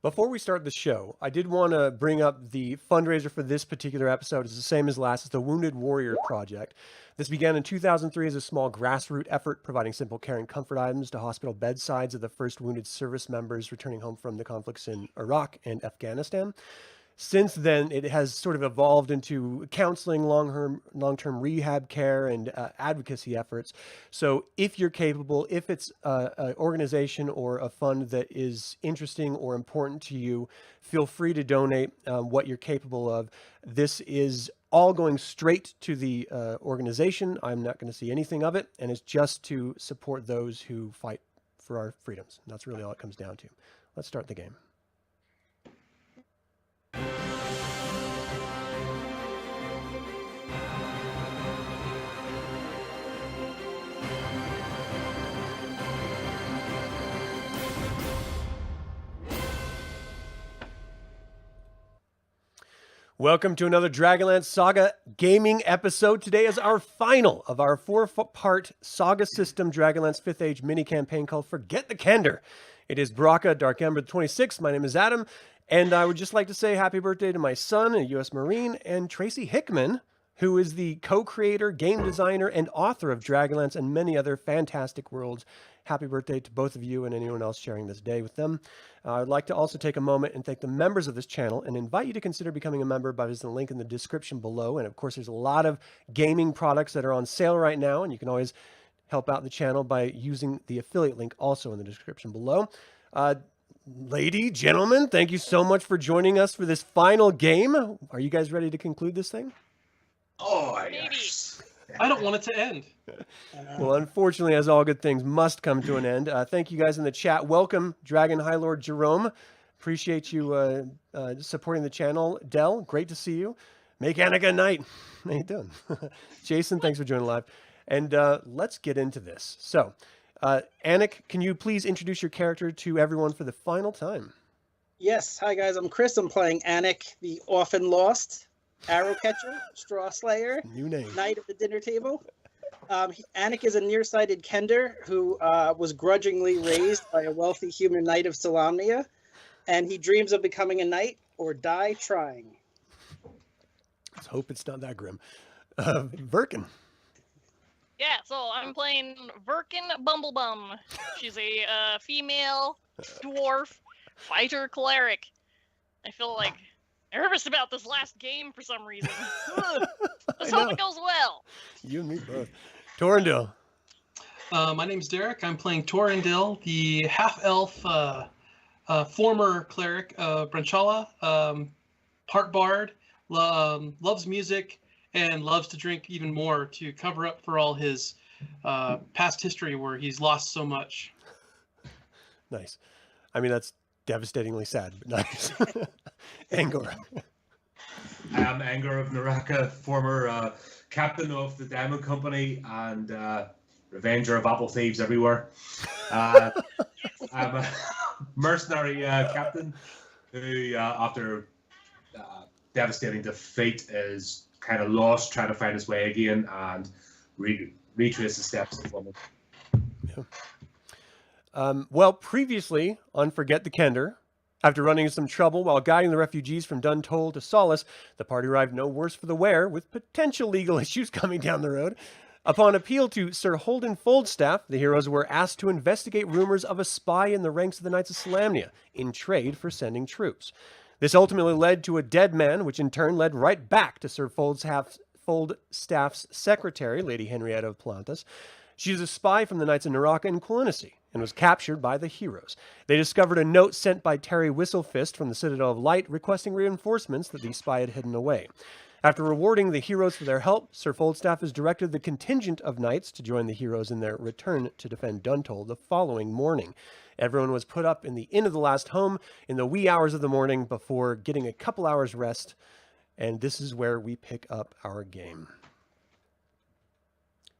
Before we start the show, I did want to bring up the fundraiser for this particular episode. It's the same as last. It's the Wounded Warrior Project. This began in 2003 as a small grassroots effort providing simple care and comfort items to hospital bedsides of the first wounded service members returning home from the conflicts in Iraq and Afghanistan. Since then, it has sort of evolved into counseling, long-term rehab care, and advocacy efforts. So if you're capable, if it's an organization or a fund that is interesting or important to you, feel free to donate what you're capable of. This is all going straight to the organization. I'm not going to see anything of it, and it's just to support those who fight for our freedoms. And that's really all it comes down to. Let's start the game. Welcome to another DragonLance Saga gaming episode. Today is our final of our four-part SAGA System DragonLance 5th Age mini-campaign called Forget the Kender. It is Baraka, Dark Ember 26. My name is Adam, and I would just like to say happy birthday to my son, a U.S. Marine, and Tracy Hickman, who is the co-creator, game designer, and author of DragonLance and many other fantastic worlds. Happy birthday to both of you and anyone else sharing this day with them. I'd like to also take a moment and thank the members of this channel and invite you to consider becoming a member by visiting the link in the description below. And of course, there's a lot of gaming products that are on sale right now, and you can always help out the channel by using the affiliate link also in the description below. Lady, gentlemen, thank you so much for joining us for this final game. Are you guys ready to conclude this thing? Oh, yes. I don't want it to end. Well, unfortunately, as all good things must come to an end. Thank you guys in the chat. Welcome, Dragon High Lord Jerome. Appreciate you supporting the channel. Dell, great to see you. Make Annika Knight. How you doing? Jason, thanks for joining live. And let's get into this. So, Anik, can you please introduce your character to everyone for the final time? Yes. Hi, guys. I'm Chris. I'm playing Anik, the Orphan Lost, Arrow Catcher, Straw Slayer, New name. Knight of the Dinner Table. Anik is a nearsighted Kender who was grudgingly raised by a wealthy human knight of Solamnia, and he dreams of becoming a knight or die trying. Let's hope it's not that grim. Virkin. Yeah, so I'm playing Virkin Bumblebum. She's a female dwarf fighter cleric. I feel like nervous about this last game for some reason. Let's hope it goes well. You and me both. Torrendale. My name's Derek. I'm playing Torrendale, the half-elf former cleric of Branchala, part bard, loves music, and loves to drink even more to cover up for all his past history where he's lost so much. Nice. I mean, that's devastatingly sad, but nice. Angor. I'm Angor of Naraka, former captain of the Diamond Company and revenger of apple thieves everywhere. I'm a mercenary captain who, after devastating defeat, is kind of lost, trying to find his way again and retrace the steps of the woman. Yeah. Well, previously on Forget the Kender, after running into some trouble while guiding the refugees from Duntoll to Solace, the party arrived no worse for the wear, with potential legal issues coming down the road. Upon appeal to Sir Holden Foldstaff, the heroes were asked to investigate rumors of a spy in the ranks of the Knights of Solamnia, in trade for sending troops. This ultimately led to a dead man, which in turn led right back to Sir Foldstaff's secretary, Lady Henrietta of Plantas. She is a spy from the Knights of Naraka and Quilinacy, and was captured by the heroes. They discovered a note sent by Terry Whistlefist from the Citadel of Light requesting reinforcements that the spy had hidden away. After rewarding the heroes for their help, Sir Foldstaff has directed the contingent of knights to join the heroes in their return to defend Duntoll the following morning. Everyone was put up in the Inn of the Last Home in the wee hours of the morning before getting a couple hours rest, and this is where we pick up our game.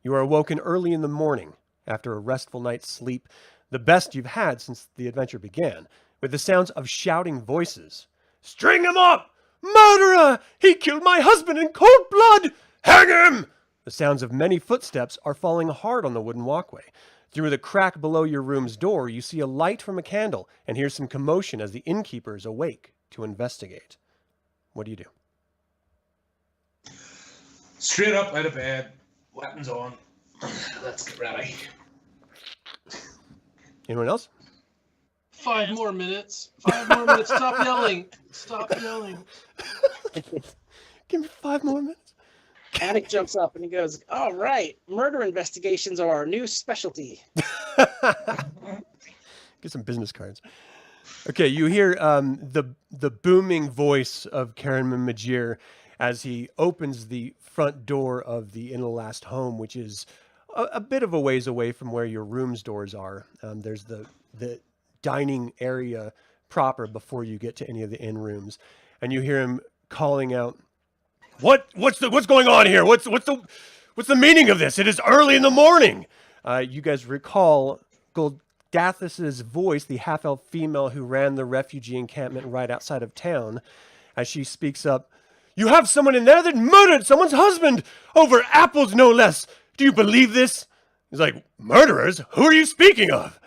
You are awoken early in the morning after a restful night's sleep, the best you've had since the adventure began, with the sounds of shouting voices. "String him up! Murderer! He killed my husband in cold blood! Hang him!" The sounds of many footsteps are falling hard on the wooden walkway. Through the crack below your room's door, you see a light from a candle and hear some commotion as the innkeepers awake to investigate. What do you do? Straight up out of bed, weapons on. Let's get ready. Anyone else? 5 more minutes. 5 more minutes. Stop yelling. Stop yelling. Give me 5 more minutes. Anik jumps up and he goes, "All right, murder investigations are our new specialty." Get some business cards. Okay, you hear the booming voice of Karaman Majir as he opens the front door of the In the Last Home, which is a bit of a ways away from where your room's doors are. There's the dining area proper before you get to any of the inn rooms, and you hear him calling out, What's going on here? What's the meaning of this? It is early in the morning. You guys recall Goldathus's voice, the half-elf female who ran the refugee encampment right outside of town, as she speaks up. You have someone in there that murdered someone's husband over apples, no less. Do you believe this? He's like, murderers? Who are you speaking of?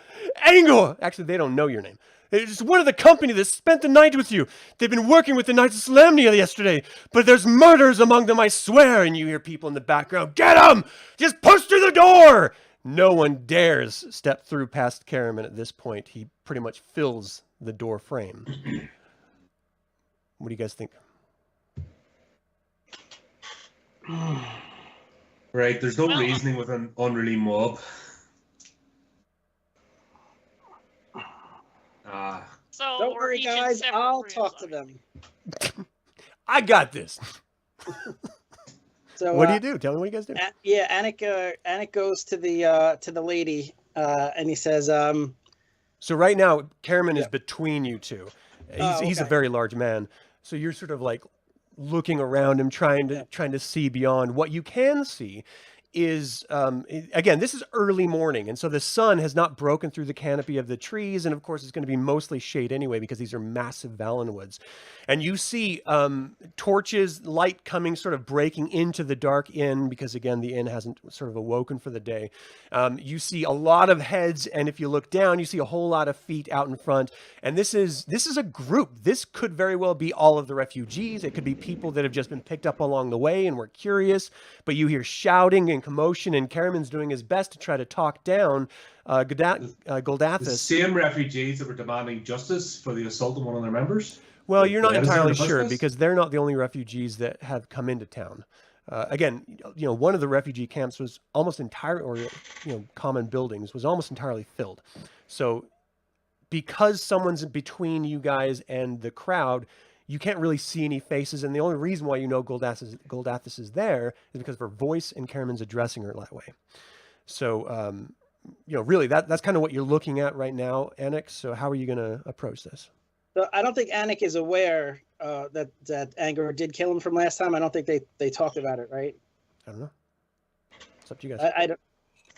Angor. Actually, they don't know your name. It's one of the company that spent the night with you. They've been working with the Knights of Solemnia yesterday, but there's murders among them, I swear. And you hear people in the background, get them! Just push through the door! No one dares step through past Karaman at this point. He pretty much fills the door frame. What do you guys think? Right, there's no reasoning with an unruly mob. So Don't we're worry, each in guys. separate I'll rooms, talk to okay. them. I got this. So What do you do? Tell me what you guys do. Anik goes to the lady, and he says, So right now, Karaman is Yeah. between you two. Oh, He's a okay. very large man. So you're sort of like looking around him, trying to see beyond. What you can see is, again, this is early morning, and so the sun has not broken through the canopy of the trees, and of course it's going to be mostly shade anyway because these are massive Valenwoods. And you see torches, light coming, sort of breaking into the dark inn because, again, the inn hasn't sort of awoken for the day. You see a lot of heads, and if you look down, you see a whole lot of feet out in front. And this is a group. This could very well be all of the refugees. It could be people that have just been picked up along the way and were curious. But you hear shouting and commotion, and Karaman's doing his best to try to talk down The Goldathus. same refugees that were demanding justice for the assault on one of their members? Well, you're not That is entirely in the sure business? because they're not the only refugees that have come into town. Again, one of the refugee camps was almost entirely, or common buildings was almost entirely filled. So, because someone's between you guys and the crowd, you can't really see any faces, and the only reason why you know Goldathus is there is because of her voice and Karaman's addressing her that way. So, really, that's kind of what you're looking at right now, Anik. So, how are you going to approach this? so I don't think Anik is aware that Angor did kill him from last time. I don't think they talked about it, right? I don't know. It's up to you guys. I don't.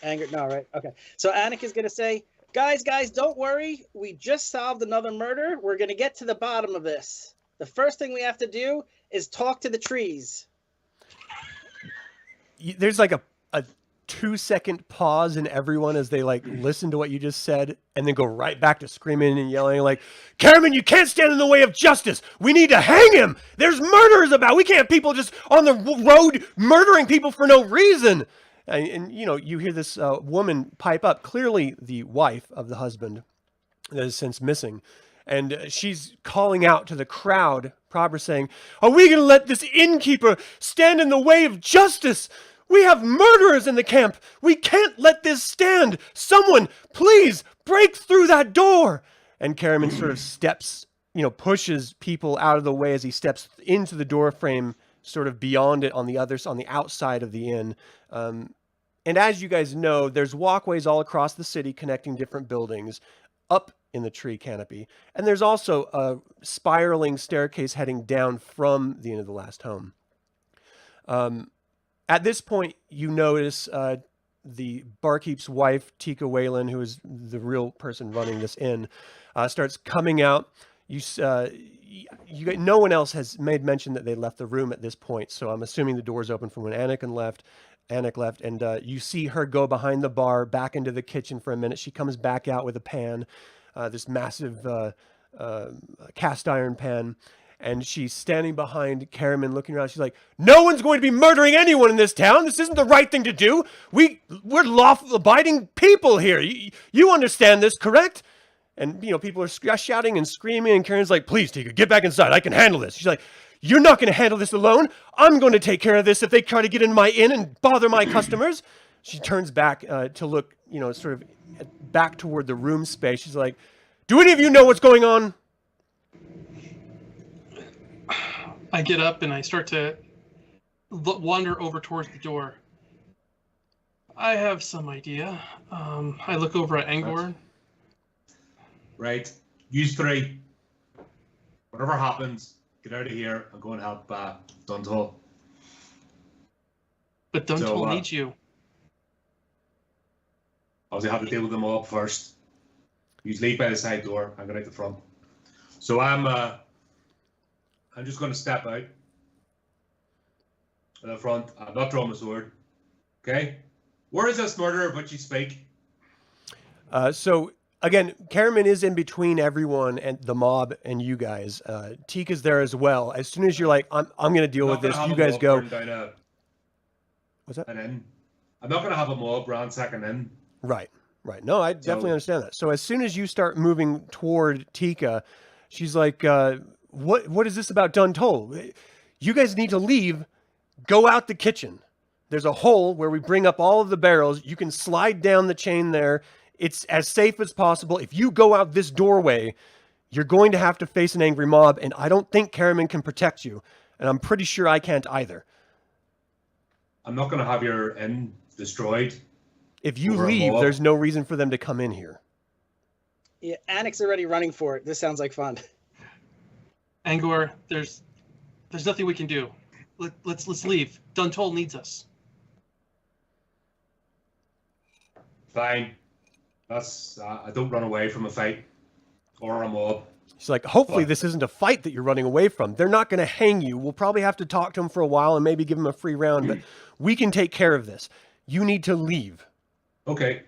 Angor, no, right? Okay. So Anik is gonna say, guys, don't worry. We just solved another murder. We're gonna get to the bottom of this. The first thing we have to do is talk to the trees. There's like a 2-second pause in everyone as they like listen to what you just said and then go right back to screaming and yelling like, Karaman, you can't stand in the way of justice. We need to hang him. There's murders about. We can't have people just on the road murdering people for no reason. And you hear this woman pipe up, clearly the wife of the husband that is since missing. And she's calling out to the crowd, proper saying, are we going to let this innkeeper stand in the way of justice? We have murderers in the camp. We can't let this stand. Someone, please, break through that door. And Karaman sort of steps, pushes people out of the way as he steps into the door frame, sort of beyond it on the outside of the inn. And as you guys know, there's walkways all across the city connecting different buildings up in the tree canopy. And there's also a spiraling staircase heading down from the Inn of the Last Home. At this point, you notice the barkeep's wife, Tika Whalen, who is the real person running this inn, starts coming out. No one else has made mention that they left the room at this point, so I'm assuming the door's open from when Anakin left. Anik left, and you see her go behind the bar, back into the kitchen for a minute. She comes back out with a pan, this massive cast iron pan, and she's standing behind Karaman, looking around. She's like, "No one's going to be murdering anyone in this town. This isn't the right thing to do. We're lawful-abiding people here. You understand this, correct?" And, people are shouting and screaming, and Karen's like, "Please, Tika, get back inside. I can handle this." She's like, "You're not going to handle this alone. I'm going to take care of this if they try to get in my inn and bother my customers." She turns back to look, sort of back toward the room space. She's like, "Do any of you know what's going on?" I get up and I start to wander over towards the door. I have some idea. I look over at Angor. Right. Use 3. Whatever happens, get out of here and go and help Duntall. But Duntall needs you. Obviously, have to deal with them all up first. Use leave by the side door. I'm going out the front. So I'm just going to step out in the front. I'm not drawing my sword. Okay? Where is this murderer but you speak? So, again, Karaman is in between everyone and the mob and you guys. Tika's there as well. As soon as you're like, I'm going to deal with this, you guys go. What's that? An inn. I'm not going to have a mob ransack an inn. Right. No, I definitely understand that. So as soon as you start moving toward Tika, she's like, what is this about Duntall? You guys need to leave. Go out the kitchen. There's a hole where we bring up all of the barrels. You can slide down the chain there. It's as safe as possible. If you go out this doorway, you're going to have to face an angry mob, and I don't think Karaman can protect you, and I'm pretty sure I can't either. I'm not going to have your inn destroyed. If you leave, there's no reason for them to come in here. Yeah, Anik's already running for it. This sounds like fun. Angor, there's nothing we can do. Let's leave. Duntall needs us. Fine. That's I don't run away from a fight or a mob. She's like, hopefully this isn't a fight that you're running away from. They're not going to hang you. We'll probably have to talk to them for a while and maybe give them a free round, but we can take care of this. You need to leave. Okay.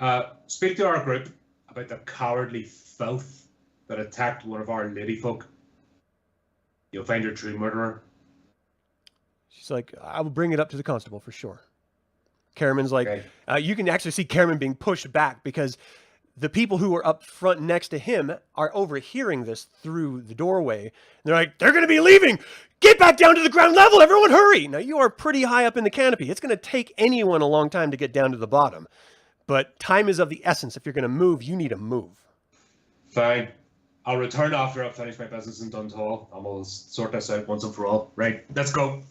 Speak to our group about the cowardly filth that attacked one of our ladyfolk. You'll find your true murderer. She's like, I will bring it up to the constable for sure. Karaman's like, Okay. You can actually see Karaman being pushed back because the people who are up front next to him are overhearing this through the doorway. And they're like, they're going to be leaving. Get back down to the ground level. Everyone hurry. Now, you are pretty high up in the canopy. It's going to take anyone a long time to get down to the bottom. But time is of the essence. If you're going to move, you need to move. Fine. I'll return after I've finished my business in Duntall, and we'll sort this out once and for all. Right, let's go.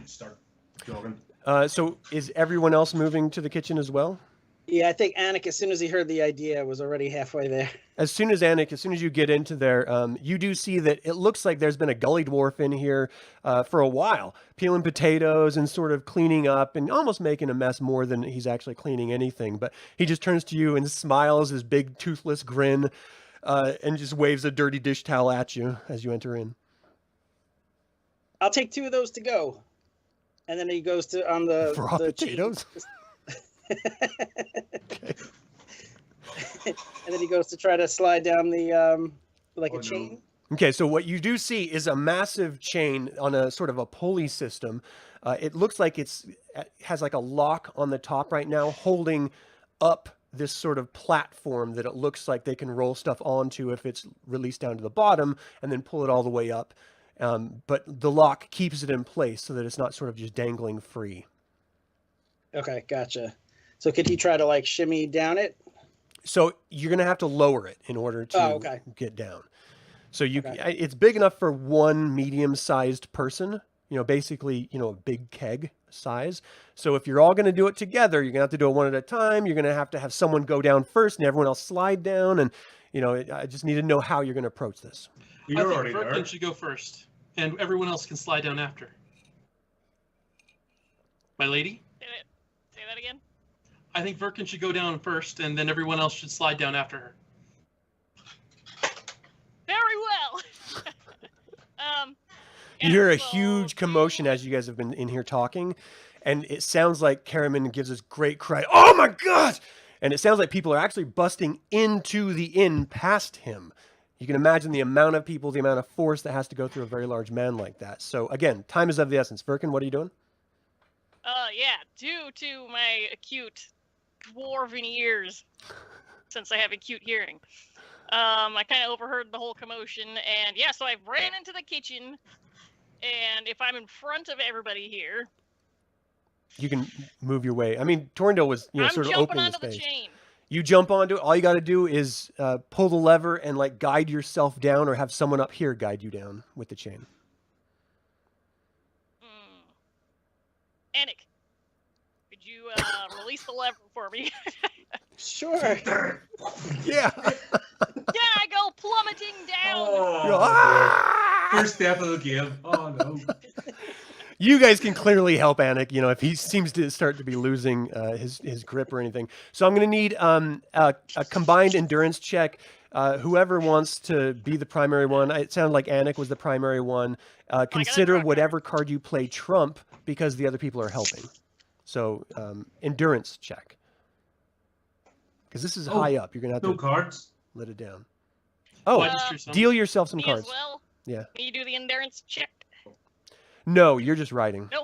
Start jogging. So is everyone else moving to the kitchen as well? Yeah, I think Anik, as soon as he heard the idea, was already halfway there. As soon as you get into there, you do see that it looks like there's been a gully dwarf in here for a while, peeling potatoes and sort of cleaning up and almost making a mess more than he's actually cleaning anything. But he just turns to you and smiles his big toothless grin and just waves a dirty dish towel at you as you enter in. I'll take 2 of those to go. And then he goes to on the raw the potatoes. Okay. And then he goes to try to slide down the like a chain. Okay, so what you do see is a massive chain on a sort of a pulley system. It looks like it has like a lock on the top right now, holding up this sort of platform that it looks like they can roll stuff onto if it's released down to the bottom, and then pull it all the way up. But the lock keeps it in place so that it's not sort of just dangling free. Okay, gotcha. So could he try to like shimmy down it? So you're going to have to lower it in order to get down. So it's big enough for one medium-sized person, basically, a big keg size. So if you're all going to do it together, you're going to have to do it one at a time. You're going to have someone go down first and everyone else slide down. And, I just need to know how you're going to approach this. You're I think already there. Verkin should go first, and everyone else can slide down after. My lady? Say that again? I think Verkin should go down first, and then everyone else should slide down after her. Very well. You hear a huge commotion as you guys have been in here talking, and it sounds like Karaman gives this great cry, "Oh my God!" And it sounds like people are actually busting into the inn past him. You can imagine the amount of people, the amount of force that has to go through a very large man like that. So again, time is of the essence. Verkin, what are you doing? Yeah, due to my acute dwarven ears, since I have acute hearing, I kind of overheard the whole commotion, and yeah, so I ran into the kitchen, and if I'm in front of everybody here, You can move your way. I mean, Torndale was, I'm sort of jumping opening the onto the space. chain. You jump onto it. All you got to do is pull the lever and like guide yourself down, or have someone up here guide you down with the chain. Anik, could you release the lever for me? Sure. Yeah. Yeah, I go plummeting down. Oh, You're like, dear. "Ah!" First step of the game. Oh no. You guys can clearly help Anik, if he seems to start to be losing his grip or anything. So I'm going to need a combined endurance check. Whoever wants to be the primary one. It sounded like Anik was the primary one. Consider draw whatever card you play trump because the other people are helping. So endurance check. Because this is high up. You're going to have No to cards. let it down. Oh, Oh, I just drew some. deal yourself some Me cards. as well. Yeah. Can you do the endurance check? No, you're just riding. Okay.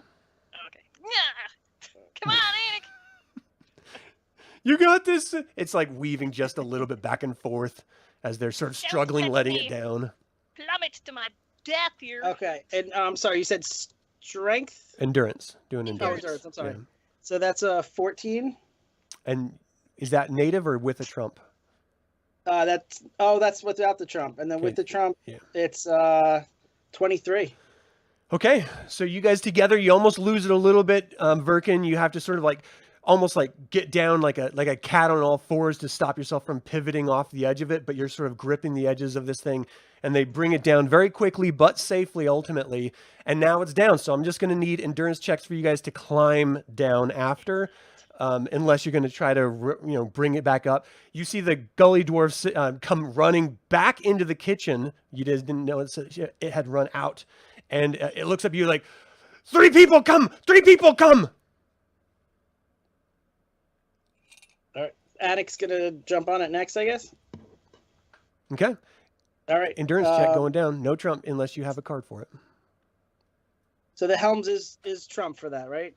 Nah. Come on, Anik. You got this. It's like weaving just a little bit back and forth as they're sort of Don't struggling, touch letting me. it down. Plummet to my death here. Okay, and I'm sorry, you said strength? Endurance. Doing Oh, endurance. endurance, I'm sorry. Yeah. So that's a 14. And is that native or with a trump? That's without the trump, and then with Okay, the trump, yeah. it's 23. Okay, so you guys together, you almost lose it a little bit, Verkin. You have to sort of almost get down like a cat on all fours to stop yourself from pivoting off the edge of it, but you're sort of gripping the edges of this thing, and they bring it down very quickly but safely ultimately, and now it's down. So I'm just going to need endurance checks for you guys to climb down after, unless you're going to try to bring it back up. You see the gully dwarfs come running back into the kitchen. You just didn't know it had run out. And it looks up at you like, 3 people come! 3 people come! All right, Anik's gonna jump on it next, I guess. Okay. All right, Endurance check going down. No trump unless you have a card for it. So the Helms is trump for that, right?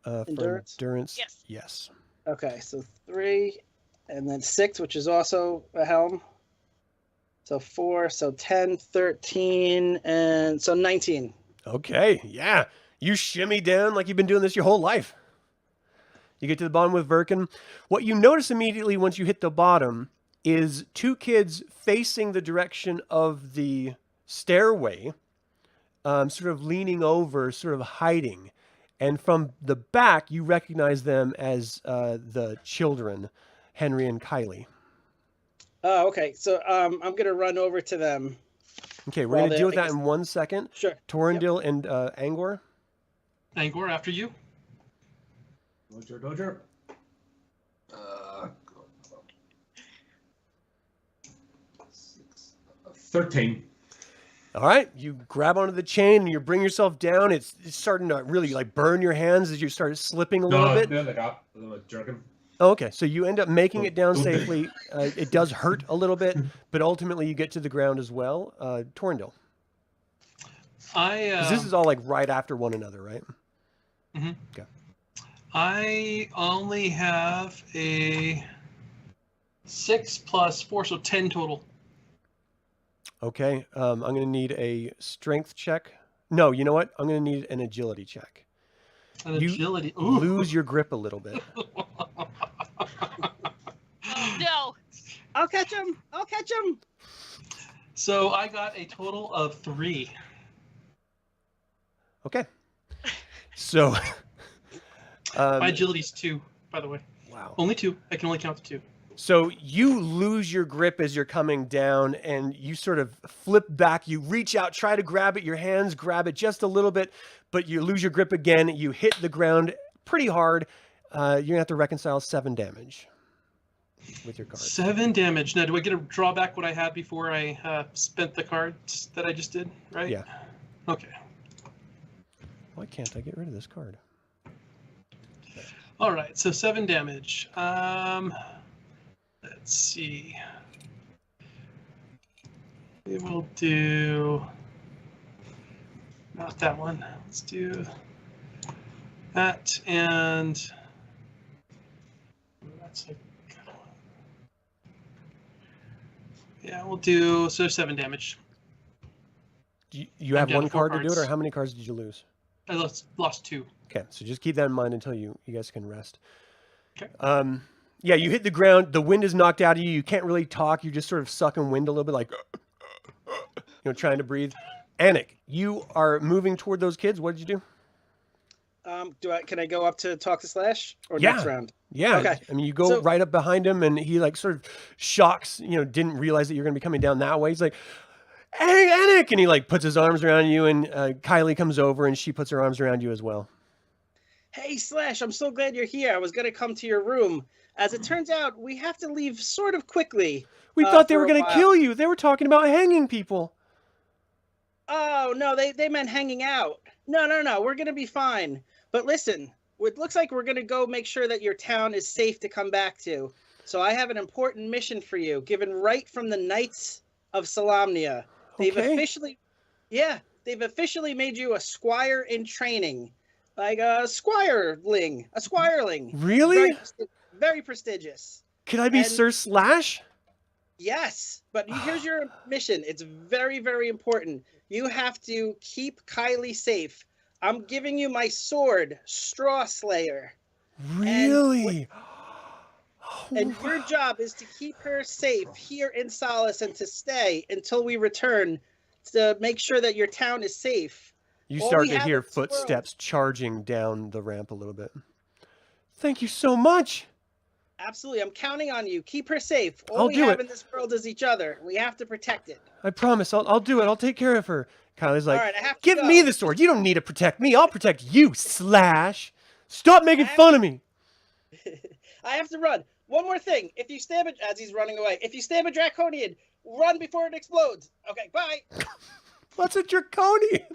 For Endurance? endurance, Yes. yes. Okay, so 3, and then 6, which is also a Helm. So 4, so 10, 13, and so 19. Okay, yeah. You shimmy down like you've been doing this your whole life. You get to the bottom with Verkin. What you notice immediately once you hit the bottom is 2 kids facing the direction of the stairway, sort of leaning over, sort of hiding. And from the back, you recognize them as the children, Henry and Kylie. Oh, okay. So I'm gonna run over to them. Okay, we're Well, going to deal with I that guess- in 1 second. Sure. Torrendil and Angor. Angor, after you. Dodger. 13. All right, you grab onto the chain and you bring yourself down. It's starting to really burn your hands as you start slipping a little bit. No, like that. I'm jerking. Oh, okay, so you end up making it down safely. It does hurt a little bit, but ultimately you get to the ground as well. Torrendil. 'Cause this is all right after one another, right? Mhm. Okay. I only have a 6 plus 4, so 10 total. Okay, I'm going to need a strength check. No, you know what? I'm going to need an agility check. An You agility. Ooh. lose your grip a little bit. No. I'll catch him. I'll catch him. So I got a total of 3. Okay. So, My agility's 2, by the way. wow. Only 2. I can only count to 2. So you lose your grip as you're coming down and you sort of flip back. You reach out, try to grab it. Your hands grab it just a little bit, but you lose your grip again. You hit the ground pretty hard. You're going to have to reconcile 7 damage with your card. 7 damage. Now, do I get to draw back what I had before I spent the cards that I just did, right? Yeah. Okay. Why can't I get rid of this card? All right, so 7 damage. Let's see. We will do not that one. Let's do that, and that's like, yeah, we'll do 7 damage. You have down one to 4 card to do it, or cards. how many cards did you lose? I lost 2. Okay, so just keep that in mind until you guys can rest. Okay. Yeah, you hit the ground. The wind is knocked out of you. You can't really talk. You're just sort of sucking wind a little bit, like, trying to breathe. Anik, you are moving toward those kids. What did you do? Can I go up to talk to Slash or Yeah. next round? Yeah, Okay. I mean, you go So- right up behind him, and he like sort of shocks. Didn't realize that you're going to be coming down that way. He's like, "Hey, Anik!" and he like puts his arms around you, and Kylie comes over, and she puts her arms around you as well. Hey, Slash, I'm so glad you're here. I was going to come to your room. As it turns out, we have to leave sort of quickly. We thought they for were a going to while. kill you. They were talking about hanging people. Oh, no, they meant hanging out. No. We're going to be fine. But listen, it looks like we're going to go make sure that your town is safe to come back to. So I have an important mission for you, given right from the Knights of Solamnia. They've Okay. officially made you a squire in training. Like a squireling. Really? Very prestigious. Could I be And- Sir Slash? Yes, but here's your mission. It's very, very important. You have to keep Kylie safe. I'm giving you my sword, Straw Slayer. Really? And your job is to keep her safe here in Solace and to stay until we return to make sure that your town is safe. You all start we to have hear in this world- footsteps charging down the ramp a little bit. Thank you so much. Absolutely. I'm counting on you. Keep her safe. All I'll we do have it. in this world is each other. We have to protect it. I promise. I'll do it. I'll take care of her. Kylie's like, All right, I have to give go. me the sword. You don't need to protect me. I'll protect you, Slash. Stop making fun of me. I have to run. One more thing. If you stab it as he's running away, if you stab a draconian, run before it explodes. Okay, bye. What's a draconian?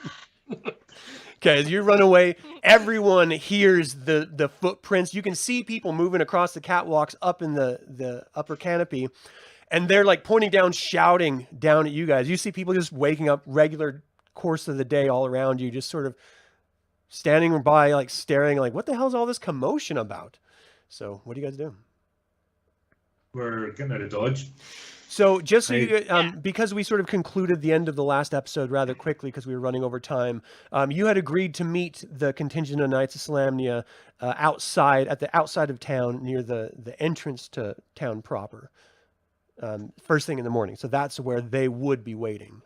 Okay, as you run away, everyone hears the footprints. You can see people moving across the catwalks up in the upper canopy, and they're like pointing down, shouting down at you guys. You see people just waking up regular course of the day all around you, just sort of standing by, like staring, like, what the hell's all this commotion about? So what do you guys do? We're getting out of Dodge. So just so Hey. you, because we sort of concluded the end of the last episode rather quickly because we were running over time, you had agreed to meet the contingent of Knights of Solamnia outside of town near the entrance to town proper, first thing in the morning. So that's where they would be waiting.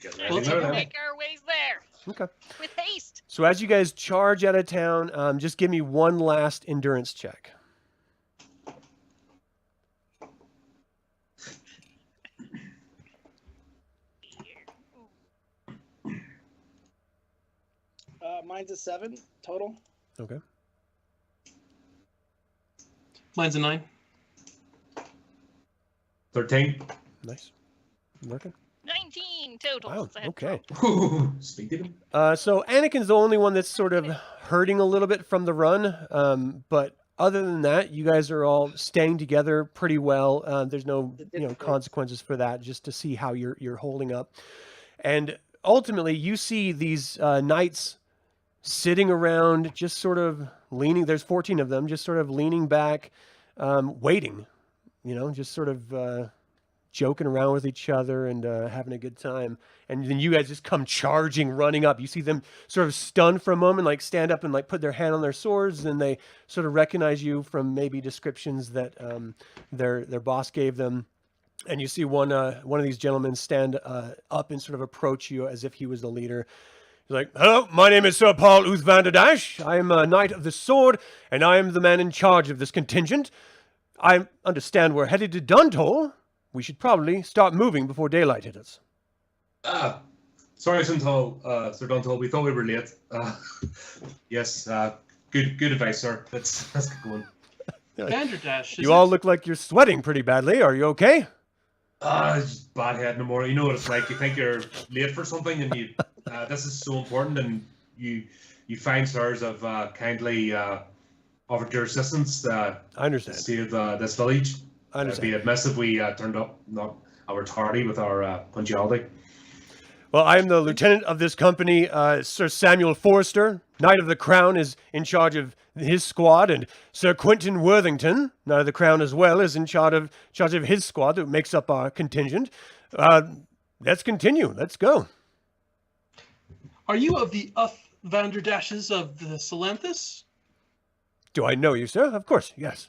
Getting Well, ready it's now. okay. Make our ways there Okay. with haste. So as you guys charge out of town, just give me one last endurance check. Mine's a 7 total. Okay. Mine's a 9. 13. Nice. Working. 19 total. Wow. since I had Okay. Speak to them. So Anakin's the only one that's sort of hurting a little bit from the run. But other than that, you guys are all staying together pretty well. There's no consequences for that, just to see how you're holding up. And ultimately, you see these knights sitting around, just sort of leaning. There's 14 of them, just sort of leaning back, waiting. Just sort of joking around with each other and having a good time. And then you guys just come charging, running up. You see them sort of stunned for a moment, like stand up and like put their hand on their swords, and they sort of recognize you from maybe descriptions that their boss gave them. And you see one of these gentlemen stand up and sort of approach you as if he was the leader. He's like, "Hello, my name is Sir Paul Uthvanderdash. I am a Knight of the Sword, and I am the man in charge of this contingent. I understand we're headed to Duntole. We should probably start moving before daylight hits us." Sorry, Sir Duntole. We thought we were late. Yes, good advice, sir. Let's get going. Vanderdash. You all look like you're sweating pretty badly. Are you okay? It's just bad head no more. You know what it's like. You think you're late for something, and this is so important, and you you fine sirs have kindly offered your assistance I to understand. save this village. I understand. Be admissive, we turned up not our tardy with our punctuality. Well, I am the lieutenant of this company, Sir Samuel Forrester, Knight of the Crown, is in charge of his squad, and Sir Quentin Worthington, Knight of the Crown as well, is in charge of his squad that makes up our contingent. Let's continue. Let's go. Are you of the Vanderdashes of the Salanthus? Do I know you, sir? Of course, yes.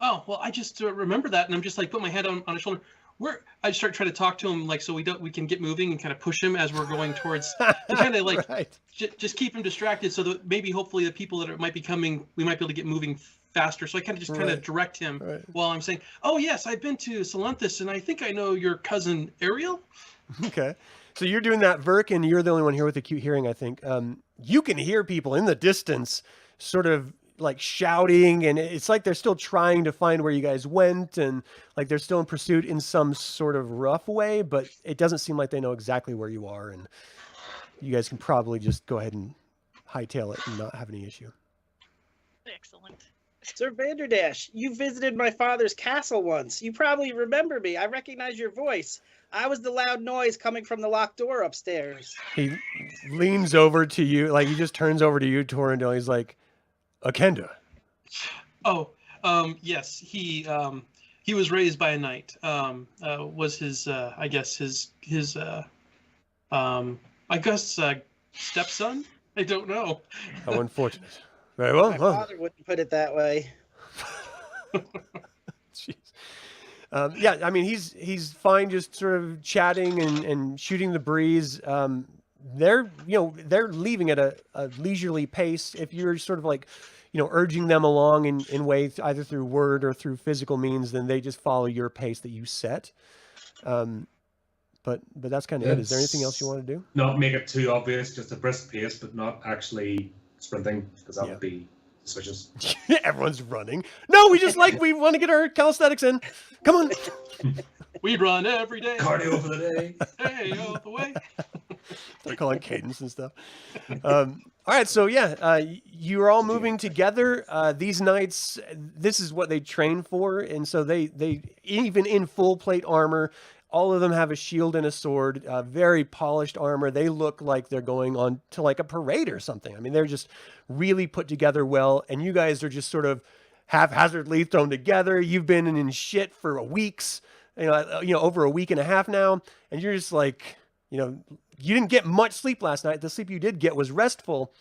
Oh, well, I just remember that, and I'm just like, put my head on his shoulder. I start trying to talk to him, like, so we can get moving and kind of push him as we're going towards, to kind of like, Right. just keep him distracted, so that maybe hopefully the people that might be coming, we might be able to get moving faster. So I kind of just kind of direct him while I'm saying, oh yes, I've been to Salanthus, and I think I know your cousin Ariel. Okay. So you're doing that, Verk, and you're the only one here with acute hearing, I think. You can hear people in the distance sort of like shouting, and it's like they're still trying to find where you guys went, and like they're still in pursuit in some sort of rough way, but it doesn't seem like they know exactly where you are, and you guys can probably just go ahead and hightail it and not have any issue. Excellent. Sir Vanderdash, you visited my father's castle once. You probably remember me. I recognize your voice. I was the loud noise coming from the locked door upstairs. He leans over to you, like he just turns over to you, Torrendale. He's like, a Kender. Oh, yes, he was raised by a knight. Was his, I guess stepson? I don't know. How unfortunate. Very well. My Well, father wouldn't put it that way. jeez. Yeah, I mean, he's fine, just sort of chatting and shooting the breeze. They're leaving at a leisurely pace. If you're sort of like, urging them along in ways either through word or through physical means, then they just follow your pace that you set. But that's kind of it. Is there anything else you want to do? Not make it too obvious, just a brisk pace, but not actually sprinting, because that would be suspicious. Everyone's running. No, we want to get our calisthenics in. Come on. We run every day. Cardio for the day. Hey, all the way. They're calling cadence and stuff. All right, so you're all moving together. These knights, this is what they train for, and so they even in full plate armor, all of them have a shield and a sword, very polished armor. They look like they're going on to like a parade or something. I mean, they're just really put together well, and you guys are just sort of haphazardly thrown together. You've been in shit for weeks, over a week and a half now, and you're just like, you didn't get much sleep last night. The sleep you did get was restful,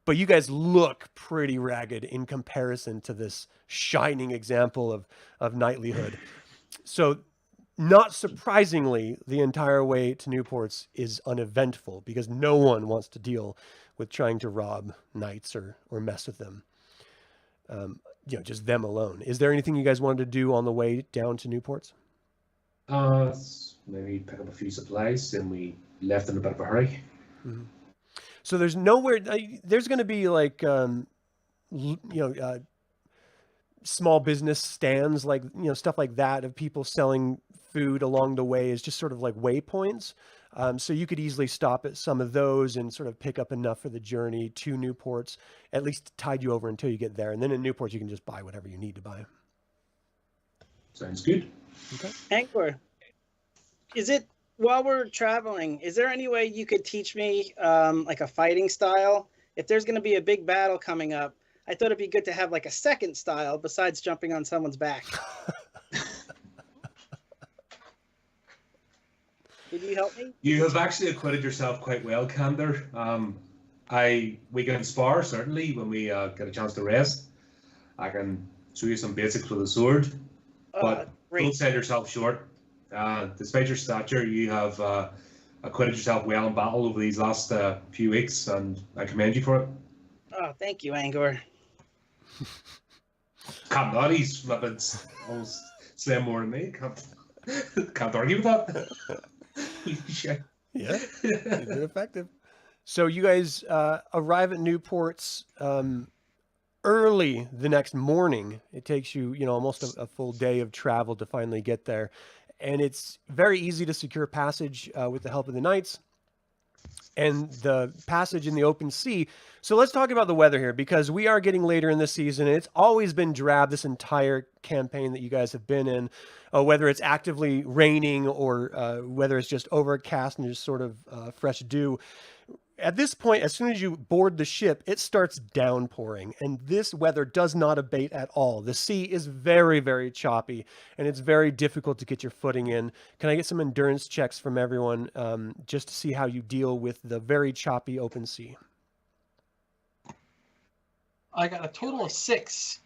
but you guys look pretty ragged in comparison to this shining example of knightlyhood. So not surprisingly, the entire way to Newport's is uneventful because no one wants to deal with trying to rob knights or mess with them. Just them alone. Is there anything you guys wanted to do on the way down to Newport's? Maybe pick up a few supplies, and we left in a bit of a hurry. Mm-hmm. So there's nowhere. There's going to be like, small business stands, like stuff like that of people selling food along the way is just sort of like waypoints. So you could easily stop at some of those and sort of pick up enough for the journey to Newport's, at least tide you over until you get there. And then in Newport's, you can just buy whatever you need to buy. Sounds good. Okay. Angkor, while we're traveling, is there any way you could teach me like a fighting style? If there's going to be a big battle coming up, I thought it'd be good to have like a second style besides jumping on someone's back. Could you help me? You have actually acquitted yourself quite well, Kender. We can spar, certainly, when we get a chance to rest. I can show you some basics with a sword, but don't sell yourself short. Despite your stature, you have acquitted yourself well in battle over these last few weeks, and I commend you for it. Oh, thank you, Angkor. Can't not, he's almost slim more than me. Can't argue with that. Yeah, you've been effective. So you guys arrive at Newport's early the next morning. It takes you, almost a full day of travel to finally get there. And it's very easy to secure passage with the help of the knights. and the passage in the open sea. So let's talk about the weather here, because we are getting later in the season. And it's always been drab this entire campaign that you guys have been in, whether it's actively raining or whether it's just overcast and just sort of fresh dew. At this point, as soon as you board the ship, it starts downpouring, and this weather does not abate at all. The sea is very, very choppy, and it's very difficult to get your footing in. Can I get some endurance checks from everyone just to see how you deal with the very choppy open sea? I got a total of 6.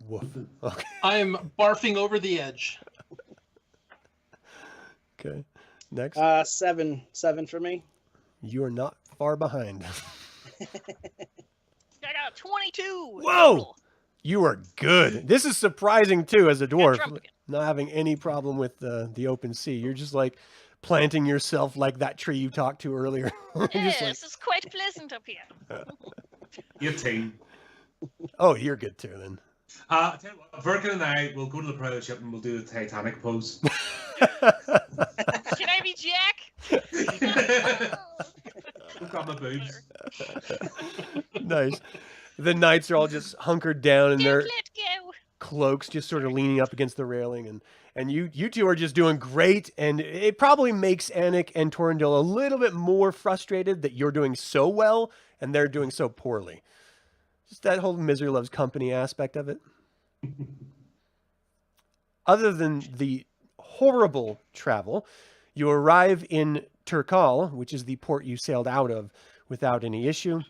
Woof. Okay. I'm barfing over the edge. Okay. Next. 7 for me. You are not far behind. I got a 22. Whoa! You are good. This is surprising too, as a dwarf, drunk again. not having any problem with the open sea. You're just like planting yourself like that tree you talked to earlier. You're just like, Yes, it's quite pleasant up here. Your team. oh, you're good too then. Tell you what, Virkin and I will go to the prow of the ship and we'll do the Titanic pose. Can I be Jack? Look at my boobs. Nice. The knights are all just hunkered down in Don't their let go. cloaks, just sort of leaning up against the railing, and you two are just doing great. And it probably makes Anik and Torrendil a little bit more frustrated that you're doing so well and they're doing so poorly. Just that whole misery loves company aspect of it. Other than the horrible travel, you arrive in Turkal, which is the port you sailed out of, without any issue.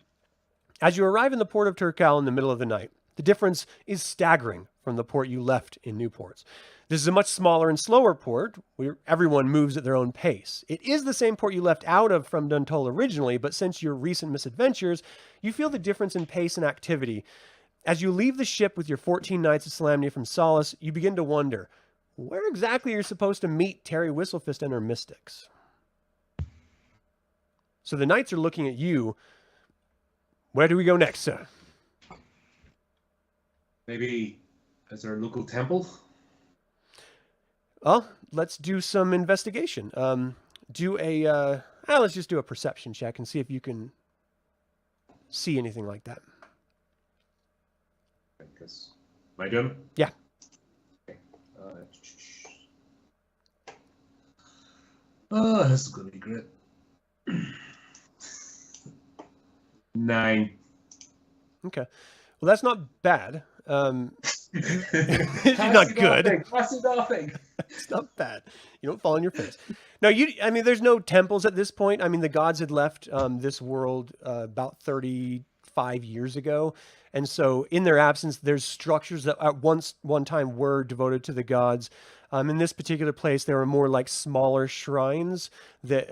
As you arrive in the port of Turkal in the middle of the night, the difference is staggering from the port you left in Newports. This is a much smaller and slower port where everyone moves at their own pace. It is the same port you left out of from Duntol originally, but since your recent misadventures, you feel the difference in pace and activity. As you leave the ship with your 14 Knights of Solamnia from Solace, you begin to wonder, where exactly you're supposed to meet Terry Whistlefist and her mystics? So the knights are looking at you. Where do we go next, sir? Maybe, is there a local temple? Well, let's do some investigation. Let's just do a perception check and see if you can see anything like that. I guess. Am I doing it? Yeah. Okay. Oh, this is going to be great. 9. Okay. Well, that's not bad. It's not good. Nothing. It's not bad. You don't fall on your face. No, there's no temples at this point. I mean, the gods had left this world about 35 years ago. And so in their absence, there's structures that at one time were devoted to the gods. In this particular place, there were more like smaller shrines that,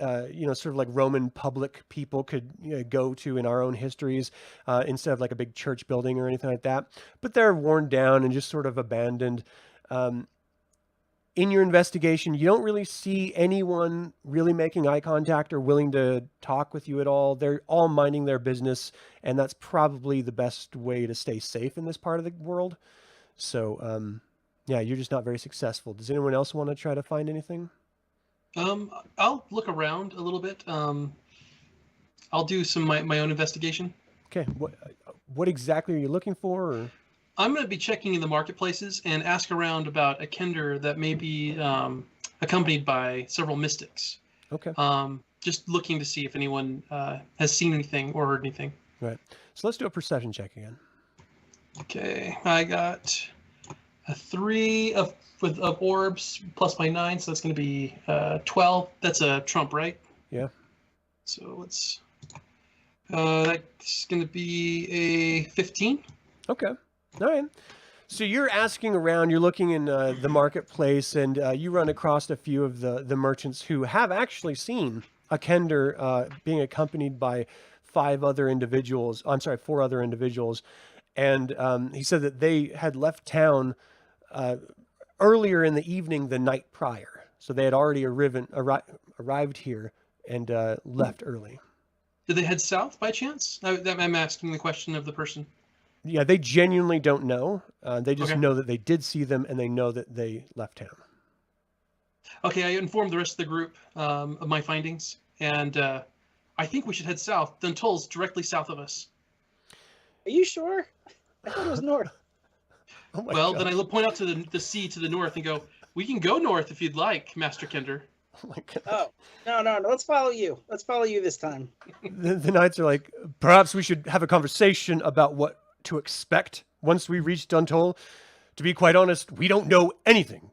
sort of like Roman public people could go to in our own histories instead of like a big church building or anything like that. But they're worn down and just sort of abandoned. In your investigation, you don't really see anyone really making eye contact or willing to talk with you at all. They're all minding their business, and that's probably the best way to stay safe in this part of the world. So, yeah, you're just not very successful. Does anyone else want to try to find anything? I'll look around a little bit. I'll do some my own investigation. Okay, what exactly are you looking for? Or? I'm going to be checking in the marketplaces and ask around about a Kender that may be accompanied by several mystics. Okay. Just looking to see if anyone has seen anything or heard anything. Right. So let's do a perception check again. Okay, I got a 3 of orbs plus my 9, so that's going to be 12. That's a trump, right? Yeah. So let's. That's going to be a 15. Okay. All right. So you're asking around, you're looking in the marketplace, and you run across a few of the merchants who have actually seen a Kender being accompanied by 4 other individuals. And he said that they had left town earlier in the evening the night prior. So they had already arrived here and left early. Did they head south by chance? I'm asking the question of the person. Yeah, they genuinely don't know. They just Okay. know that they did see them, and they know that they left town. Okay, I informed the rest of the group of my findings, and I think we should head south. Duntoll's directly south of us. Are you sure? I thought it was north. Oh my Well, God. then I point out to the sea to the north and go, we can go north if you'd like, Master Kender. Oh my God. Oh, no. Let's follow you. Let's follow you this time. The knights are like, perhaps we should have a conversation about what to expect once we reach Duntoll. To be quite honest, we don't know anything.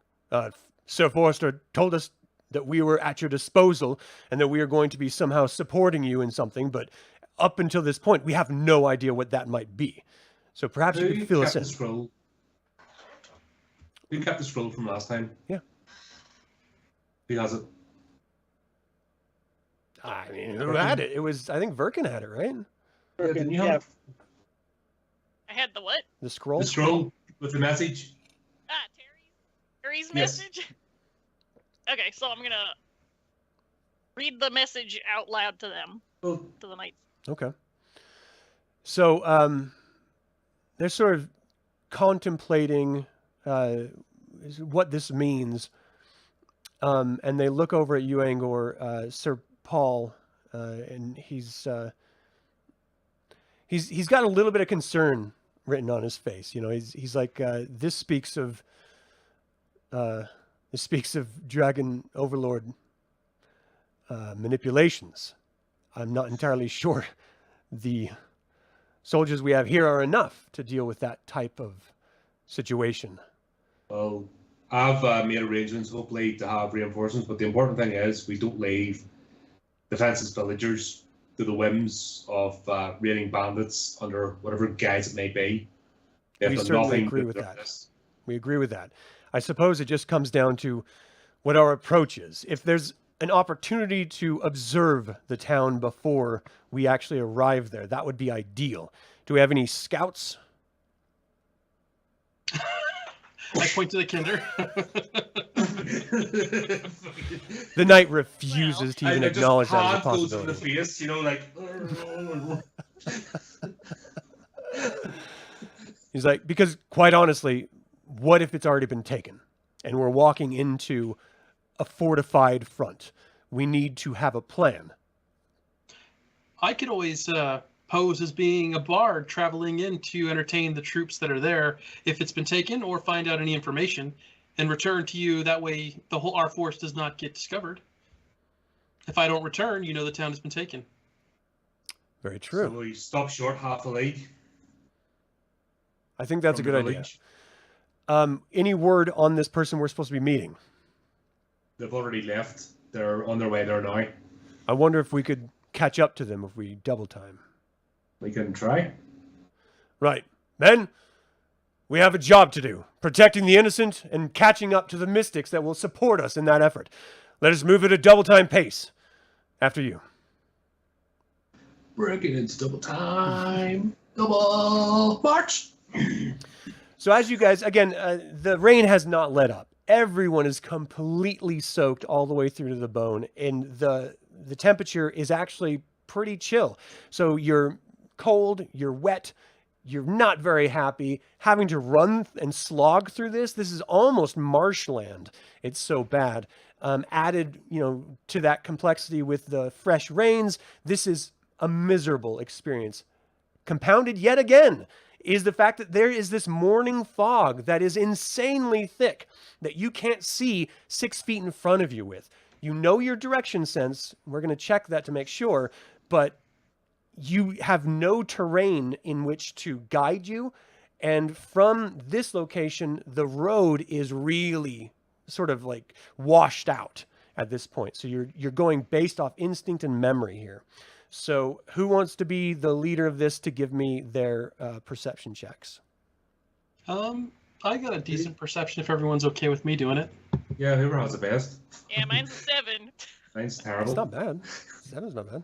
Sir Forrester told us that we were at your disposal and that we are going to be somehow supporting you in something, but up until this point, we have no idea what that might be. So perhaps you could fill us in. Scroll? Who kept the scroll from last time? Yeah. Who has it? I mean, who had it? It was, I think Verkin had it, right? Didn't you Yeah. have I had the what? The scroll? the scroll with the message? Ah, Terry's Yes. message? Okay, so I'm gonna read the message out loud to them, Oh, to the knights. Okay. So, they're sort of contemplating what this means, and they look over at you, Angor, Sir Paul, and he's got a little bit of concern written on his face. You know, he's like, this speaks of Dragon Overlord manipulations. I'm not entirely sure the soldiers we have here are enough to deal with that type of situation. well, I've made arrangements hopefully to have reinforcements, but the important thing is we don't leave defenseless villagers to the whims of raiding bandits under whatever guise it may be. They've We done certainly nothing agree to with deserve that. this. We agree with that. I suppose it just comes down to what our approach is. If there's an opportunity to observe the town before we actually arrive there, that would be ideal. Do we have any scouts? I point to the Kender. The knight refuses to I even just acknowledge that as a hand goes in the possibility. face, you know, like. He's like, because quite honestly, what if it's already been taken and we're walking into a fortified front? We need to have a plan. I could always pose as being a bard traveling in to entertain the troops that are there if it's been taken, or find out any information and return to you. That way our force does not get discovered. If I don't return, you know the town has been taken. Very So true. we stop short half a league. I think that's a from good the idea. village. Any word on this person we're supposed to be meeting? They've already left. They're on their way there now. I wonder if we could catch up to them if we double time. We can try. Right. Men, we have a job to do, protecting the innocent and catching up to the mystics that will support us in that effort. Let us move at a double time pace. After you. Breaking into double time. Double march. So as you guys, again, the rain has not let up. Everyone is completely soaked all the way through to the bone, and the temperature is actually pretty chill. So you're cold, you're wet, you're not very happy. Having to run and slog through this is almost marshland. It's so bad. Added, to that complexity with the fresh rains, this is a miserable experience. Compounded yet again is the fact that there is this morning fog that is insanely thick that you can't see 6 feet in front of you with. You know your direction sense. We're going to check that to make sure, but you have no terrain in which to guide you. And from this location, the road is really sort of like washed out at this point. So you're going based off instinct and memory here. So who wants to be the leader of this to give me their perception checks? I got a decent perception if everyone's okay with me doing it. Yeah, whoever has the best. Yeah, mine's a 7. Mine's terrible. It's not bad. 7's not bad.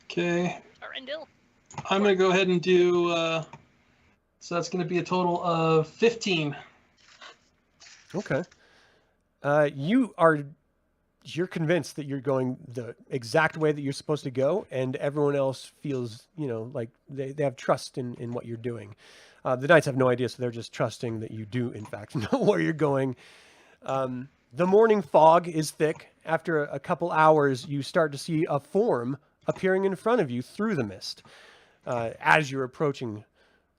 Okay. Arendelle. I'm going to go ahead and do, so that's going to be a total of 15. Okay. You're convinced that you're going the exact way that you're supposed to go, and everyone else feels, like they have trust in what you're doing. The knights have no idea, so they're just trusting that you do, in fact, know where you're going. The morning fog is thick, after a couple hours, you start to see a form appearing in front of you through the mist as you're approaching.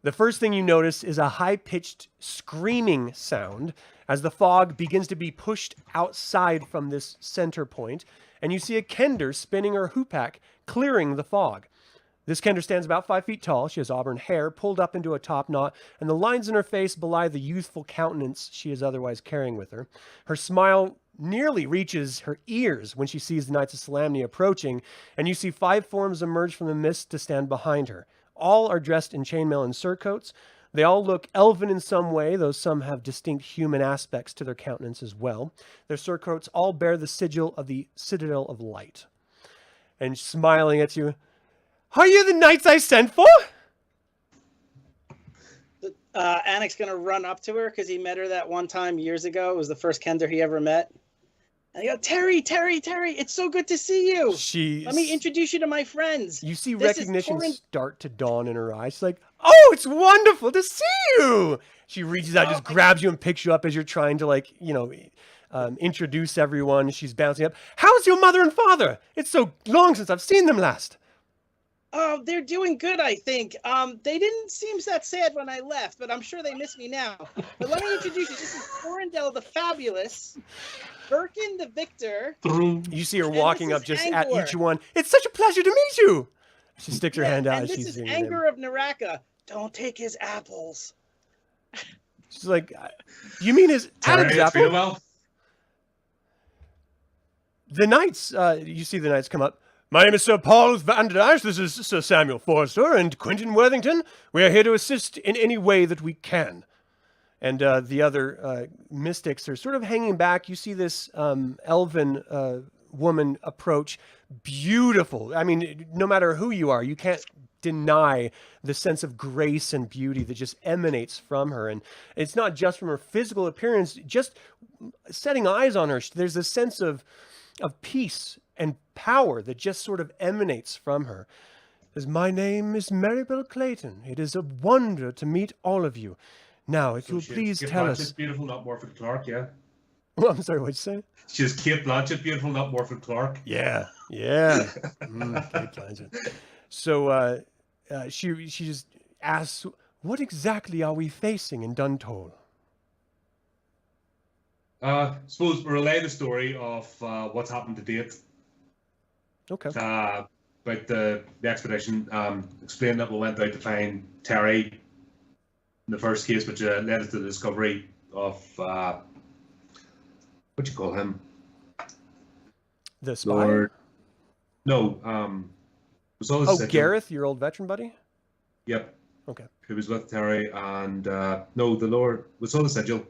The first thing you notice is a high-pitched screaming sound as the fog begins to be pushed outside from this center point, and you see a Kender spinning her hoopak, clearing the fog. This Kender stands about 5 feet tall. She has auburn hair pulled up into a top knot, and the lines in her face belie the youthful countenance she is otherwise carrying with her. Her smile nearly reaches her ears when she sees the Knights of Solamnia approaching, and you see 5 forms emerge from the mist to stand behind her. All are dressed in chainmail and surcoats. They all look elven in some way, though some have distinct human aspects to their countenance as well. Their surcoats all bear the sigil of the Citadel of Light. And smiling at you, "Are you the knights I sent for?" Anik's going to run up to her because he met her that one time years ago. It was the first Kender he ever met. And he goes, Terry, it's so good to see you. Let me introduce you to my friends. You see recognition start to dawn in her eyes. She's like, "Oh, it's wonderful to see you." She reaches out, just grabs you and picks you up as you're trying to, introduce everyone. She's bouncing up. "How's your mother and father? It's so long since I've seen them last." "Oh, they're doing good, I think. They didn't seem that sad when I left, but I'm sure they miss me now. But let me introduce you. This is Torindel the Fabulous, Birkin the Victor." You see her walking up just at each one. "It's such a pleasure to meet you." She sticks her hand out. And this is Anger of Naraka. "Don't take his apples." She's like, "You mean his Adam's apple?" Well. The knights, you see the knights come up. "My name is Sir Paul Vanderdash. This is Sir Samuel Forrester and Quentin Worthington. We are here to assist in any way that we can." And the other mystics are sort of hanging back. You see this elven woman approach. Beautiful. I mean, no matter who you are, you can't deny the sense of grace and beauty that just emanates from her. And it's not just from her physical appearance. Just setting eyes on her, there's a sense of peace and power that just sort of emanates from her. Says, "My name is Maribel Clayton. It is a wonder to meet all of you. Now, if you'll please tell us..." Beautiful, not Morford Clark, yeah? Well, I'm sorry, what'd you say? She's Kate Blanchett, beautiful, not Morford Clark. Yeah. Kate Blanchett. So she just asks, "What exactly are we facing in Duntole?" Suppose we relay the story of what's happened to date. Okay. About the expedition. Explain that we went out to find Terry in the first case, which led us to the discovery of what do you call him? The spy? Lord. No. We saw the sigil. Gareth, your old veteran buddy? Yep. Okay. He was with Terry, and the Lord. We saw the sigil.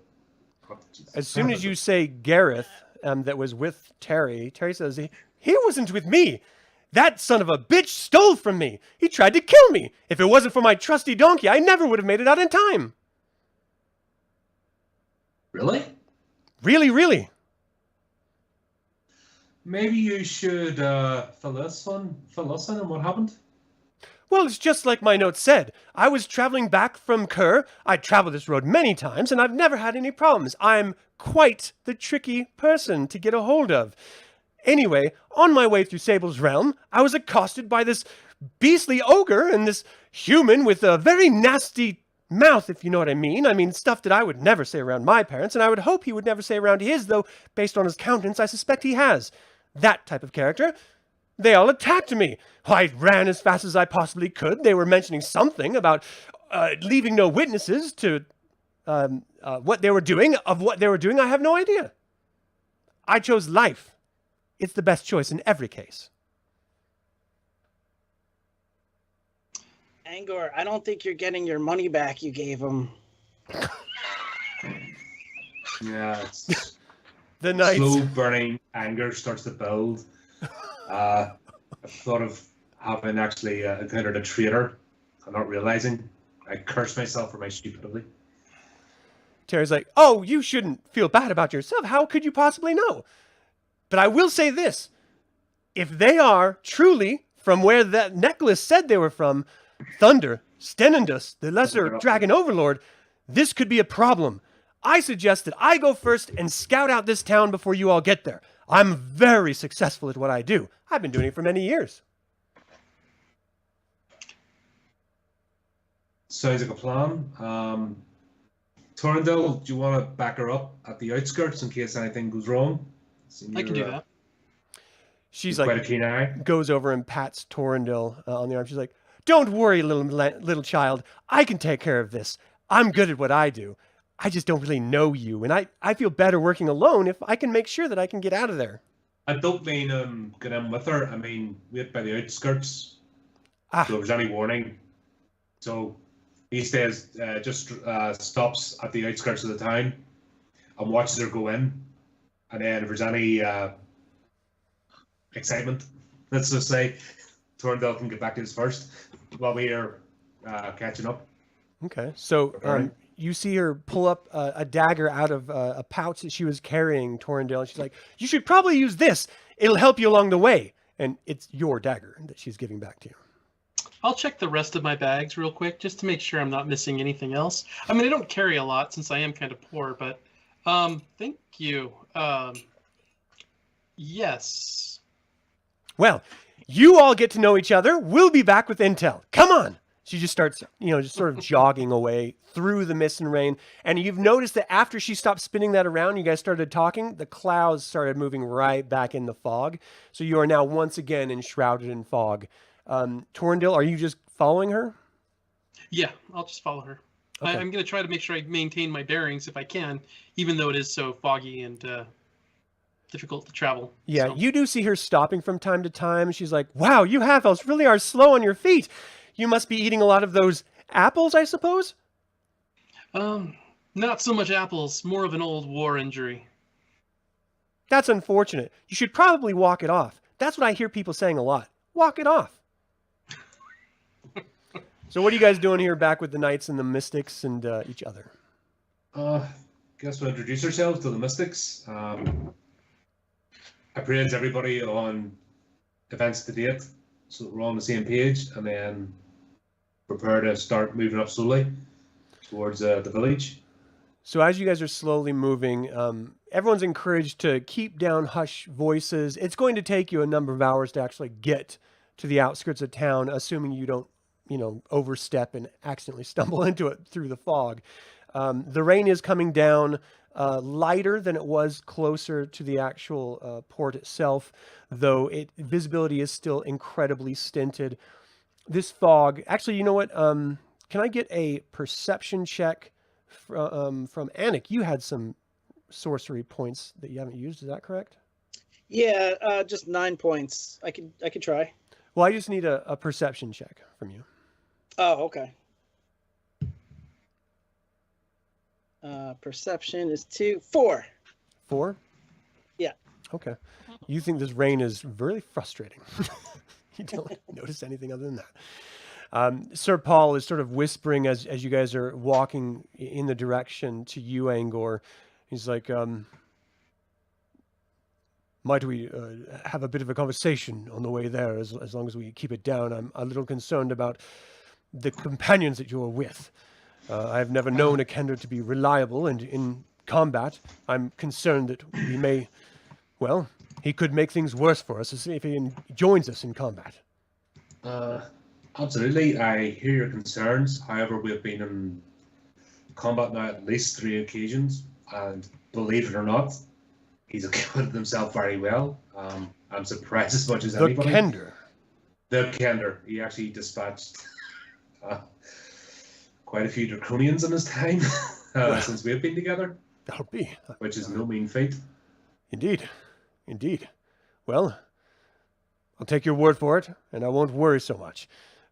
As soon as you say Gareth, that was with Terry says, he wasn't with me. That son of a bitch stole from me. He tried to kill me. If it wasn't for my trusty donkey, I never would have made it out in time." Really? Really, really. Maybe you should fill us in on what happened. Well, it's just like my note said. I was traveling back from Kerr. I traveled this road many times, and I've never had any problems. I'm quite the tricky person to get a hold of. Anyway, on my way through Sable's realm, I was accosted by this beastly ogre and this human with a very nasty mouth, if you know what I mean. I mean, stuff that I would never say around my parents, and I would hope he would never say around his, though, based on his countenance, I suspect he has. That type of character. They all attacked me. I ran as fast as I possibly could. They were mentioning something about leaving no witnesses to what they were doing. Of what they were doing, I have no idea. I chose life. It's the best choice in every case. Angor, I don't think you're getting your money back you gave him. Yeah, it's the night. Slow burning anger starts to build. I've thought of having actually encountered a traitor and not realizing. I curse myself for my stupidity. Terry's like, "Oh, you shouldn't feel bad about yourself. How could you possibly know? But I will say this. If they are truly from where that necklace said they were from, Thunder, Stenendus, the lesser dragon overlord, this could be a problem. I suggest that I go first and scout out this town before you all get there. I'm very successful at what I do. I've been doing it for many years. Sounds like a plan. Torrendale, do you want to back her up at the outskirts in case anything goes wrong? I can do that. She's Quite a like, keen eye. goes over and pats Torrendale on the arm. She's like, don't worry, little child. I can take care of this. I'm good at what I do. I just don't really know you. And I feel better working alone if I can make sure that I can get out of there. I don't mean get in with her. I mean, wait by the outskirts. Ah. So if there's any warning. So he stays, just stops at the outskirts of the town and watches her go in. And then if there's any excitement, let's just say, Torrendale can get back to us first while we are catching up. Okay. So Alright. you see her pull up a dagger out of a pouch that she was carrying, Torrendale. And she's like, you should probably use this. It'll help you along the way. And it's your dagger that she's giving back to you. I'll check the rest of my bags real quick just to make sure I'm not missing anything else. I mean, I don't carry a lot since I am kind of poor, but thank you. Yes. Well, you all get to know each other. We'll be back with intel. Come on. She just starts, just sort of jogging away through the mist and rain. And you've noticed that after she stopped spinning that around, you guys started talking, the clouds started moving right back in the fog. So you are now once again enshrouded in fog. Torrendale, are you just following her? Yeah, I'll just follow her. Okay. I'm going to try to make sure I maintain my bearings if I can, even though it is so foggy and difficult to travel. Yeah, So. you do see her stopping from time to time. She's like, wow, you half-elves really are slow on your feet. You must be eating a lot of those apples, I suppose? Not so much apples, more of an old war injury. That's unfortunate. You should probably walk it off. That's what I hear people saying a lot. Walk it off. So what are you guys doing here back with the knights and the mystics and each other? Guess we'll introduce ourselves to the Mystics. Appraise everybody on events to date so that we're on the same page, and then prepare to start moving up slowly towards the village. So as you guys are slowly moving, everyone's encouraged to keep down hushed voices. It's going to take you a number of hours to actually get to the outskirts of town, assuming you don't, overstep and accidentally stumble into it through the fog. The rain is coming down lighter than it was closer to the actual port itself, though visibility is still incredibly stinted. This fog, actually, you know what? Can I get a perception check from Anik? You had some sorcery points that you haven't used. Is that correct? Yeah, just 9 points. I could try. Well, I just need a perception check from you. Oh, okay. Perception is 4. 4? Yeah. Okay. You think this rain is really frustrating. You don't notice anything other than that. Sir Paul is sort of whispering as you guys are walking in the direction to you, Angor. He's like, might we have a bit of a conversation on the way there, as long as we keep it down? I'm a little concerned about the companions that you are with. I've never known a Kender to be reliable, and in combat, I'm concerned that we may, he could make things worse for us if he joins us in combat. Absolutely, I hear your concerns. However, we've been in combat now at least 3 occasions, and believe it or not, he's acquitted himself very well. I'm surprised as much as anybody. The Kender. He actually dispatched quite a few draconians in his time since we've been together. That'll be. Which is no mean feat. Indeed. Well, I'll take your word for it, and I won't worry so much.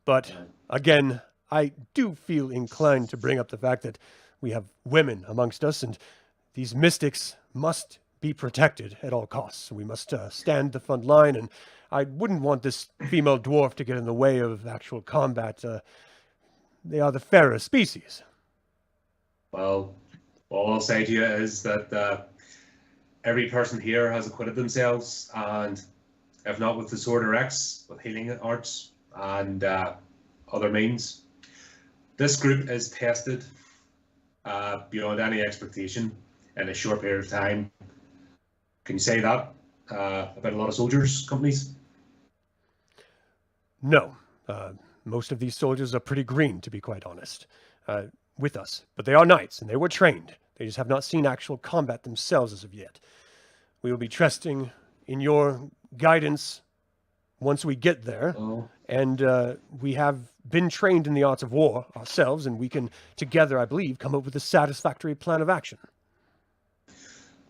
But again, I do feel inclined to bring up the fact that we have women amongst us, and these mystics must be protected at all costs. We must stand the front line, and I wouldn't want this female dwarf to get in the way of actual combat. They are the fairer species. Well, all I'll say to you is that every person here has acquitted themselves, and if not with the sword or axe, with healing arts and other means. This group is tested beyond any expectation in a short period of time. Can you say that? about a lot of soldiers companies? No. Most of these soldiers are pretty green, to be quite honest, with us. But they are knights, and they were trained. They just have not seen actual combat themselves as of yet. We will be trusting in your guidance once we get there. Oh. And we have been trained in the arts of war ourselves, and we can, together, I believe, come up with a satisfactory plan of action.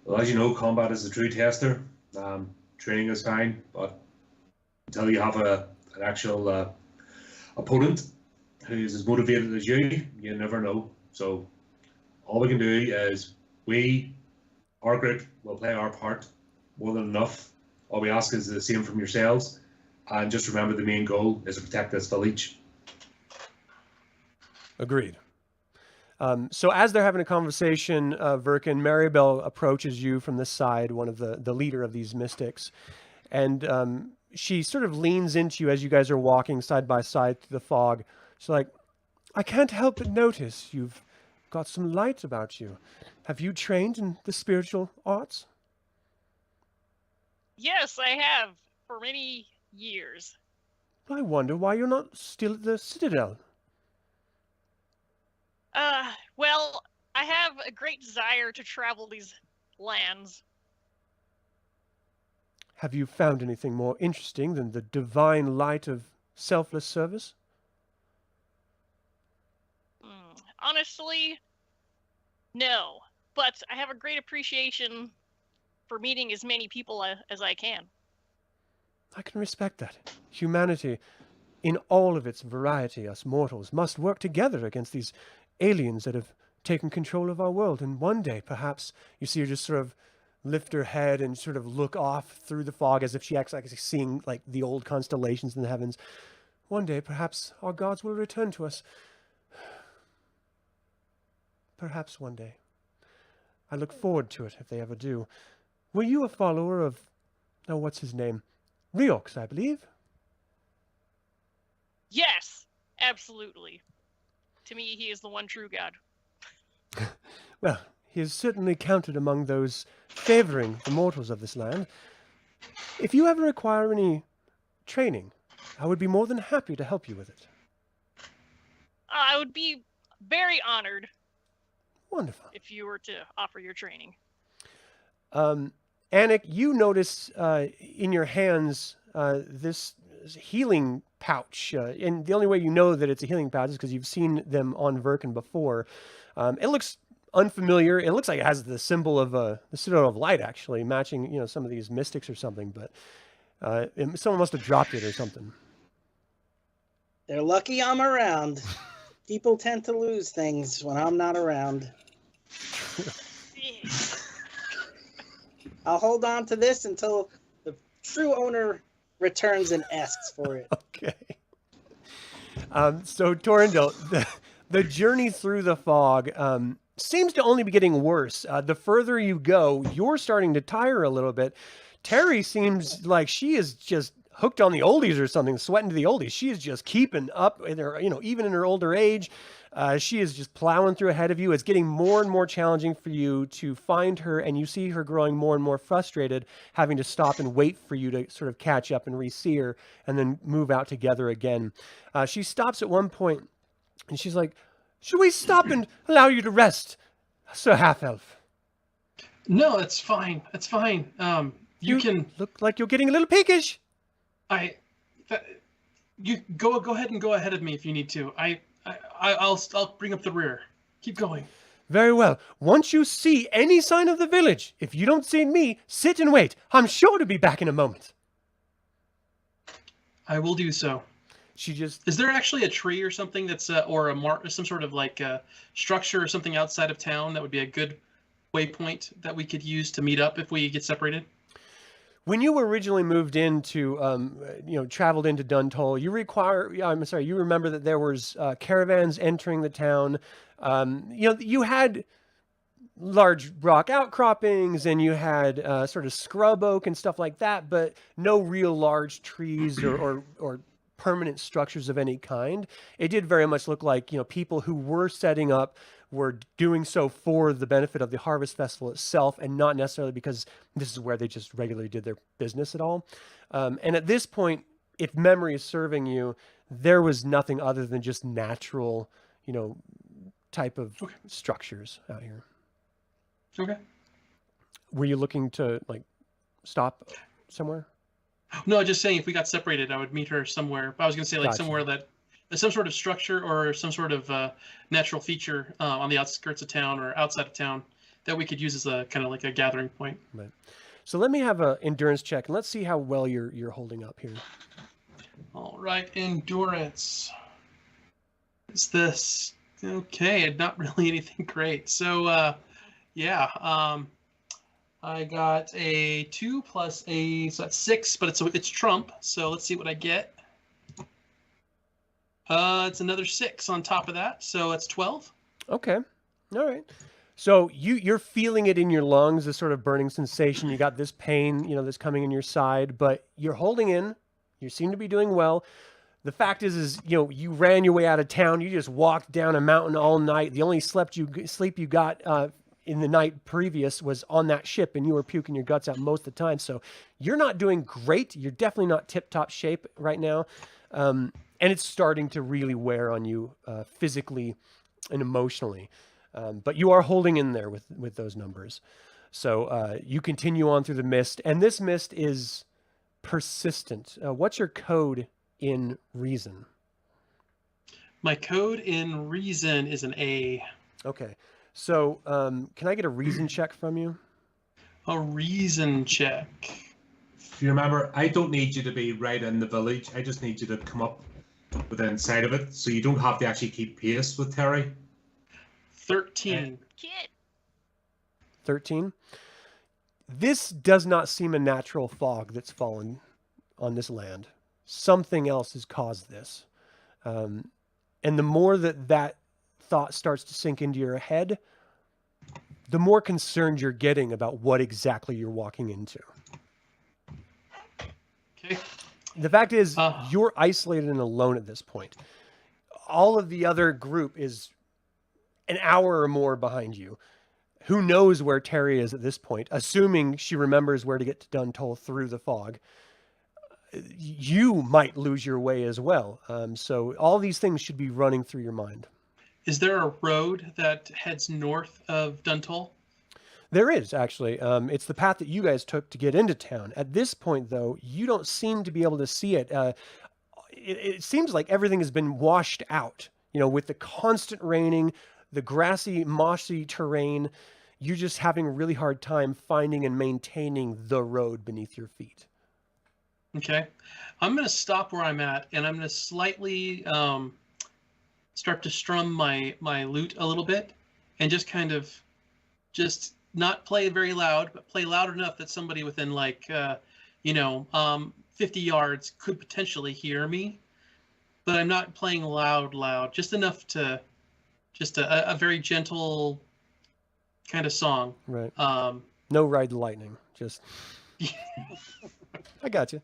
Well, as you know, combat is the true tester. Training is fine, but until you have an actual opponent who's as motivated as you never know. So all we can do is our group, will play our part more than enough. All we ask is the same from yourselves. And just remember, the main goal is to protect this village. Agreed. So as they're having a conversation, Verkin, Maribel approaches you from this side, one of the leader of these mystics. And she sort of leans into you as you guys are walking side by side through the fog. She's like, I can't help but notice you've got some light about you. Have you trained in the spiritual arts? Yes, I have for many years. I wonder why you're not still at the Citadel. Well, I have a great desire to travel these lands. Have you found anything more interesting than the divine light of selfless service? Honestly, no. But I have a great appreciation for meeting as many people as I can. I can respect that. Humanity, in all of its variety, us mortals, must work together against these aliens that have taken control of our world. And one day, perhaps, you see her just sort of lift her head and sort of look off through the fog as if she acts like she's seeing like the old constellations in the heavens. One day, perhaps, our gods will return to us. Perhaps one day. I look forward to it if they ever do. Were you a follower of, oh, what's his name? Riox, I believe. Yes, absolutely. To me, he is the one true god. Well, he is certainly counted among those favoring the mortals of this land. If you ever require any training, I would be more than happy to help you with it. I would be very honored. Wonderful. If you were to offer your training. Anik, you notice in your hands this healing pouch. And the only way you know that it's a healing pouch is because you've seen them on Verkin before. It looks unfamiliar. It looks like it has the symbol of the Citadel of Light, actually, matching some of these mystics or something. But someone must have dropped it or something. They're lucky I'm around. People tend to lose things when I'm not around. I'll hold on to this until the true owner returns and asks for it. Okay. So, Torrendale, the journey through the fog seems to only be getting worse. The further you go, you're starting to tire a little bit. Terry seems like she is just hooked on the oldies or something, sweating to the oldies. She is just keeping up in her, even in her older age. She is just plowing through ahead of you. It's getting more and more challenging for you to find her, and you see her growing more and more frustrated, having to stop and wait for you to sort of catch up and re-see her, and then move out together again. She stops at one point, and she's like, "Should we stop and allow you to rest, Sir Half-Elf?" No, it's fine. It's fine. You can look like you're getting a little peakish. You go ahead and go ahead of me if you need to. I'll bring up the rear. Keep going. Very well. Once you see any sign of the village, if you don't see me, sit and wait. I'm sure to be back in a moment. I will do so. Is there actually a tree or something that's or some sort of like structure or something outside of town that would be a good waypoint that we could use to meet up if we get separated? When you originally moved into, traveled into Duntoll, you remember that there was caravans entering the town. You had large rock outcroppings and you had sort of scrub oak and stuff like that, but no real large trees or permanent structures of any kind. It did very much look like, people who were setting up were doing so for the benefit of the Harvest Festival itself, and not necessarily because this is where they just regularly did their business at all. And at this point, if memory is serving you, there was nothing other than just natural, type of structures out here. Okay. Were you looking to stop somewhere? No, just saying if we got separated, I would meet her somewhere. I was going to say Gotcha. somewhere that some sort of structure or some sort of natural feature on the outskirts of town or outside of town that we could use as a kind of like a gathering point. Right. So let me have an endurance check, and let's see how well you're holding up here. All right, endurance. What's this? Okay, not really anything great. So, I got a 2 plus so that's 6, but it's trump. So let's see what I get. It's another 6 on top of that, so it's 12. Okay. All right. So you're feeling it in your lungs, this sort of burning sensation. You got this pain, that's coming in your side, but you're holding in. You seem to be doing well. The fact is, you ran your way out of town. You just walked down a mountain all night. The only sleep you got in the night previous was on that ship, and you were puking your guts out most of the time. So you're not doing great. You're definitely not tip-top shape right now. And it's starting to really wear on you physically and emotionally. But you are holding in there with those numbers. So you continue on through the mist, and this mist is persistent. What's your code in reason? My code in reason is an A. Okay. So can I get a reason check from you? A reason check. If you remember, I don't need you to be right in the village. I just need you to come up within inside of it, so you don't have to actually keep pace with Terry. 13. Kid. 13. This does not seem a natural fog that's fallen on this land. Something else has caused this. And the more that thought starts to sink into your head, the more concerned you're getting about what exactly you're walking into. Okay. The fact is, you're isolated and alone at this point. All of the other group is an hour or more behind you. Who knows where Terry is at this point, assuming she remembers where to get to Duntoll through the fog. You might lose your way as well. So all these things should be running through your mind. Is there a road that heads north of Duntoll? There is, actually. It's the path that you guys took to get into town. At this point, though, you don't seem to be able to see it. It seems like everything has been washed out, with the constant raining, the grassy, mossy terrain. You're just having a really hard time finding and maintaining the road beneath your feet. Okay. I'm going to stop where I'm at, and I'm going to slightly start to strum my lute a little bit, and just kind of just not play very loud, but play loud enough that somebody within 50 yards could potentially hear me. But I'm not playing loud, just enough to just a very gentle kind of song. Right. No Ride the Lightning. Just. I got you.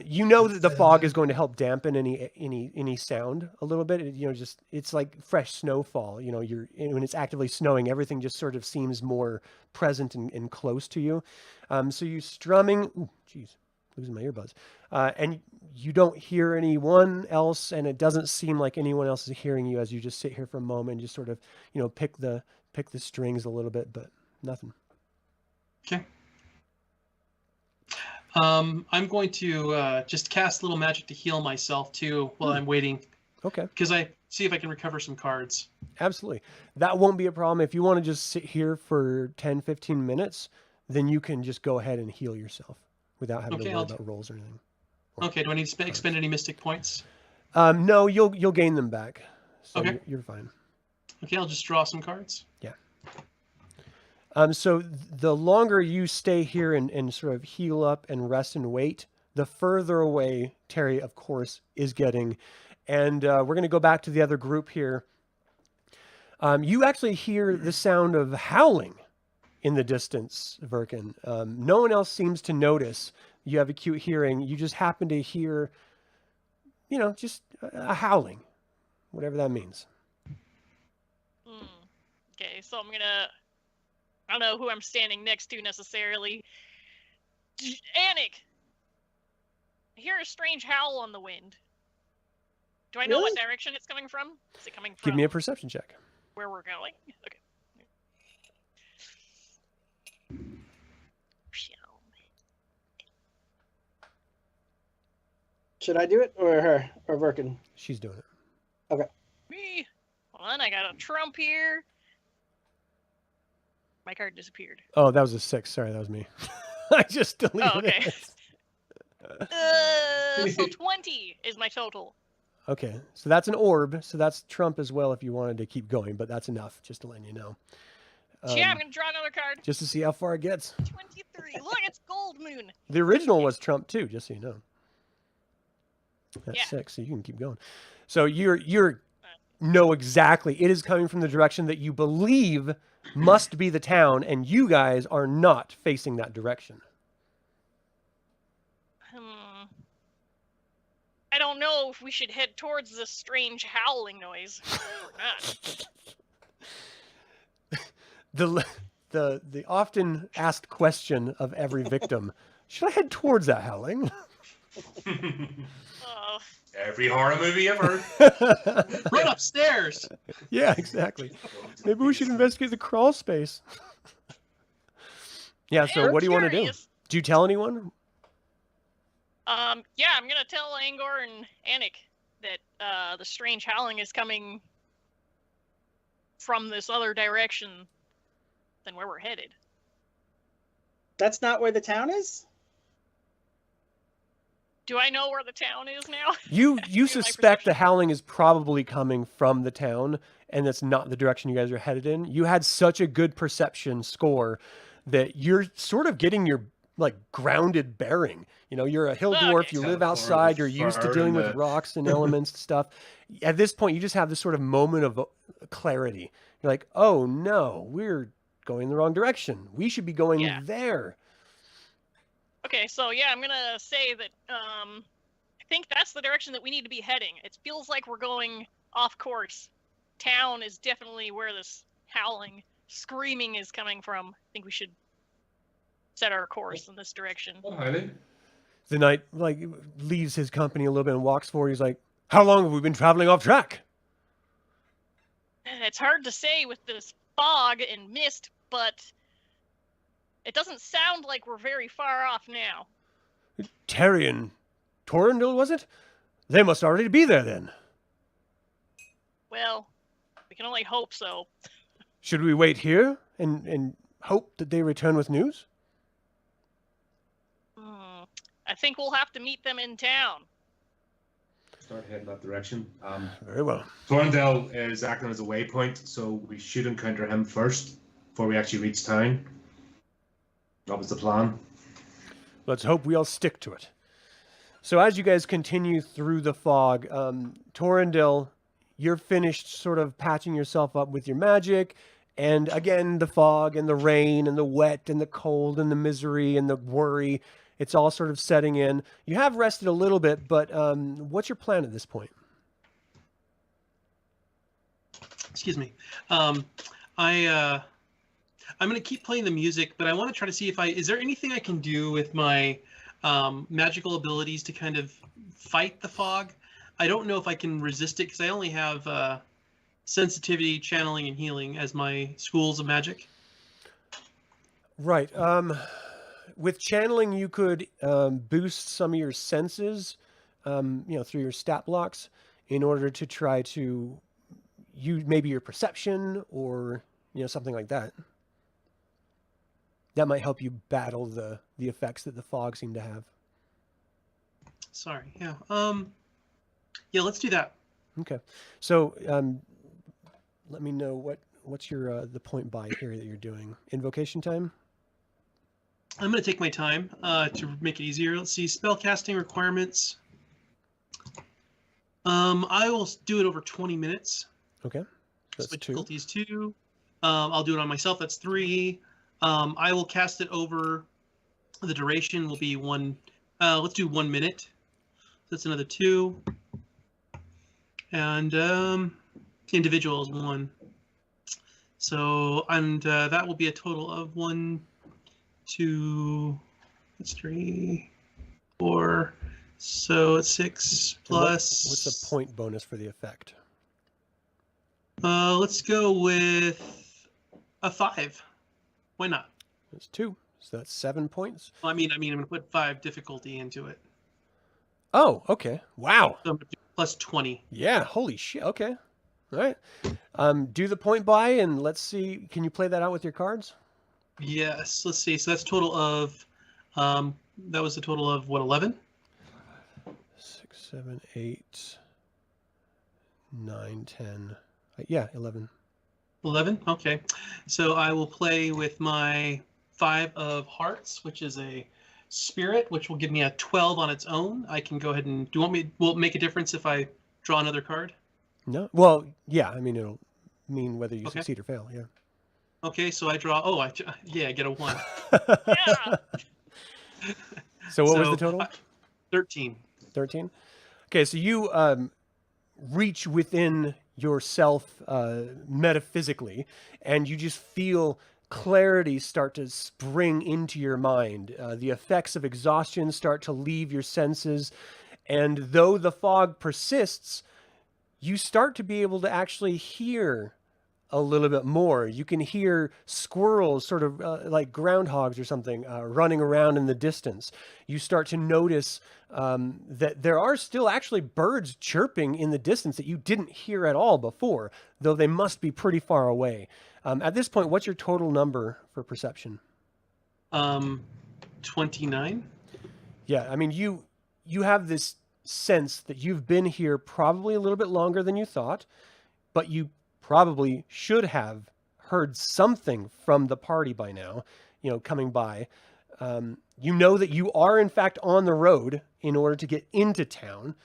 You know that the fog is going to help dampen any sound a little bit. It's like fresh snowfall. When it's actively snowing, everything just sort of seems more present and close to you. So you strumming. Ooh, geez, losing my earbuds. And you don't hear anyone else, and it doesn't seem like anyone else is hearing you as you just sit here for a moment and just sort of pick the strings a little bit, but nothing. Okay. I'm going to just cast a little magic to heal myself too while I'm waiting. Okay. Because I see if I can recover some cards. Absolutely. That won't be a problem. If you want to just sit here for 10, 15 minutes, then you can just go ahead and heal yourself without having to worry about rolls or anything. Okay. Do I need to expend any mystic points? No, you'll gain them back. So okay. You're fine. Okay, I'll just draw some cards. Yeah. So the longer you stay here and sort of heal up and rest and wait, the further away Terry, of course, is getting. And we're going to go back to the other group here. You actually hear the sound of howling in the distance, Verkin. No one else seems to notice you have acute hearing. You just happen to hear, just a howling, whatever that means. Okay, so I'm gonna. I don't know who I'm standing next to necessarily. Anik! I hear a strange howl on the wind. Do I know what Really? direction it's coming from? Is it coming from Give me a perception check. where we're going? Okay. Should I do it or her or Verkin? She's doing it. Me. Hold on, I got a trump here. My card disappeared. Oh, that was a 6. Sorry, that was me. I just deleted Oh, okay. it. So 20 is my total. Okay, so that's an orb. So that's Trump as well if you wanted to keep going, but that's enough, just to let you know. Yeah, I'm gonna draw another card. Just to see how far it gets. 23. Look, it's Gold Moon. The original was Trump too, just so you know. That's Yeah. 6, so you can keep going. So you're know exactly it is coming from the direction that you believe must be the town, and you guys are not facing that direction. I don't know if we should head towards this strange howling noise or not. The often asked question of every victim: should I head towards that howling? Oh, Every horror movie ever. Run upstairs. Yeah, exactly. Maybe we should investigate the crawl space. Yeah. So I'm what do you want to do? curious. Do you tell anyone? Yeah, I'm gonna tell Angor and Anik that the strange howling is coming from this other direction than where we're headed. That's not where the town is? Do I know where the town is now? You Do my suspect the perception. howling is probably coming from the town, and that's not the direction you guys are headed in. You had such a good perception score that you're sort of getting your like grounded bearing. You know, you're a hill Okay. dwarf, you live Tell outside, you're the used to fire dealing and with the- rocks and elements and stuff. At this point, you just have this sort of moment of clarity. You're like, oh no, we're going the wrong direction. We should be going Yeah. there. Okay, so yeah, I'm gonna say that I think that's the direction that we need to be heading. It feels like we're going off course. Town is definitely where this howling, screaming is coming from. I think we should set our course in this direction. Oh, Harley. The knight like leaves his company a little bit and walks forward. He's like, how long have we been traveling off track? It's hard to say with this fog and mist, but it doesn't sound like we're very far off now. Terry and Torrendil, was it? They must already be there then. Well, we can only hope so. Should we wait here and hope that they return with news? I think we'll have to meet them in town. Start heading that direction. Very well. Torrendale is acting as a waypoint, so we should encounter him first before we actually reach town. That was the plan. Let's hope we all stick to it. So as you guys continue through the fog, Torrendil, you're finished sort of patching yourself up with your magic. And again, the fog and the rain and the wet and the cold and the misery and the worry, it's all sort of setting in. You have rested a little bit, but what's your plan at this point? Excuse me. I'm going to keep playing the music, but I want to try to see if is there anything I can do with my magical abilities to kind of fight the fog? I don't know if I can resist it because I only have sensitivity, channeling, and healing as my schools of magic. Right. With channeling, you could boost some of your senses, through your stat blocks in order to try to use maybe your perception or, something like that. That might help you battle the effects that the fog seem to have. Sorry. Yeah. Yeah, let's do that. Okay. So let me know what's your the point buy here that you're doing. Invocation time? I'm going to take my time to make it easier. Let's see. Spell casting requirements. I will do it over 20 minutes. Okay. That's So 2. difficulty is 2. I'll do it on myself. That's 3. I will cast it over. The duration will be 1. Let's do 1 minute. That's another 2. And individual is 1. So, and that will be a total of 1, 2, that's 3, 4. So it's 6 plus. What's the point bonus for the effect? Let's go with a 5. Why not? It's 2, so that's 7 points. Well, I mean, I'm gonna put 5 difficulty into it. Oh, okay. Wow. So I'm gonna do plus 20. Yeah, holy shit. Okay. All right. Do the point buy, and let's see. Can you play that out with your cards? Yes. Let's see. So that's total of. That was a total of what, 11? 6, 7, 8, 9, 10. Yeah, 11. 11. Okay. So I will play with my 5 of hearts, which is a spirit, which will give me a 12 on its own. I can go ahead and. Do you want me? Will it make a difference if I draw another card? No. Well, yeah. I mean, it'll mean whether you Okay. succeed or fail. Yeah. Okay. So I draw. Oh, I get a 1. Yeah. So what was the total? 13. 13. Okay, so you reach within yourself metaphysically, and you just feel clarity start to spring into your mind. The effects of exhaustion start to leave your senses, and though the fog persists, you start to be able to actually hear a little bit more. You can hear squirrels, sort of like groundhogs or something, running around in the distance. You start to notice that there are still actually birds chirping in the distance that you didn't hear at all before, though they must be pretty far away. At this point, what's your total number for perception? 29. Yeah, I mean, you have this sense that you've been here probably a little bit longer than you thought, but you probably should have heard something from the party by now, coming by. You know that you are, in fact, on the road in order to get into town,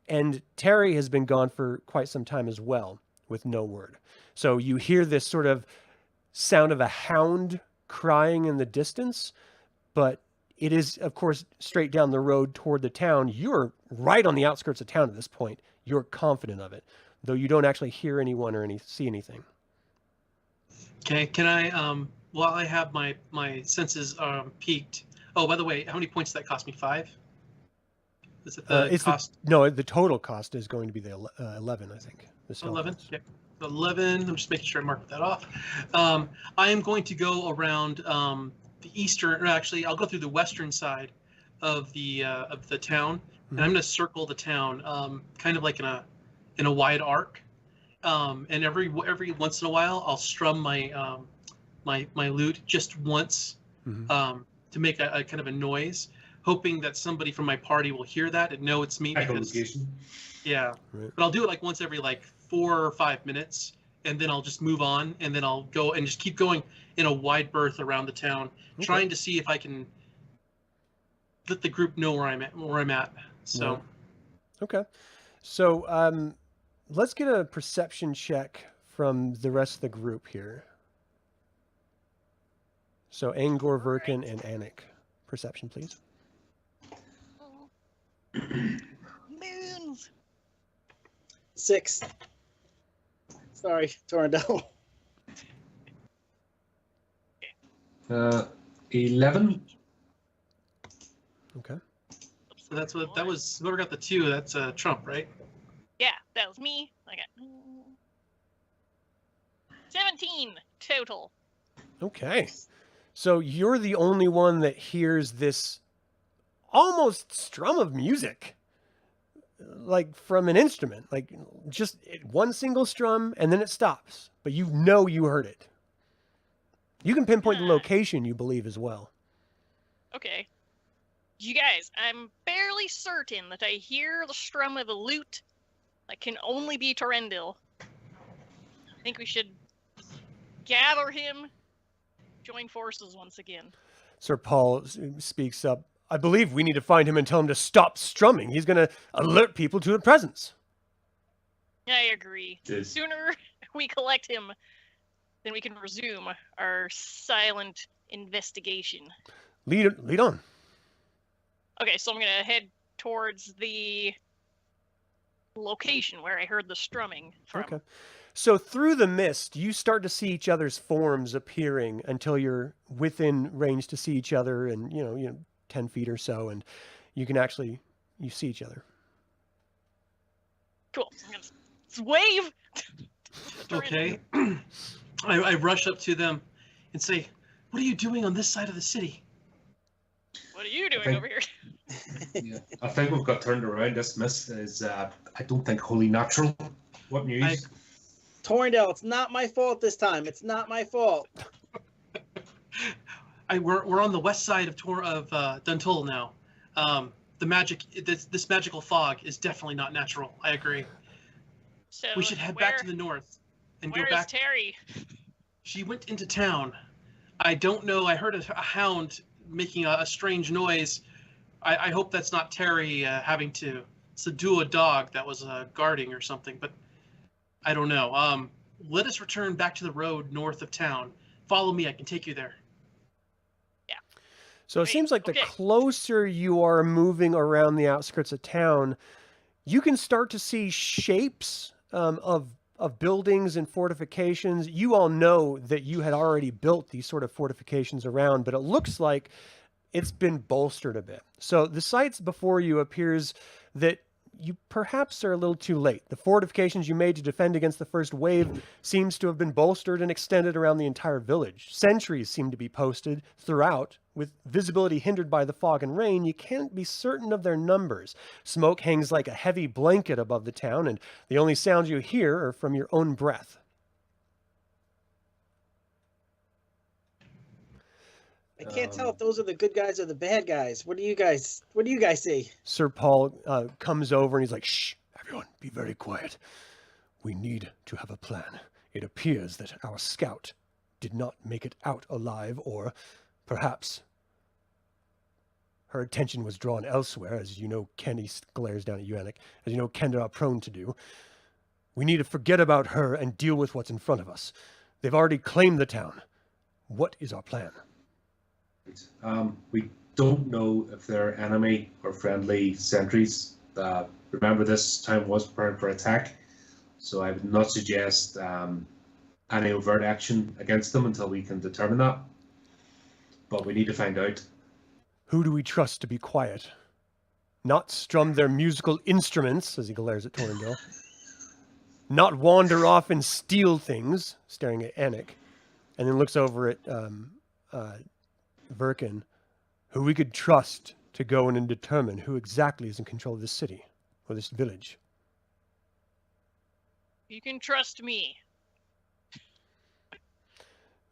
and Terry has been gone for quite some time as well, with no word. So you hear this sort of sound of a hound crying in the distance, but it is, of course, straight down the road toward the town. You're right on the outskirts of town at this point. You're confident of it, though you don't actually hear anyone or see anything. Okay, can I, while I have my senses peaked. Oh, by the way, how many points did that cost me? 5? Is it the cost? The total cost is going to be the 11, I think. 11? Okay. 11, I'm just making sure I marked that off. I am going to go around the eastern, or actually, I'll go through the western side of the town, and I'm going to circle the town, kind of like in a wide arc. And every once in a while, I'll strum my my lute just once, to make a kind of a noise, hoping that somebody from my party will hear that and know it's me. Yeah, right. But I'll do it like once every 4 or 5 minutes, and then I'll just move on, and then I'll go and just keep going in a wide berth around the town, trying to see if I can let the group know where I'm at. So, right. Okay, so let's get a perception check from the rest of the group here. So Angor, Verkin, and Anik, perception, please. Moons. 6. Sorry, Torrendell. 11. Okay. So that was whoever got the 2. That's Trump, right? Yeah, that was me. I got 17 total. Okay. So you're the only one that hears this almost strum of music, like from an instrument, like just one single strum, and then it stops. But you heard it. You can pinpoint the location, you believe, as well. Okay. You guys, I'm fairly certain that I hear the strum of a lute that can only be Torrendil. I think we should gather him, join forces once again. Sir Paul speaks up. I believe we need to find him and tell him to stop strumming. He's going to alert people to a presence. I agree. The sooner we collect him, then we can resume our silent investigation. Lead on. Okay, so I'm going to head towards the location where I heard the strumming from. Okay. So through the mist, you start to see each other's forms appearing until you're within range to see each other, and 10 feet or so, and you can actually see each other. Cool. I'm gonna wave. Okay. I rush up to them and say, "What are you doing on this side of the city?" What are you doing Okay. over here? Yeah. I think we've got turned around. This mist is, I don't think, wholly natural. What news? Torrendale, it's not my fault this time. It's not my fault. We're on the west side of Duntol now. This magical fog is definitely not natural. I agree. So We should head back to the north and go where back. is Terry? She went into town. I don't know. I heard a hound making a strange noise. I hope that's not Terry having to subdue a dog that was guarding or something, but I don't know. Let us return back to the road north of town. Follow me. I can take you there. So it Great. seems like the Okay. closer you are moving around the outskirts of town, you can start to see shapes of buildings and fortifications. You all know that you had already built these sort of fortifications around, but it looks like it's been bolstered a bit. So the sights before you appears that you perhaps are a little too late. The fortifications you made to defend against the first wave seems to have been bolstered and extended around the entire village. Sentries seem to be posted throughout. With visibility hindered by the fog and rain, you can't be certain of their numbers. Smoke hangs like a heavy blanket above the town, and the only sounds you hear are from your own breath. I can't tell if those are the good guys or the bad guys. What do you guys see? Sir Paul comes over and he's like, "Shh, everyone, be very quiet. We need to have a plan. It appears that our scout did not make it out alive, or perhaps her attention was drawn elsewhere, as you know." Kenny glares down at you, Anik, as you know Kender are prone to do. We need to forget about her and deal with what's in front of us. They've already claimed the town. What is our plan? We don't know if they're enemy or friendly sentries. Remember, this town was prepared for attack, so I would not suggest any overt action against them until we can determine that. But we need to find out. Who do we trust to be quiet? Not strum their musical instruments, as he glares at Torrendale. Not wander off and steal things, staring at Anik, and then looks over at Verkin, who we could trust to go in and determine who exactly is in control of this city or this village. You can trust me.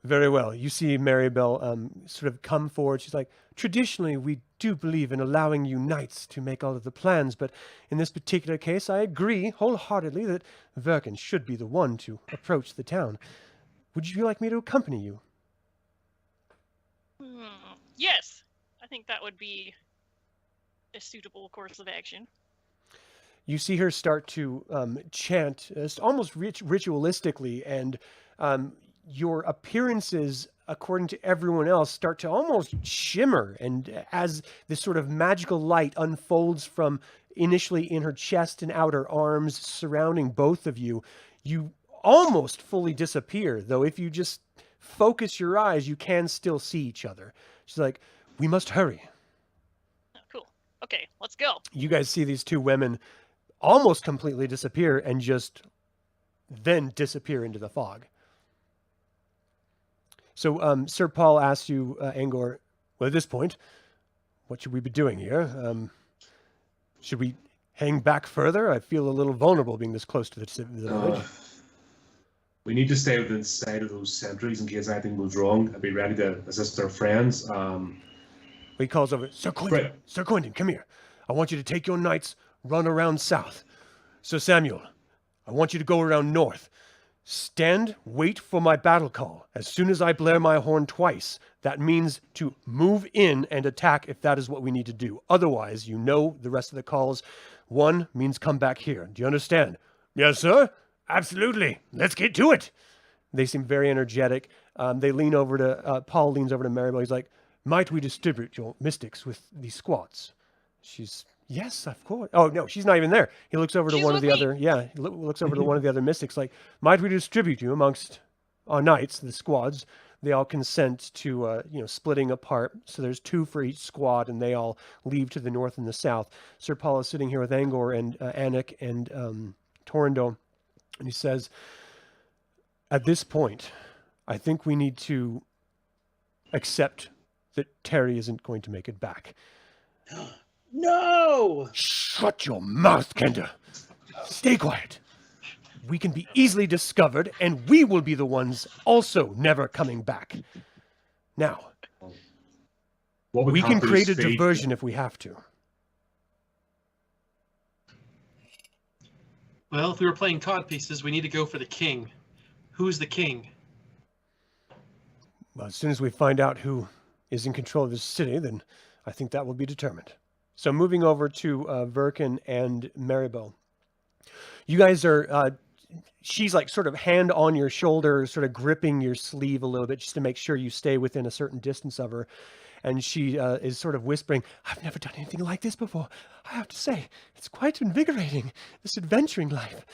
Very well. You see Maribel sort of come forward. She's like, traditionally, we do believe in allowing you knights to make all of the plans, but in this particular case, I agree wholeheartedly that Verkin should be the one to approach the town. Would you like me to accompany you? Yes, I think that would be a suitable course of action. You see her start to chant almost ritualistically, and your appearances, according to everyone else, start to almost shimmer. And as this sort of magical light unfolds from initially in her chest and outer arms surrounding both of you, you almost fully disappear. Though if you just focus your eyes, you can still see each other. She's like, we must hurry. Oh, cool. Okay, let's go. You guys see these two women almost completely disappear and just then disappear into the fog. So Sir Paul asks you, Angor, well, at this point, what should we be doing here? Should we hang back further? I feel a little vulnerable being this close to the village. We need to stay within sight of those sentries in case anything goes wrong and be ready to assist our friends. He calls over, Sir Quentin, Right. Sir Quentin, come here. I want you to take your knights, run around south. Sir Samuel, I want you to go around north. Stand, wait for my battle call. As soon as I blare my horn twice, that means to move in and attack if that is what we need to do. Otherwise, you know the rest of the calls. One means come back here. Do you understand? Yes, sir. Absolutely. Let's get to it. They seem very energetic. They lean over to, Paul leans over to Maribel. He's like, might we distribute your mystics with these squads? She's Yes, of course. Oh, no, she's not even there. He looks over to She's one of with the me. other, yeah, he looks over to one of the other mystics like, might we distribute you amongst our knights, the squads? They all consent to, splitting apart. So there's 2 for each squad, and they all leave to the north and the south. Sir Paul is sitting here with Angor and Anik and Torrendal, and he says, at this point, I think we need to accept that Terry isn't going to make it back. No! Shut your mouth, Kender. Stay quiet. We can be easily discovered, and we will be the ones also never coming back. Now, What we can can't do create a is feed- diversion if we have to. Well, if we were playing cod pieces, we need to go for the king. Who's the king? Well, as soon as we find out who is in control of this city, then I think that will be determined. So moving over to Verkin and Maribel. You guys are... she's like sort of hand on your shoulder, sort of gripping your sleeve a little bit just to make sure you stay within a certain distance of her. And she is sort of whispering, I've never done anything like this before. I have to say, it's quite invigorating, this adventuring life.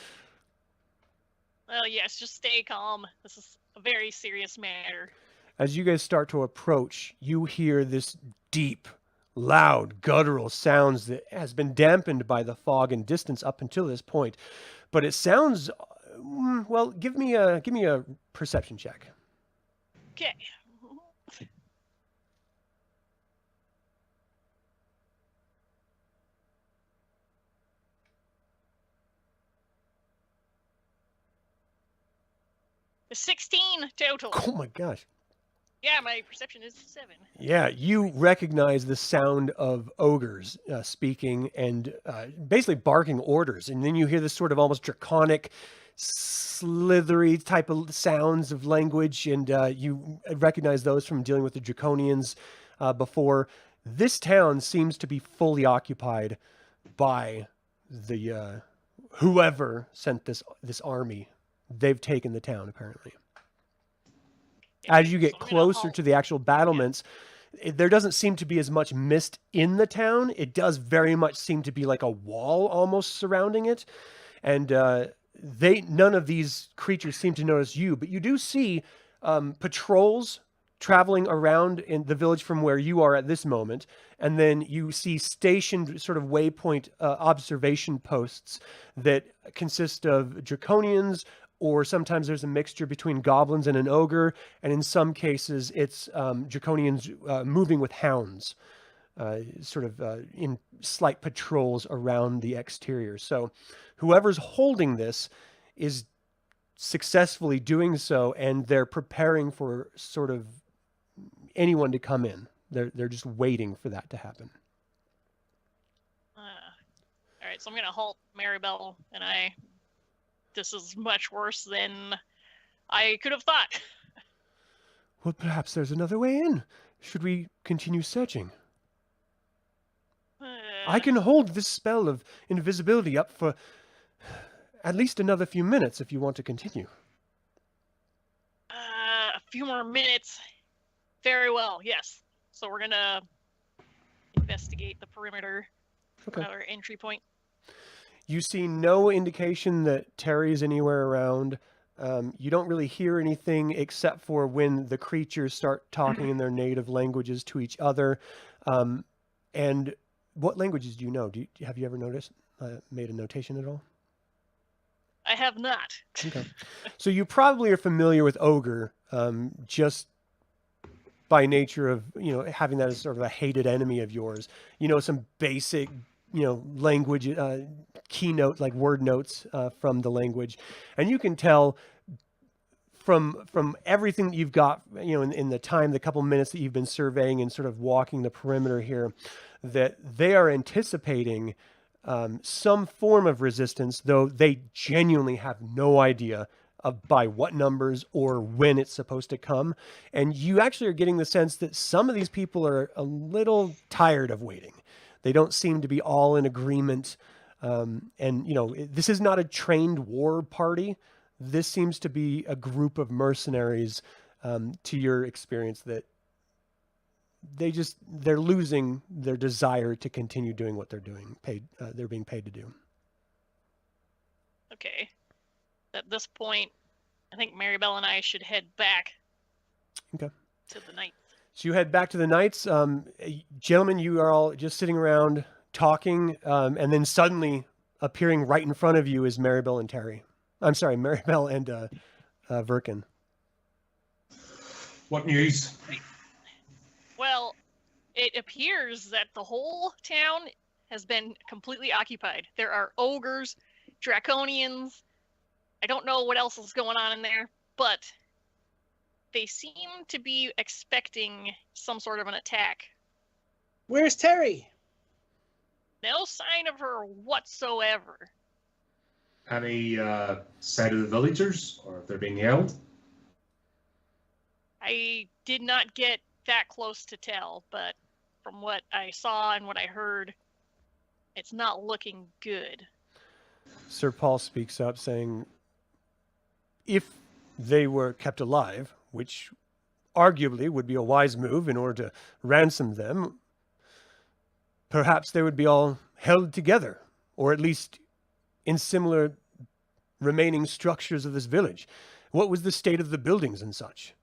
Well, yes, just stay calm. This is a very serious matter. As you guys start to approach, you hear this deep, loud, guttural sounds that has been dampened by the fog and distance up until this point. But it sounds, well, give me a perception check. Okay. 16 total. Oh my gosh. Yeah, my perception is 7. Yeah, you recognize the sound of ogres speaking and basically barking orders. And then you hear this sort of almost draconic, slithery type of sounds of language. And you recognize those from dealing with the Draconians before. This town seems to be fully occupied by the whoever sent this army. They've taken the town, apparently. As you get closer to the actual battlements, there doesn't seem to be as much mist in the town. It does very much seem to be like a wall almost surrounding it. And none of these creatures seem to notice you, but you do see patrols traveling around in the village from where you are at this moment. And then you see stationed sort of waypoint observation posts that consist of Draconians, or sometimes there's a mixture between goblins and an ogre, and in some cases it's Draconians moving with hounds, in slight patrols around the exterior. So whoever's holding this is successfully doing so, and they're preparing for sort of anyone to come in. They're just waiting for that to happen. All right, so I'm gonna halt Maribel, and this is much worse than I could have thought. Well, perhaps there's another way in. Should we continue searching? I can hold this spell of invisibility up for at least another few minutes if you want to continue. A few more minutes. Very well, yes. So we're gonna investigate the perimeter. Okay. Our entry point. You see no indication that Terry's anywhere around. You don't really hear anything except for when the creatures start talking in their native languages to each other. And what languages do you know? Have you ever noticed, made a notation at all? I have not. Okay. So you probably are familiar with Ogre, just by nature of, having that as sort of a hated enemy of yours. Some basic, language, keynote, like word notes from the language. And you can tell from everything that you've got, in the time, the couple minutes that you've been surveying and sort of walking the perimeter here, that they are anticipating some form of resistance, though they genuinely have no idea of by what numbers or when it's supposed to come. And you actually are getting the sense that some of these people are a little tired of waiting. They don't seem to be all in agreement. This is not a trained war party. This seems to be a group of mercenaries, to your experience, that they're losing their desire to continue doing what they're doing. They're being paid to do. Okay. At this point, I think Maribel and I should head back. Okay. To the Knights. So you head back to the Knights. Gentlemen, you are all just sitting around talking, and then suddenly appearing right in front of you is Maribel and Terry. I'm sorry, Maribel and Verkin. What news? Well, it appears that the whole town has been completely occupied. There are ogres, draconians. I don't know what else is going on in there, but they seem to be expecting some sort of an attack. Where's Terry? No sign of her whatsoever. Any sight of the villagers, or if they're being yelled? I did not get that close to tell, but from what I saw and what I heard, it's not looking good. Sir Paul speaks up saying, if they were kept alive, which arguably would be a wise move in order to ransom them, perhaps they would be all held together, or at least in similar remaining structures of this village. What was the state of the buildings and such?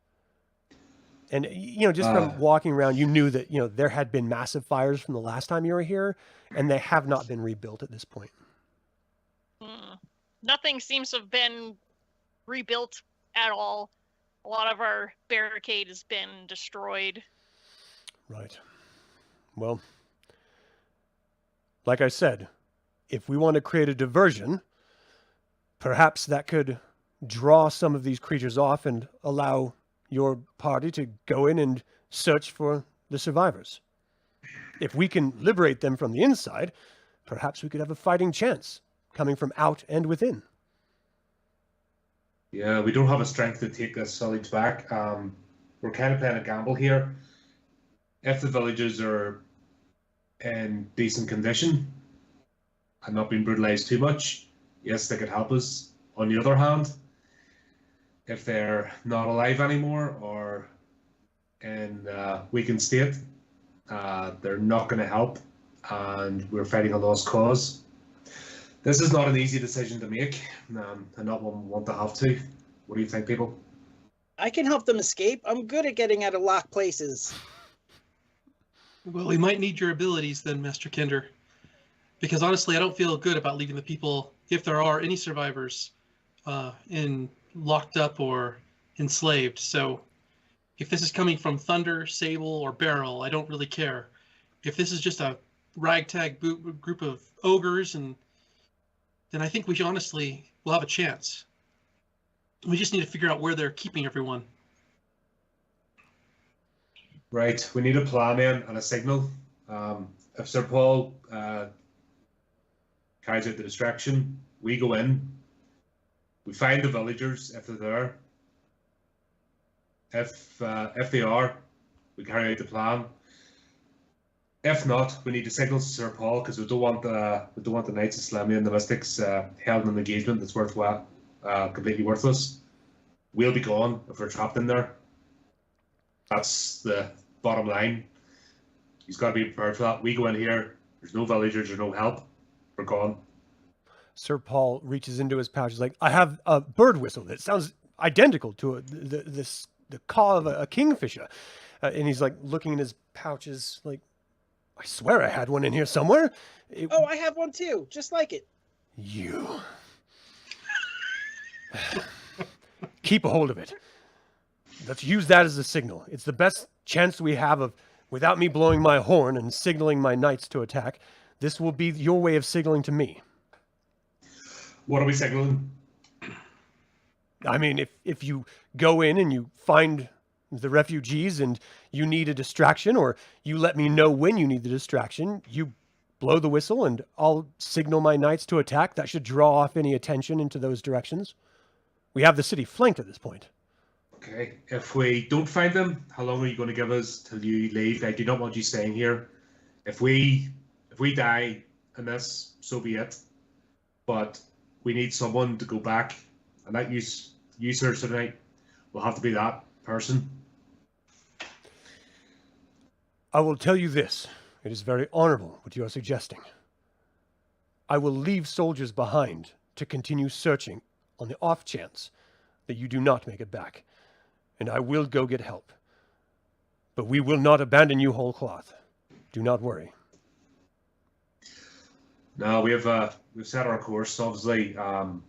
And, just from walking around, you knew that, there had been massive fires from the last time you were here, and they have not been rebuilt at this point. Nothing seems to have been rebuilt at all. A lot of our barricade has been destroyed. Right. Well, like I said, if we want to create a diversion, perhaps that could draw some of these creatures off and allow your party to go in and search for the survivors. If we can liberate them from the inside, perhaps we could have a fighting chance coming from out and within. Yeah, we don't have a strength to take this village back. We're kind of playing a gamble here. If the villages are in decent condition and not being brutalized too much, yes, they could help us. On the other hand, if they're not alive anymore or in weakened state, they're not going to help, and we're fighting a lost cause. This is not an easy decision to make, and not one we want to have to. What do you think, people? I can help them escape. I'm good at getting out of locked places. Well, we might need your abilities then, Master Kender. Because honestly, I don't feel good about leaving the people, if there are any survivors, in locked up or enslaved. So if this is coming from Thunder, Sable, or Beryl, I don't really care. If this is just a ragtag group of ogres, then I think we honestly will have a chance. We just need to figure out where they're keeping everyone. Right, we need a plan then and a signal. If Sir Paul carries out the distraction, we go in, we find the villagers if they're there. If they are, we carry out the plan. If not, we need to signal to Sir Paul, because we don't want the Knights of Slamia and the Mystics held in an engagement that's worthwhile, completely worthless. We'll be gone if we're trapped in there. That's the bottom line. He's got to be prepared for that. We go in here, there's no villagers, there's no help. We're gone. Sir Paul reaches into his pouch. He's like, I have a bird whistle that sounds identical to the caw of a kingfisher. And he's like looking in his pouches like, I swear I had one in here somewhere. Oh, I have one too, just like it. You. Keep a hold of it. Let's use that as a signal. It's the best chance we have of, without me blowing my horn and signaling my knights to attack, this will be your way of signaling to me. What are we signaling? I mean, if you go in and you find the refugees and you need a distraction, or you let me know when you need the distraction, you blow the whistle and I'll signal my knights to attack. That should draw off any attention into those directions. We have the city flanked at this point. Okay, if we don't find them, how long are you going to give us till you leave? I do not want you staying here. If we die in this, so be it. But we need someone to go back, and that you sir tonight will have to be that person. I will tell you this. It is very honorable what you are suggesting. I will leave soldiers behind to continue searching on the off chance that you do not make it back. And I will go get help. But we will not abandon you whole cloth. Do not worry. No, we've set our course. Obviously, the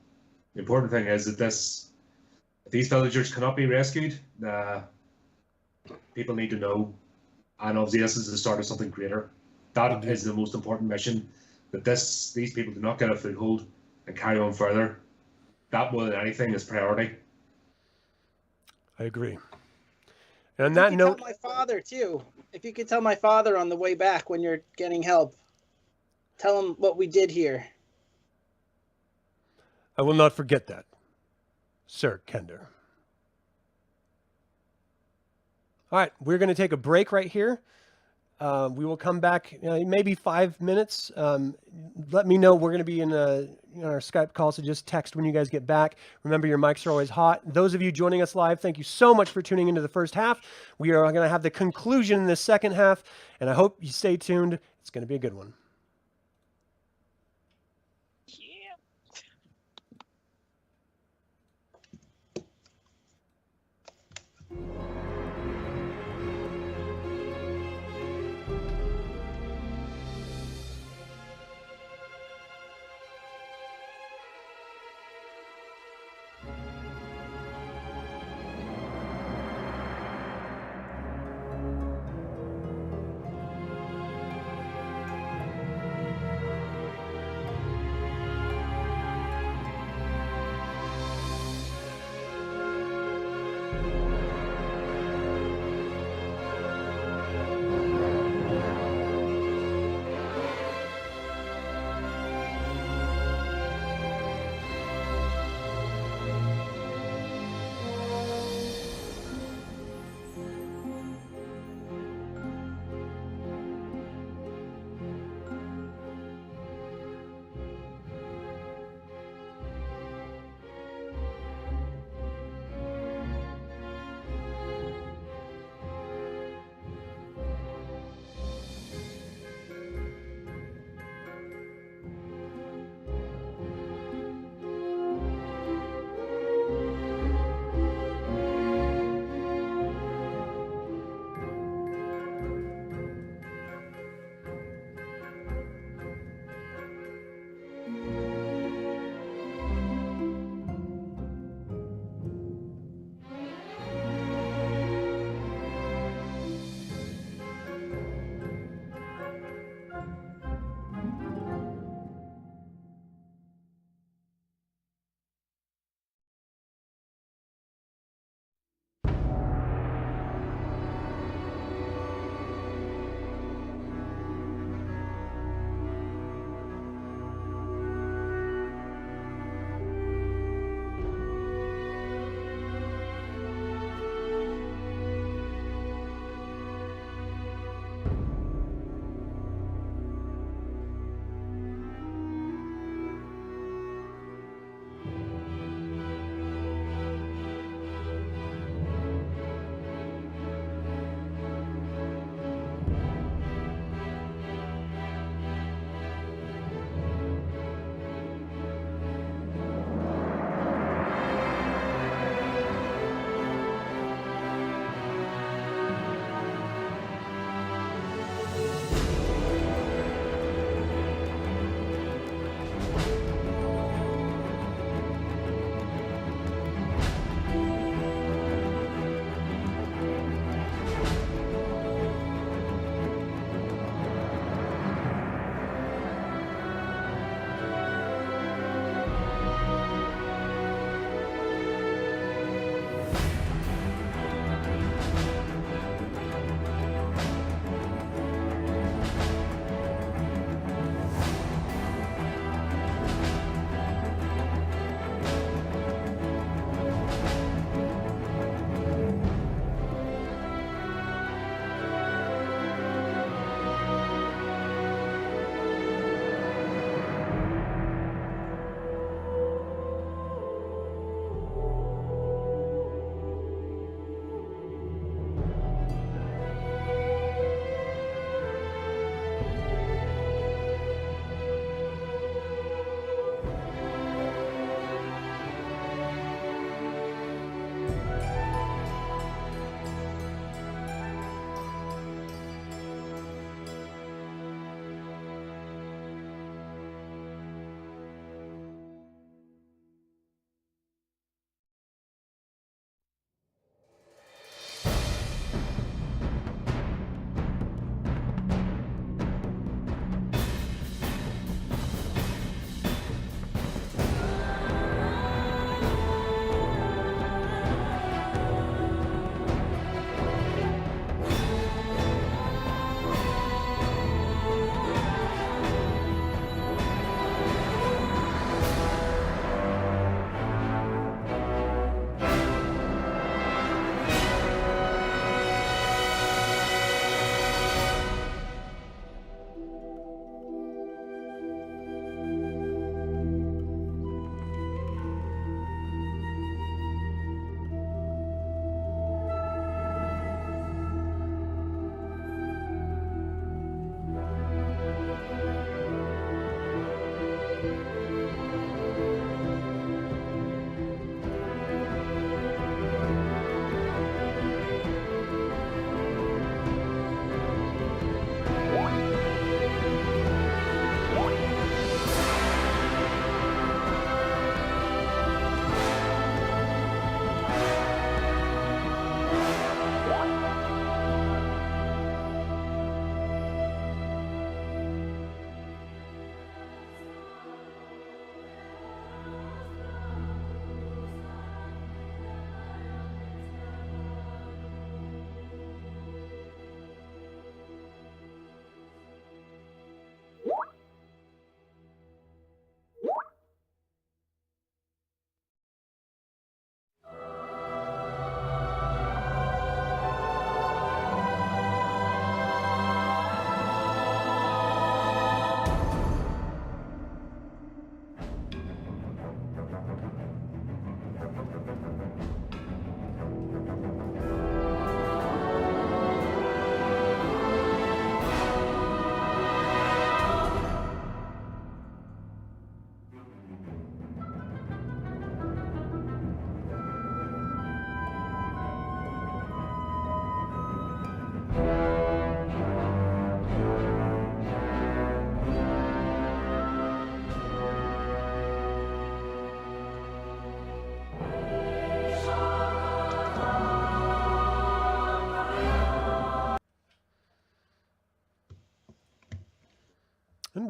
important thing is that these villagers cannot be rescued. People need to know, and obviously this is the start of something greater. That is the most important mission. That these people do not get a foothold and carry on further. That more than anything is priority. I agree. And on that You note, tell my father too. If you could tell my father on the way back when you're getting help, tell him what we did here. I will not forget that, Sir Kender. All right, we're going to take a break right here. We will come back maybe 5 minutes. Let me know. We're going to be in our Skype call, so just text when you guys get back. Remember, your mics are always hot. Those of you joining us live, thank you so much for tuning into the first half. We are going to have the conclusion in the second half, and I hope you stay tuned. It's going to be a good one.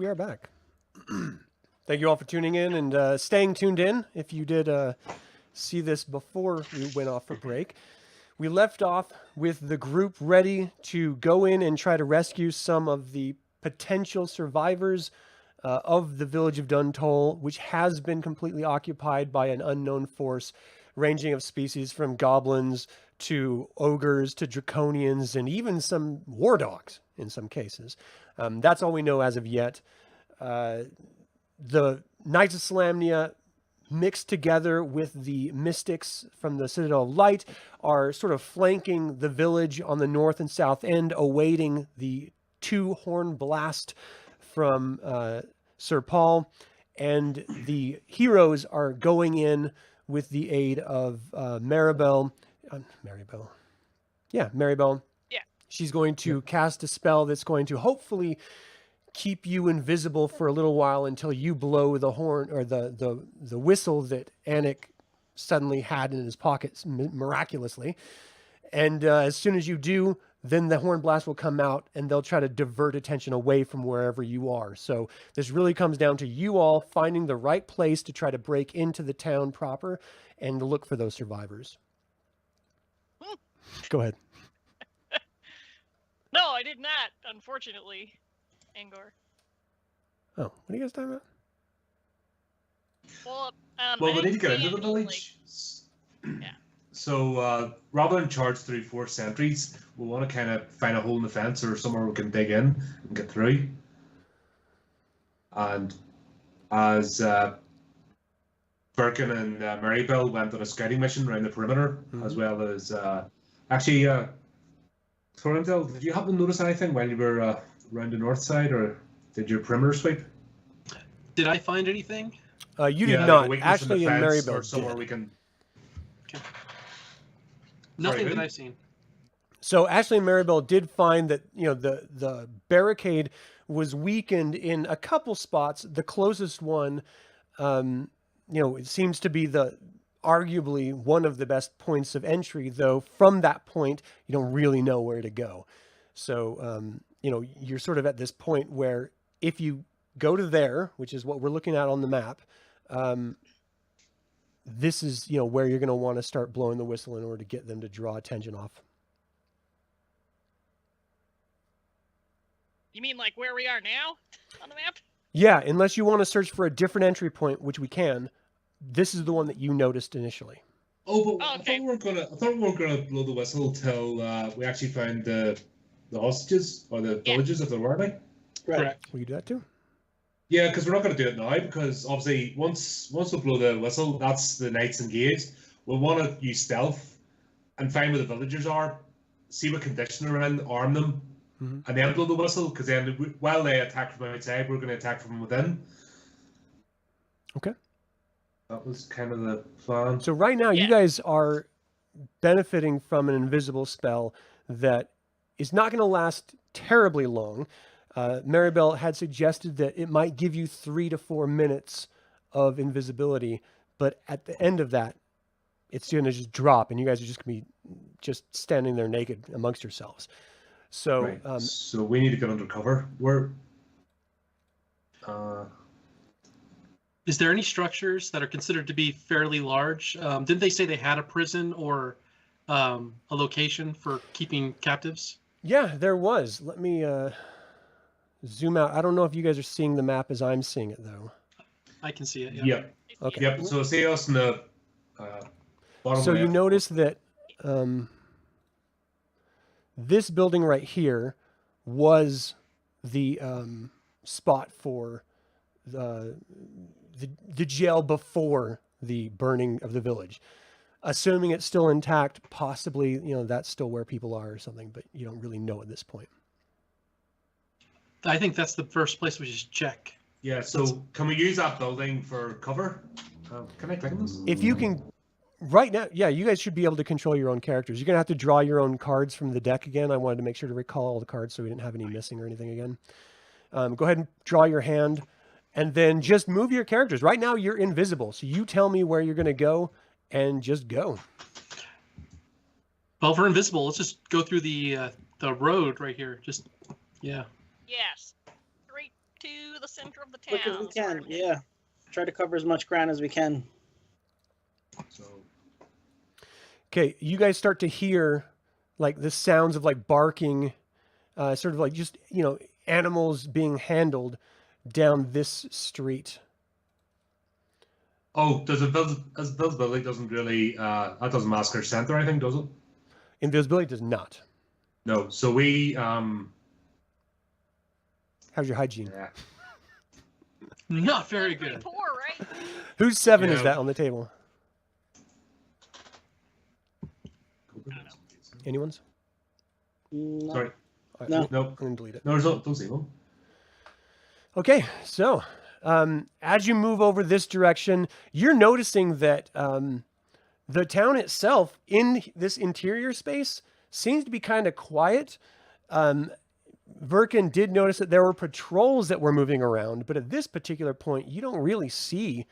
we are back. Thank you all for tuning in and staying tuned in. If you did see this before we went off for break, we left off with the group ready to go in and try to rescue some of the potential survivors of the village of Duntoll, which has been completely occupied by an unknown force ranging of species from goblins to ogres to draconians and even some war dogs in some cases. That's all we know as of yet. The Knights of Solamnia mixed together with the mystics from the Citadel of Light are sort of flanking the village on the north and south end, awaiting the 2-horn blast from Sir Paul. And the heroes are going in with the aid of Maribel. Yeah, Maribel. Yeah. She's going to cast a spell that's going to hopefully keep you invisible for a little while until you blow the horn or the whistle that Anik suddenly had in his pocket miraculously. And as soon as you do, then the horn blast will come out and they'll try to divert attention away from wherever you are. So this really comes down to you all finding the right place to try to break into the town proper and to look for those survivors. Go ahead. No, I did not, unfortunately. Angor. Oh, what are you guys talking about? Well, Well, I we need to didn't get see into the any, village. yeah. So rather than charge through 4 sentries, we want to kind of find a hole in the fence or somewhere we can dig in and get through. And as Birkin and Maribel went on a scouting mission around the perimeter, as well as Thorndale, did you happen to notice anything while you were around the north side, or did your perimeter sweep? Did I find anything? You did like not. a weakness in the Ashley and fence or Maribel somewhere did. we can. Nothing Sorry, that I've seen. So Ashley and Maribel did find that, you know, the barricade was weakened in a couple spots. The closest one, you know, it seems to be arguably one of the best points of entry, though from that point, you don't really know where to go. So, you know, you're sort of at this point where if you go to there, which is what we're looking at on the map, this is, you know, where you're going to want to start blowing the whistle in order to get them to draw attention off. You mean like where we are now on the map? Yeah, unless you want to search for a different entry point, which we can. This is the one that you noticed initially. Oh, but Okay. I thought we weren't gonna blow the whistle till we actually found the hostages or the villages if there were any. Right. Correct. Will you do that too? Yeah, because we're not going to do it now, because obviously once we blow the whistle, that's the knights engaged. We'll want to use stealth and find where the villagers are, see what condition they're in, arm them, and then blow the whistle, because then while they attack from outside, we're going to attack from within. Okay. That was kind of the plan. So right now, you guys are benefiting from an invisible spell that is not going to last terribly long. Maribel had suggested that it might give you 3 to 4 minutes of invisibility, but at the end of that, it's going to just drop, and you guys are just going to be just standing there naked amongst yourselves. So, Right. So we need to get under cover. Is there any structures that are considered to be fairly large? Didn't they say they had a prison or a location for keeping captives? yeah, there was. Let me zoom out. I don't know if you guys are seeing the map as I'm seeing it, though. I can see it. Yeah. Yep. Okay. Yep. So see us in the bottom So you left. notice that this building right here was the spot for the jail before the burning of the village. Assuming it's still intact, possibly, you know, that's still where people are or something, but you don't really know at this point. I think that's the first place we should check. Yeah, so can we use that building for cover? Can I click on this? If you can, right now, yeah, you guys should be able to control your own characters. You're going to have to draw your own cards from the deck again. I wanted to make sure to recall all the cards so we didn't have any missing or anything again. Go ahead and draw your hand, and then just move your characters. Right now, you're invisible, so you tell me where you're going to go, and just go. Well, if we're invisible, let's just go through the road right here. Just, yeah. Yes. Straight to the the center of the town. Quick as we is where can. I'm headed. Yeah. Try to cover as much ground as we can. So Okay, you guys start to hear like the sounds of like barking, sort of like just, animals being handled down this street. oh, does invisibility doesn't really that doesn't mask our scent or anything, does it? Invisibility does not. No. So we How's your hygiene? yeah. Not very Pretty good. poor, right? Whose 7 is Yeah. that on the table? Anyone's? No. Sorry. All right, No. No. I'm going to delete it. No, don't see them. Okay, so as you move over this direction, you're noticing that the town itself in this interior space seems to be kind of quiet. Verkin did notice that there were patrols that were moving around, but at this particular point, you don't really see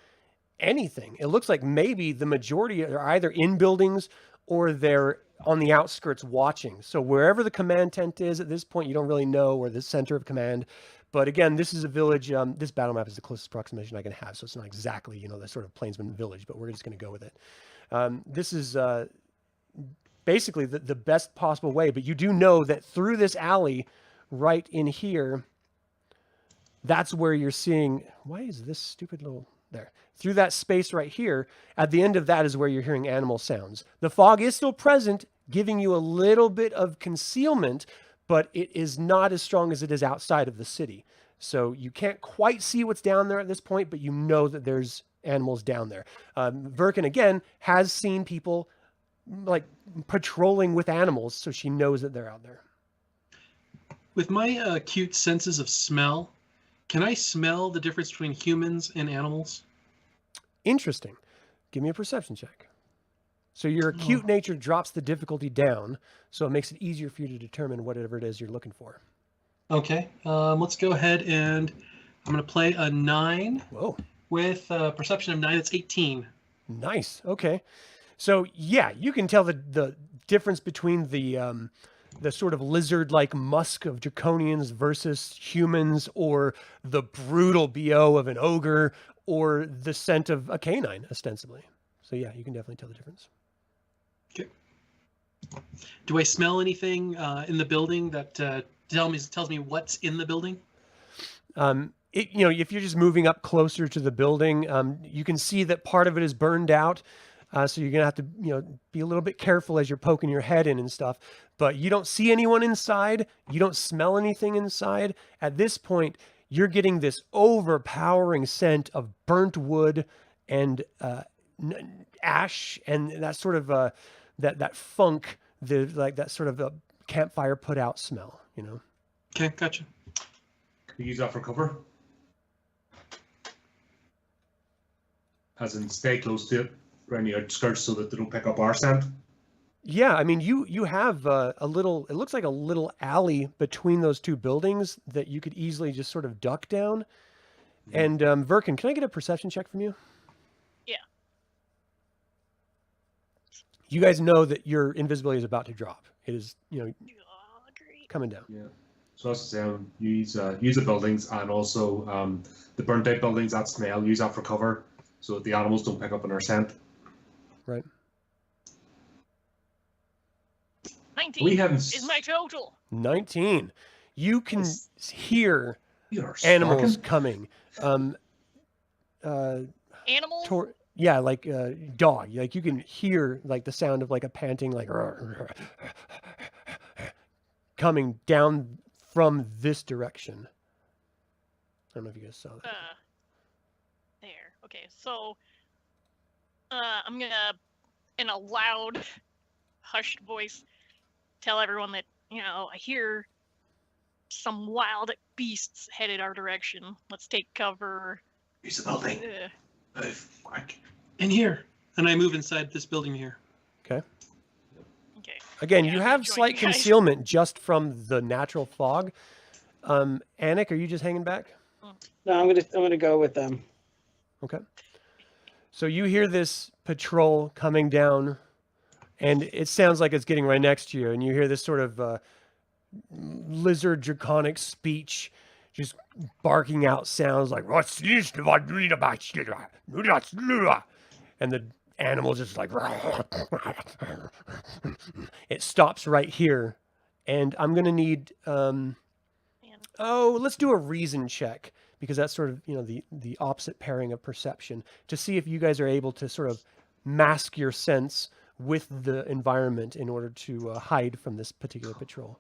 anything. It looks like maybe the majority are either in buildings or they're on the outskirts watching. So wherever the command tent is at this point, you don't really know, or the center of command. But again, this is a village. This battle map is the closest approximation I can have, so it's not exactly, the sort of Plainsman village, but we're just going to go with it. This is basically the best possible way, but you do know that through this alley right in here, that's where you're seeing, why is this stupid little, there. Through that space right here, at the end of that is where you're hearing animal sounds. The fog is still present, giving you a little bit of concealment, but it is not as strong as it is outside of the city. So you can't quite see what's down there at this point, but you know that there's animals down there. Verkin, again, has seen people like patrolling with animals, so she knows that they're out there. With my acute senses of smell, can I smell the difference between humans and animals? Interesting. Give me a perception check. So your acute nature drops the difficulty down, so it makes it easier for you to determine whatever it is you're looking for. Okay, let's go ahead and I'm going to play a 9 Whoa. with a perception of 9. That's 18. Nice. Okay. So yeah, you can tell the difference between the sort of lizard-like musk of draconians versus humans, or the brutal BO of an ogre, or the scent of a canine, ostensibly. So yeah, you can definitely tell the difference. Okay. Do I smell anything in the building that tells me what's in the building? If you're just moving up closer to the building, you can see that part of it is burned out. So you're gonna have to, be a little bit careful as you're poking your head in and stuff. But you don't see anyone inside. You don't smell anything inside. At this point, you're getting this overpowering scent of burnt wood and ash, and that sort of that funk, that sort of campfire put out smell. Okay, gotcha. Can we use that for cover? As in, stay close to it around the outskirts so that they don't pick up our scent. Yeah, I mean, you have a little, it looks like a little alley between those two buildings that you could easily just sort of duck down. And Verkin, can I get a perception check from you? Yeah. You guys know that your invisibility is about to drop. It is, Oh, great. coming down. Yeah. So that's the same. Use the buildings, and also the burnt out buildings, that smell, use that for cover so that the animals don't pick up on our scent. Right. 19 We haven't is my total. 19. You can Yes. hear We are animals sparking. coming. Animals? Yeah, like dog. Like you can hear like the sound of like a panting, like coming down from this direction. I don't know if you guys saw that. There. Okay, so I'm gonna, in a loud, hushed voice, tell everyone that, I hear some wild beasts headed our direction. Let's take cover. Use the building. Uh, Move. Quick. In here. And I move inside this building here. Okay. okay. Again, Yeah, you I'm have joining slight you guys. concealment just from the natural fog. Anik, are you just hanging back? No, I'm gonna go with them. Okay. So you hear this patrol coming down, and it sounds like it's getting right next to you, and you hear this sort of lizard draconic speech just barking out sounds like "What's this?" and the animal just like it stops right here, and I'm gonna need let's do a reason check, because that's sort of the opposite pairing of perception, to see if you guys are able to sort of mask your sense with the environment in order to hide from this particular patrol.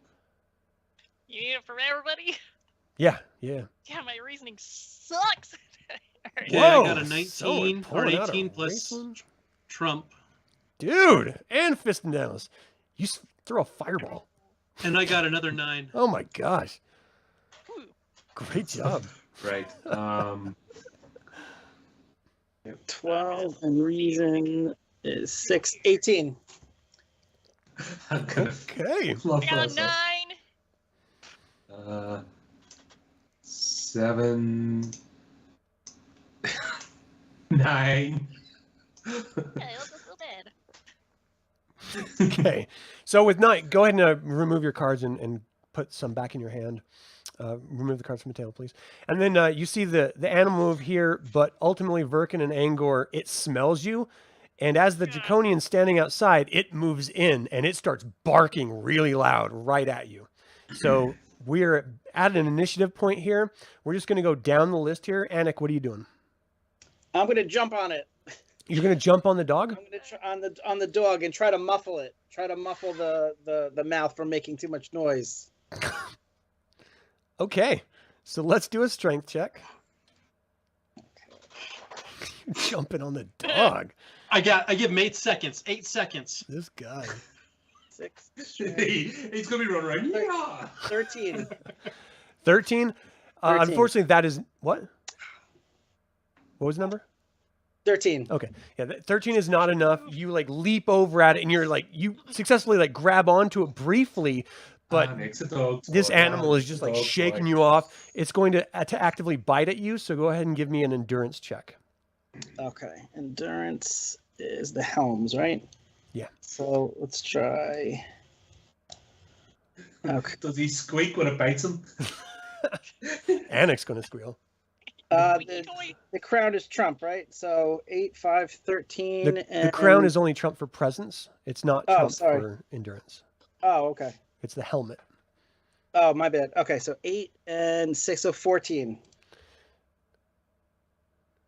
You need it from everybody? Yeah. Yeah, my reasoning sucks. Alright. Okay, I Whoa, got a someone 19 or pulling out a 18 plus Raceland? trump. Dude, and Fist and Dallas. You throw a fireball. And I got another 9. Oh my gosh. Whew. Great job. Right. 12 and reason is 6, 18. I'm gonna Okay. fluff I got a those 9. up. 7, 9. Okay, that's not so bad. Okay. So with 9, go ahead and remove your cards and put some back in your hand. Remove the cards from the table, please. And then you see the animal move here, but ultimately Verkin and Angor, it smells you. And as the Draconian's standing outside, it moves in and it starts barking really loud right at you. So we're at an initiative point here. We're just going to go down the list here. Anik, what are you doing? I'm going to jump on it. You're going to jump on the dog? I'm going to try on the dog and try to muffle it. Try to muffle the mouth from making too much noise. Okay. So let's do a strength check. You're jumping on the dog. I give him 8 seconds. 8 seconds. This guy. 6, He's gonna be running around. Yeah. 13. 13? 13. Unfortunately, that is... What? What was the number? 13. Okay. Yeah, 13 is not enough. You like leap over at it and you're like, you successfully like grab onto it briefly, but Makes a dog this toy. animal is just like Dog shaking toy. you off. It's going to actively bite at you. So go ahead and give me an endurance check. Okay. Endurance is the helms, right? Yeah. So let's try. Okay. Does he squeak when it bites him? Anik's going to squeal. The crown is trump, right? So 8, 5, 13. The crown is only trump for presence. It's not trump sorry. for endurance. Oh, okay. It's the helmet. Oh, my bad. Okay, so 8 and 6, so 14.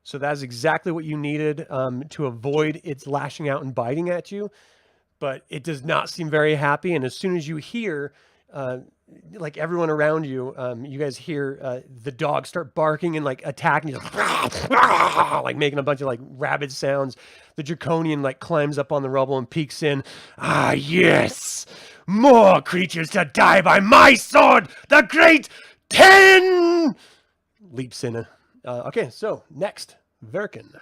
So that's exactly what you needed to avoid its lashing out and biting at you. But it does not seem very happy. And as soon as you hear, like everyone around you, you guys hear the dog start barking and like attacking you, like making a bunch of like rabid sounds. The Draconian like climbs up on the rubble and peeks in. Ah, yes! More creatures to die by my sword! The Great 10! Leaps in. Okay, so next, Verkin.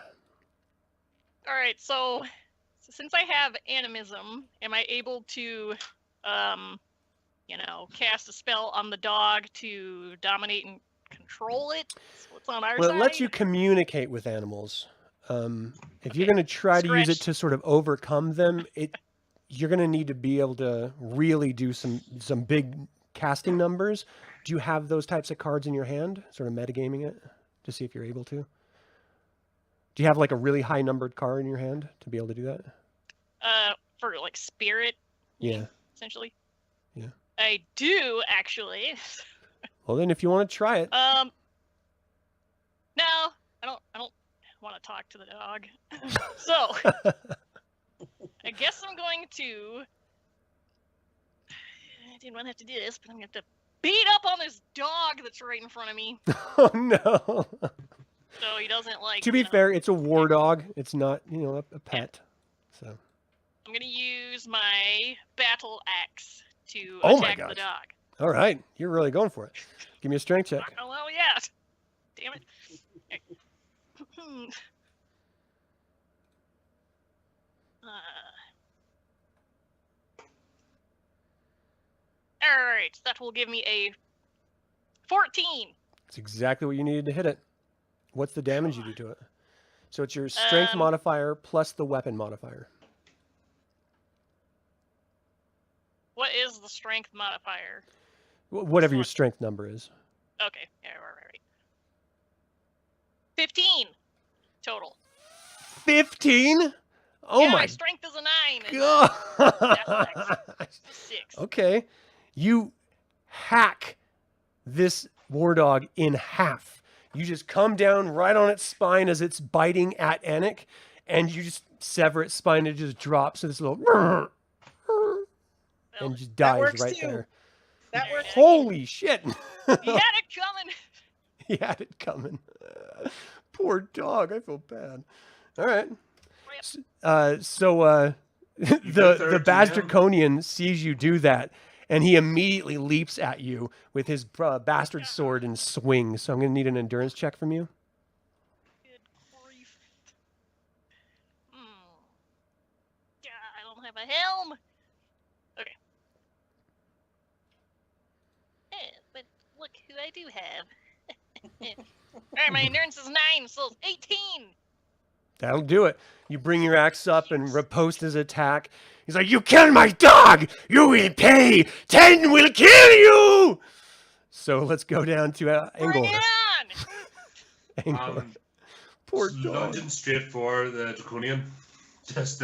All right, so since I have animism, am I able to, cast a spell on the dog to dominate and control it? So it's on our Well, side. it lets you communicate with animals. If you're going to try to use it to sort of overcome them, you're going to need to be able to really do some big casting numbers. Do you have those types of cards in your hand, sort of metagaming it, to see if you're able to? Do you have like a really high numbered card in your hand to be able to do that? For like spirit. Yeah. Essentially. Yeah. I do actually. Well, then if you want to try it. No, I don't want to talk to the dog. So I guess I'm going to. I didn't want to have to do this, but I'm going to have to beat up on this dog that's right in front of me. Oh no. So he doesn't like. To be fair, it's a war dog. It's not, a pet. So. I'm gonna use my battle axe to Oh my attack the gosh. dog. All right, you're really going for it. Give me a strength check. Not gonna allow yet. Damn it. All right, that will give me a 14. It's exactly what you needed to hit it. What's the damage you do to it? So it's your strength modifier plus the weapon modifier. What is the strength modifier? Whatever your strength number is. Okay, yeah, right. 15 total. 15? Oh yeah, my strength is a 9. And, god. athletics is 6. Okay. You hack this war dog in half. You just come down right on its spine as it's biting at Anik, and you just sever its spine. It just drops to this little and just dies works right too. there. That works. Holy shit. You had it coming. He had it coming. Poor dog. I feel bad. All right. So the Bazdrakonian sees you do that, and he immediately leaps at you with his bastard sword and swings. So I'm going to need an endurance check from you. Good grief. Yeah, I don't have a helm. Okay. But look who I do have. Alright, my endurance is 9, so it's 18. That'll do it. You bring your axe up and riposte his attack. He's like, "You killed my dog! You will pay! 10 will kill you!" So let's go down to Bring Angor. it on! Angor. Poor dog. Lunging straight for the Draconian. Just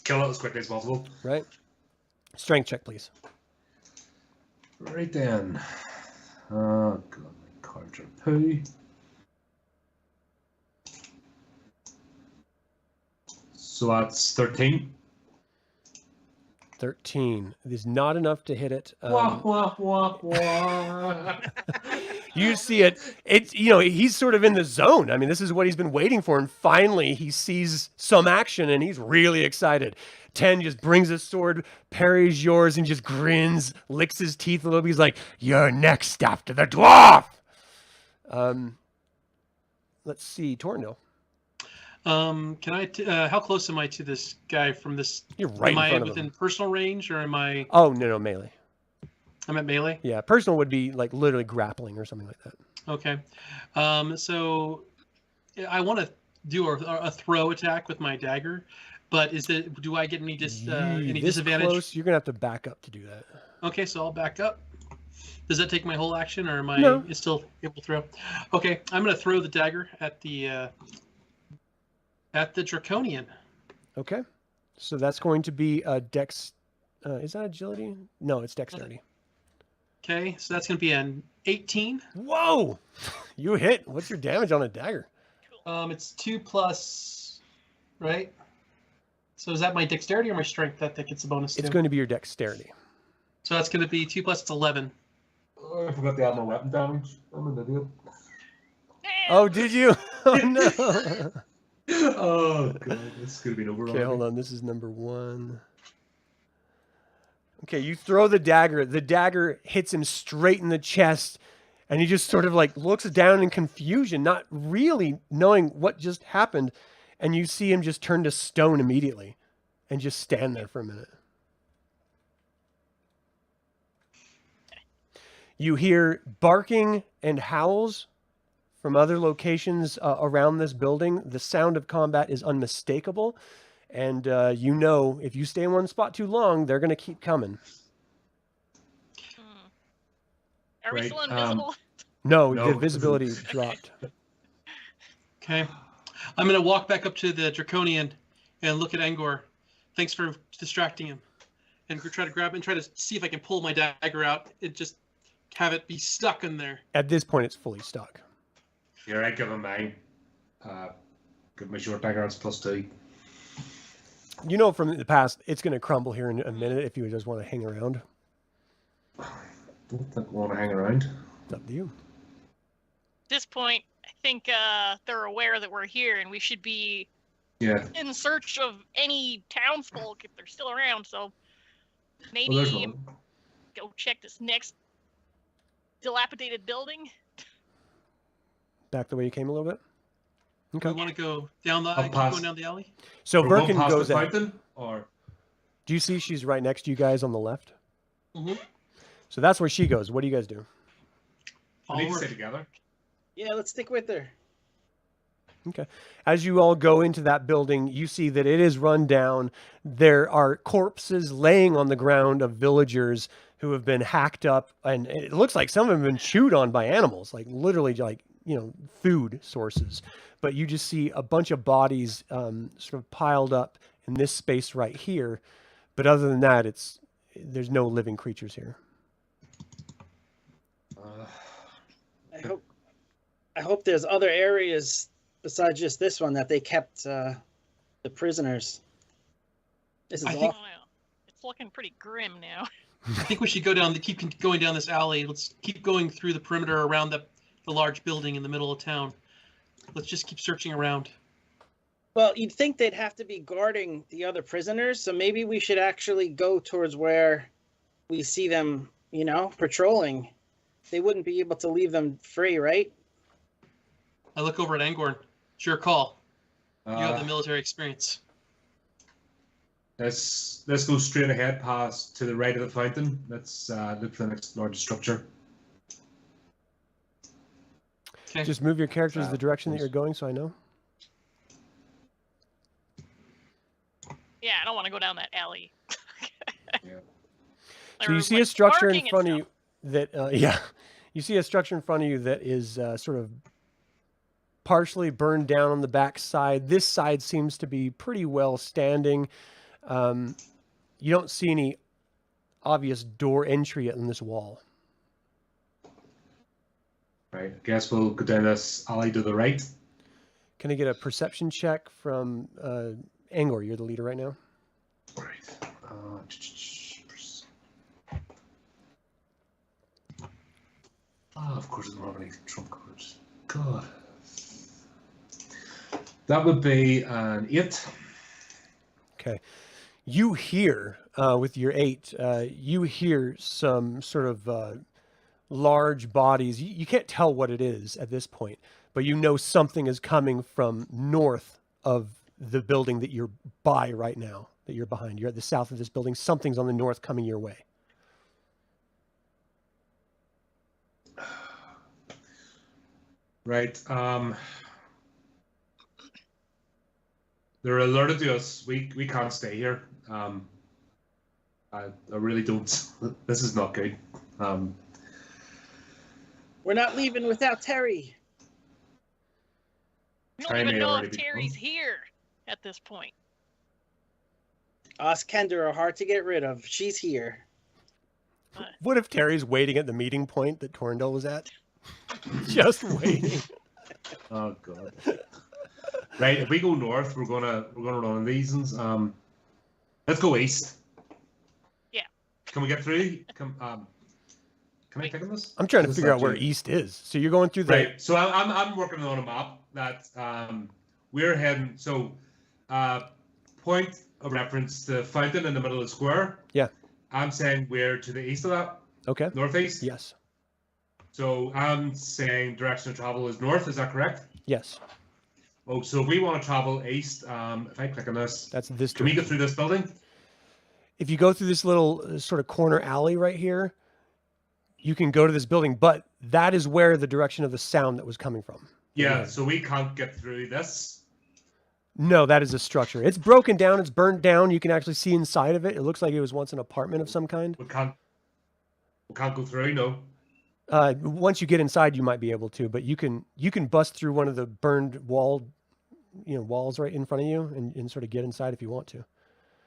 kill it as quickly as possible. Right? Strength check, please. Right then. Oh, God, my cards are poo. So that's 13. 13. It is not enough to hit it. Wah, wah, wah, wah. You see it. It's, he's sort of in the zone. I mean, this is what he's been waiting for. And finally, he sees some action and he's really excited. 10 just brings his sword, parries yours, and just grins, licks his teeth a little bit. He's like, "You're next after the dwarf." Let's see, Tornil. Can I? How close am I to this guy from this? You're right in Am I front of within him. personal range, or am I? Oh, no, melee. I'm at melee. Yeah, personal would be like literally grappling or something like that. Okay. So I want to do a throw attack with my dagger, but do I get any This disadvantage? close, you're going to have to back up to do that. Okay, so I'll back up. Does that take my whole action, or am I No. it's still able to throw? Okay, I'm going to throw the dagger at the Draconian. Okay. So that's going to be a dex. Is that agility? No, it's dexterity. Okay, so that's going to be an 18. Whoa! You hit. What's your damage on a dagger? It's 2 plus, right? So is that my dexterity or my strength that gets a bonus? It's to? going to be your dexterity. So that's going to be 2 plus, it's 11. Oh, I forgot to add my weapon damage. I'm an idiot. Oh, did you? Oh, no. Oh, God. This could have been over. Okay, hold on. This is number 1. Okay, you throw the dagger. The dagger hits him straight in the chest, and he just sort of like looks down in confusion, not really knowing what just happened. And you see him just turn to stone immediately and just stand there for a minute. You hear barking and howls from other locations around this building. The sound of combat is unmistakable. And if you stay in one spot too long, they're going to keep coming. Are we Right, still invisible? No, No. the visibility dropped. Okay. I'm going to walk back up to the Draconian and look at Angor. Thanks for distracting him. And try to grab it and try to see if I can pull my dagger out and just have it be stuck in there. At this point, it's fully stuck. Here, I give him mine. Give my short dagger, it's +2. You know from the past, it's going to crumble here in a minute if you just want to hang around. Don't think I want to hang around. It's up to you. At this point, I think they're aware that we're here and we should be Yeah. in search of any townsfolk if they're still around. So maybe Well, there's one. go check this next dilapidated building. Back the way you came a little bit. Okay. We want to go down the I'll pass. going down the alley. So We're going Birkin past goes the out. fountain, or Do you see she's right next to you guys on the left? Mm-hmm. So that's where she goes. What do you guys do? we need to Follow stay her. together. Yeah, let's stick with her. Okay. As you all go into that building, you see that it is run down. There are corpses laying on the ground of villagers who have been hacked up, and it looks like some of them have been chewed on by animals, like literally like, food sources. But you just see a bunch of bodies sort of piled up in this space right here. But other than that, there's no living creatures here. I hope there's other areas besides just this one that they kept the prisoners. This is I I think- don't awful. know. It's looking pretty grim now. I think we should keep going down this alley. Let's keep going through the perimeter around the large building in the middle of town. Let's just keep searching around. Well, you'd think they'd have to be guarding the other prisoners, so maybe we should actually go towards where we see them, patrolling. They wouldn't be able to leave them free, right? I look over at Angorn. It's your call. You have the Uh, military experience. let's go straight ahead, past to the right of the fountain. Let's look for the next large structure. Okay. Just move your characters the direction that you're going, so I know. Yeah, I don't want to go down that alley. Yeah. So you Or, see like, a structure in parking and front of stuff. you that, you see a structure in front of you that is sort of partially burned down on the back side. This side seems to be pretty well standing. You don't see any obvious door entry in this wall. Right. I guess we'll go down this alley to the right. Can I get a perception check from Angor? You're the leader right now. Right. Of course, I don't have any trump cards. God. That would be an 8. Okay. You hear, with your 8, you hear some sort of large bodies. You can't tell what it is at this point, but you know something is coming from north of the building that you're by right now, that you're behind. You're at the south of this building. Something's on the north coming your way. Right. They're alerted to us. We can't stay here. I really don't. This is not good. We're not leaving without Terry. We don't Terry even may know already if be Terry's gone. here at this point. Us Kender are hard to get rid of. She's here. What if Terry's waiting at the meeting point that Torrendale was at? Just waiting. Oh God. Right. If we go north, we're gonna run on these ones. Let's go east. Yeah. Can we get through? Can I click on this? I'm trying to This figure out is where actually- east is. So you're going through the... Right. So I'm working on a map that we're heading. So point of reference to fountain in the middle of the square. Yeah. I'm saying we're to the east of that, Okay. northeast. Yes. So I'm saying direction of travel is north. Is that correct? Yes. Oh, so we want to travel east. If I click on this, That's this can we direction. get through this building? If you go through this little sort of corner alley right here, you can go to this building, but that is where the direction of the sound that was coming from. Yeah. So we can't get through this. No, that is a structure. It's broken down. It's burnt down. You can actually see inside of it. It looks like it was once an apartment of some kind. We can't go through. No. Once you get inside, you might be able to, but you can bust through one of the burned walls right in front of you and sort of get inside if you want to.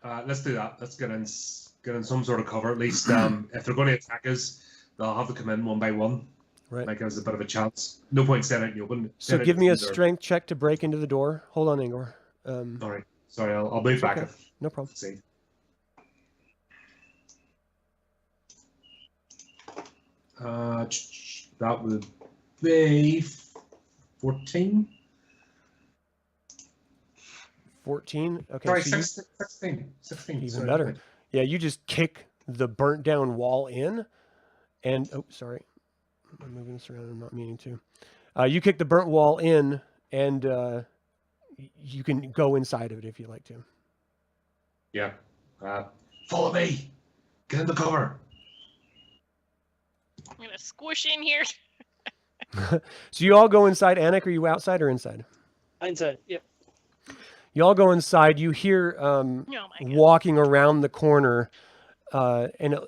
Let's do that. Let's get in some sort of cover at least. If they're going to attack us, they'll have to come in one by one. Right. Like us a bit of a chance. No point standing out in the open. So Standing give me a out in the strength check to break into the door.Hold on, Angor. All right. Sorry, I'll move back. okay. If, No problem. see. That would be 14. 14. Okay. Sorry, so you- 16. Even Sorry. better. Yeah, you just kick the burnt down wall in, and sorry, I'm moving this around. I'm not meaning to. You kick the burnt wall in, and you can go inside of it if you like to. Yeah. Follow me. Get in the cover. I'm gonna squish in here. So you all go inside. Anik, are you outside or inside? Inside. Yep. You all go inside. You hear Oh my god. walking around the corner, and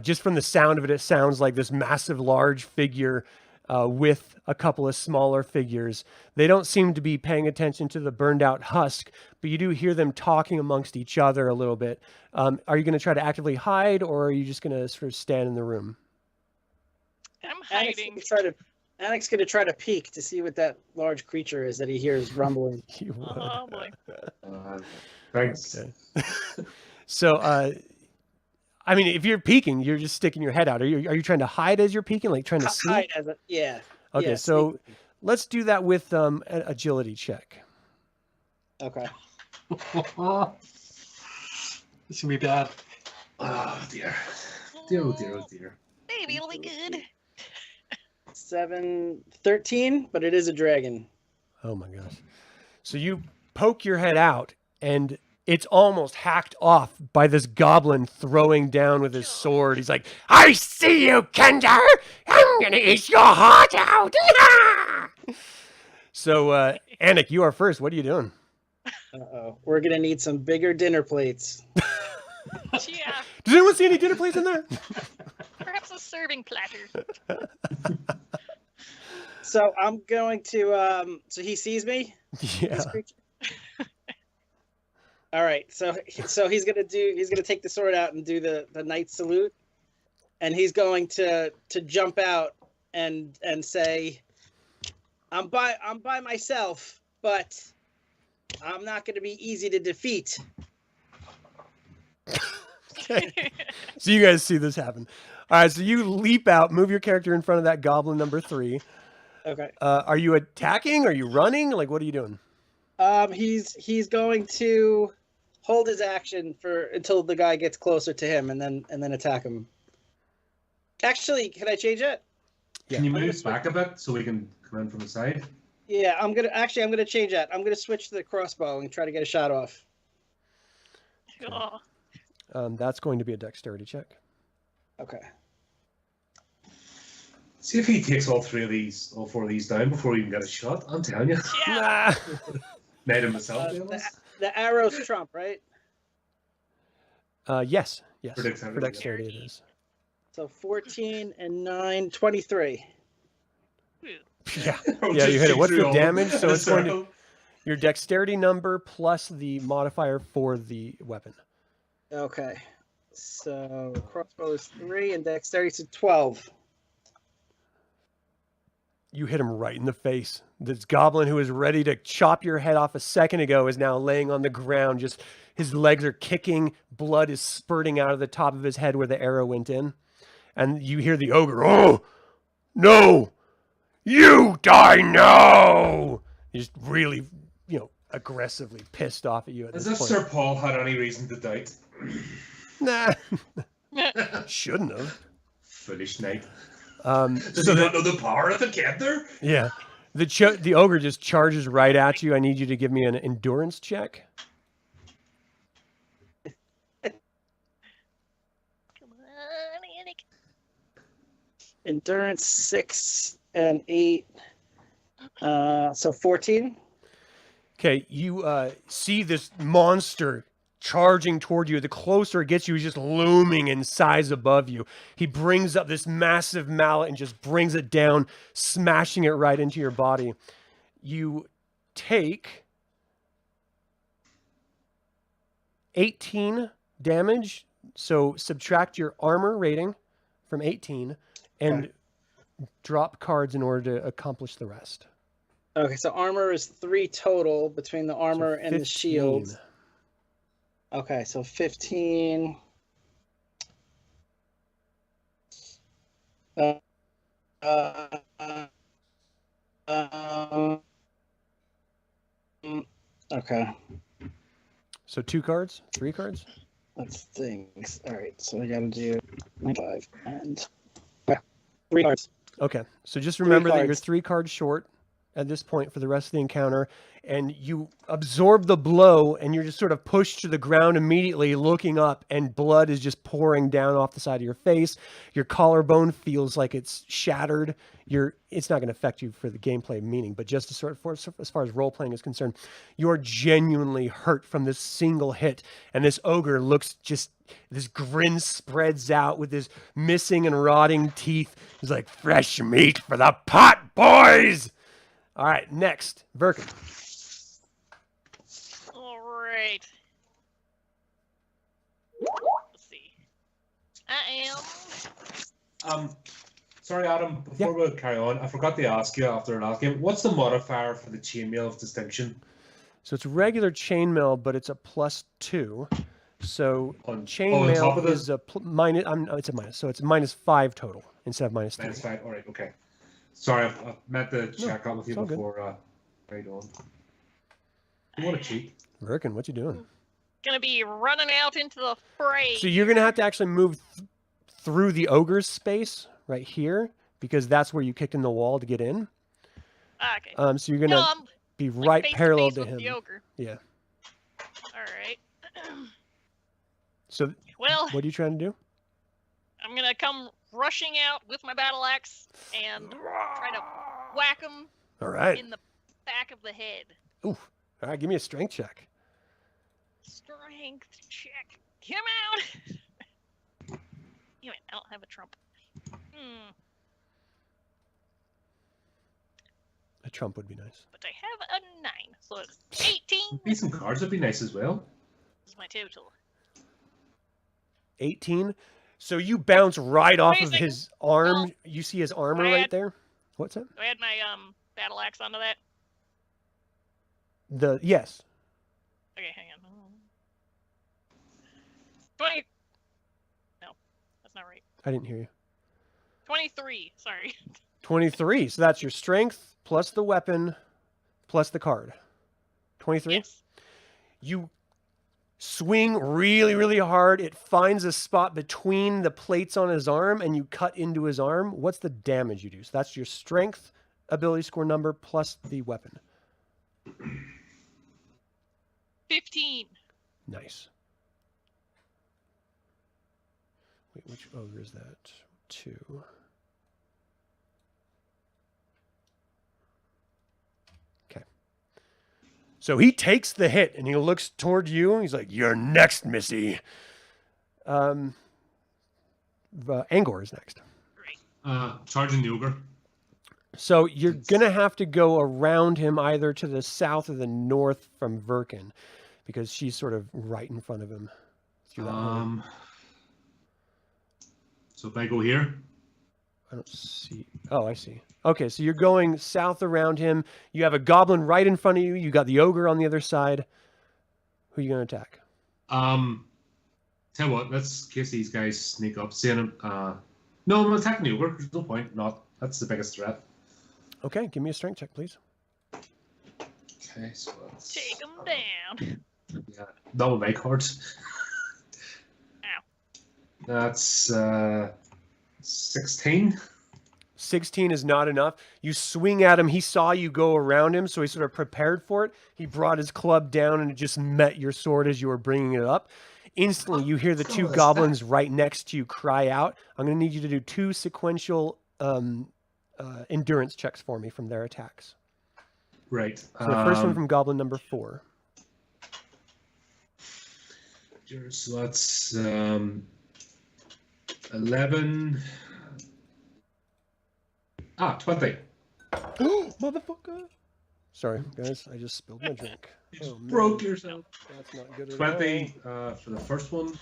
just from the sound of it, it sounds like this massive, large figure with a couple of smaller figures. They don't seem to be paying attention to the burned out husk, but you do hear them talking amongst each other a little bit. Are you going to try to actively hide, or are you just going to sort of stand in the room? I'm hiding. Anek's gonna try to peek to see what that large creature is that he hears rumbling. You would. Oh boy. Thanks. Okay. So, I mean, if you're peeking, you're just sticking your head out. Are you trying to hide as you're peeking, like trying to see? Hide as yeah. Okay, Yeah, so sneak. let's do that with an agility check. Okay. This gonna be bad. Oh dear. Oh dear. Oh dear. Maybe it'll be good. 13, but it is a dragon. Oh my gosh. So you poke your head out, and it's almost hacked off by this goblin throwing down with his sword. He's like, I see you, Kender! I'm gonna eat your heart out! So, Anik, you are first. What are you doing? Uh-oh. We're gonna need some bigger dinner plates. Yeah, Does anyone see any dinner plates in there? perhaps a serving platter. So I'm going to so he sees me? Yeah. This creature? All right. So he's gonna take the sword out and do the knight salute. And he's going to jump out and say, I'm by myself, but I'm not gonna be easy to defeat. Okay. So you guys see this happen. All right, so you leap out, move your character in front of that goblin number 3. Okay. Are you attacking? Are you running? Like, what are you doing? He's going to hold his action until the guy gets closer to him, and then attack him. Actually, can I change it? Can you move back a bit so we can come in from the side? Yeah, I'm gonna change that. I'm gonna switch to the crossbow and try to get a shot off. Oh, That's going to be a dexterity check. Okay. See if he takes all 4of these down before we even get a shot. I'm telling you. yeah. Made him myself. to be The, honest. the arrow's trump, right? Yes. For dexterity, For dexterity it is. So 14 and 9, 23. Yeah. I'll Yeah, just you hit it. shoot What's through the all damage? of them So in a it's going to circle. your dexterity number plus the modifier for the weapon. Okay. So crossbow is 3 and dexterity is 12. You hit him right in the face. This goblin who was ready to chop your head off a second ago is now laying on the ground. Just his legs are kicking. Blood is spurting out of the top of his head where the arrow went in. And you hear the ogre, oh, no, you die now. He's just really, aggressively pissed off at you at As this if point. Sir Paul had any reason to doubt. Nah, shouldn't have. Foolish knight. So Does he not know the power of the Kender? yeah, the ogre just charges right at you. I need you to give me an endurance check. Come on, Anik. Endurance 6 and 8. So 14. Okay, you see this monster charging toward you. The closer it gets you, he's just looming in size above you. He brings up this massive mallet and just brings it down, smashing it right into your body. You take 18 damage, so subtract your armor rating from 18 and drop cards in order to accomplish the rest. Okay, so armor is 3 total between the armor So and the 15. shield. Okay, so 15. Okay, So 2 cards, 3 cards. that's things. All right, so I gotta do 5 and 3 cards. Okay, so just remember that you're cards. 3 cards short. at this point for the rest of the encounter, and you absorb the blow, and you're just sort of pushed to the ground immediately, looking up, and blood is just pouring down off the side of your face. Your collarbone feels like it's shattered. It's not going to affect you for the gameplay meaning, but just as far as role-playing is concerned, you're genuinely hurt from this single hit, and this ogre looks just... This grin spreads out with his missing and rotting teeth. He's like, fresh meat for the pot, boys! All right, next, Birkin. All right. Let's see. I am. Sorry, Adam. Before we carry on, I forgot to ask you after the last game. What's the modifier for the chainmail of distinction? So it's regular chainmail, but it's a +2. So On top of chainmail this? is a minus. It's a minus. So it's -5 total instead of -3. -5. All right. Okay. Sorry, I meant to check out with you it's all good. before. Right on. You want to cheat? Birkin, what you doing? Gonna be running out into the fray. So you're gonna have to actually move through the ogre's space right here because that's where you kicked in the wall to get in. Okay. So you're gonna I'm be like right face parallel face to with him. the ogre. Yeah. All right. So Well, what are you trying to do? I'm gonna come rushing out with my battle axe and try to whack him All right. in the back of the head. Ooh. All right. Give me a strength check. Strength check. Come out. Damn it! I don't have a trump. A trump would be nice. But I have a 9, so it's 18. Decent cards would be nice as well. Is my total. 18. So you bounce right off of Amazing. his arm. Well, You see his armor I right had- there. What's that? Do I add my battle axe onto that? Yes. Okay, hang on. 20. No, that's not right. I didn't hear you. 23. Sorry. 23. So that's your strength plus the weapon plus the card. 23. Yes. You swing really, really hard. It finds a spot between the plates on his arm, and you cut into his arm. What's the damage you do? So that's your strength ability score number plus the weapon. 15. Nice. Wait, which ogre is that? 2. Okay. So he takes the hit and he looks toward you. He's like, "You're next, Missy." Angor is next. Great. Charging the ogre. So you're gonna have to go around him either to the south or the north from Virkin, because she's sort of right in front of him. Through that hole. So if I go here, I don't see. Oh, I see. Okay, so you're going south around him. You have a goblin right in front of you. You got the ogre on the other side. Who are you going to attack? tell you what, let's in case these guys sneak up, seeing him. No, I'm attacking the ogre. There's no point. Not. That's the biggest threat. Okay, give me a strength check, please. Okay, so let's Take him down. yeah, double my cards. Ow. That's 16. 16 is not enough. You swing at him. He saw you go around him, so he sort of prepared for it. He brought his club down, and it just met your sword as you were bringing it up. Instantly, you hear the two goblins right next to you cry out. I'm going to need you to do 2 sequential endurance checks for me from their attacks. Right. So the first one from goblin number 4. So that's 11. 20. Motherfucker. Sorry, guys. I just spilled my drink. You just Oh, broke man. yourself. That's not good at 20 for the first one.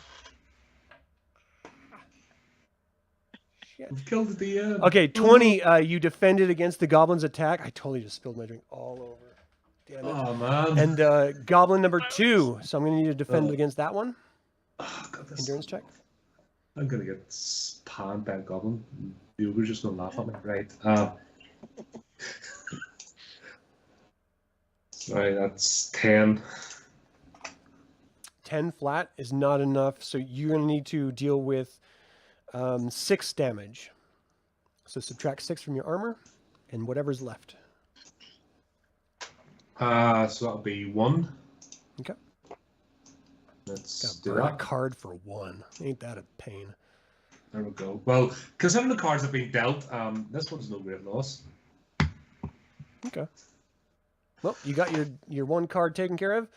Shit. We've killed the DM. Okay, 20. You defended against the goblin's attack. I totally just spilled my drink all over. Damn it. Oh, man. And goblin number 2. So I'm going to need to defend against that one. Oh, God, this... Endurance check. I'm going to get spanned by a goblin. The ogre's just going to laugh at me. Right. Sorry, that's 10. 10 flat is not enough. So you're going to need to deal with 6 damage. So subtract 6 from your armor and whatever's left. So that'll be 1. Okay. Let's Got do burn a that. card for 1. Ain't that a pain? There we go. Well, considering the cards have been dealt, this one's no great loss. Okay. Well, you got your 1 card taken care of,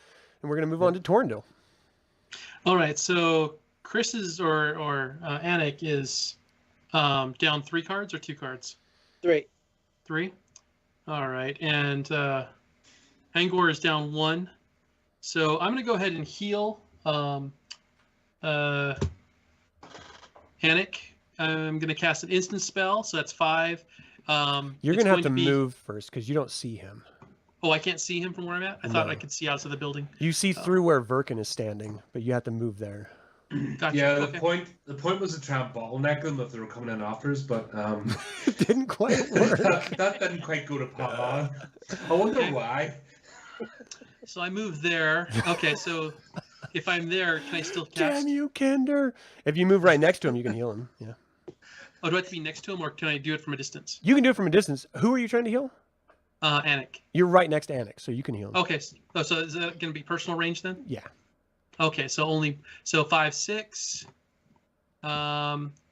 and we're gonna move on to Torndale. All right, so Chris's or Anik is down 3 cards or 2 cards? 3. 3. All right, and Angor is down 1. So I'm gonna go ahead and heal Anik. I'm gonna cast an instant spell, so that's 5. You're it's gonna have going to be... move first because you don't see him. Oh, I can't see him from where I'm at? I thought I No. could see outside the building. You see through where Verkin is standing, but you have to move there. Gotcha. Yeah, okay. the point was to try and bottleneck them if they were coming in after us, but It didn't quite work. that didn't quite go to plan. I wonder Okay. why. So I move there. Okay, so if I'm there, can I still cast? Damn you, Kender! If you move right next to him, you can heal him. Yeah. Oh, do I have to be next to him, or can I do it from a distance? You can do it from a distance. Who are you trying to heal? Anik. You're right next to Anik, so you can heal him. Okay, so is that going to be personal range then? Yeah. Okay, so 5, 6.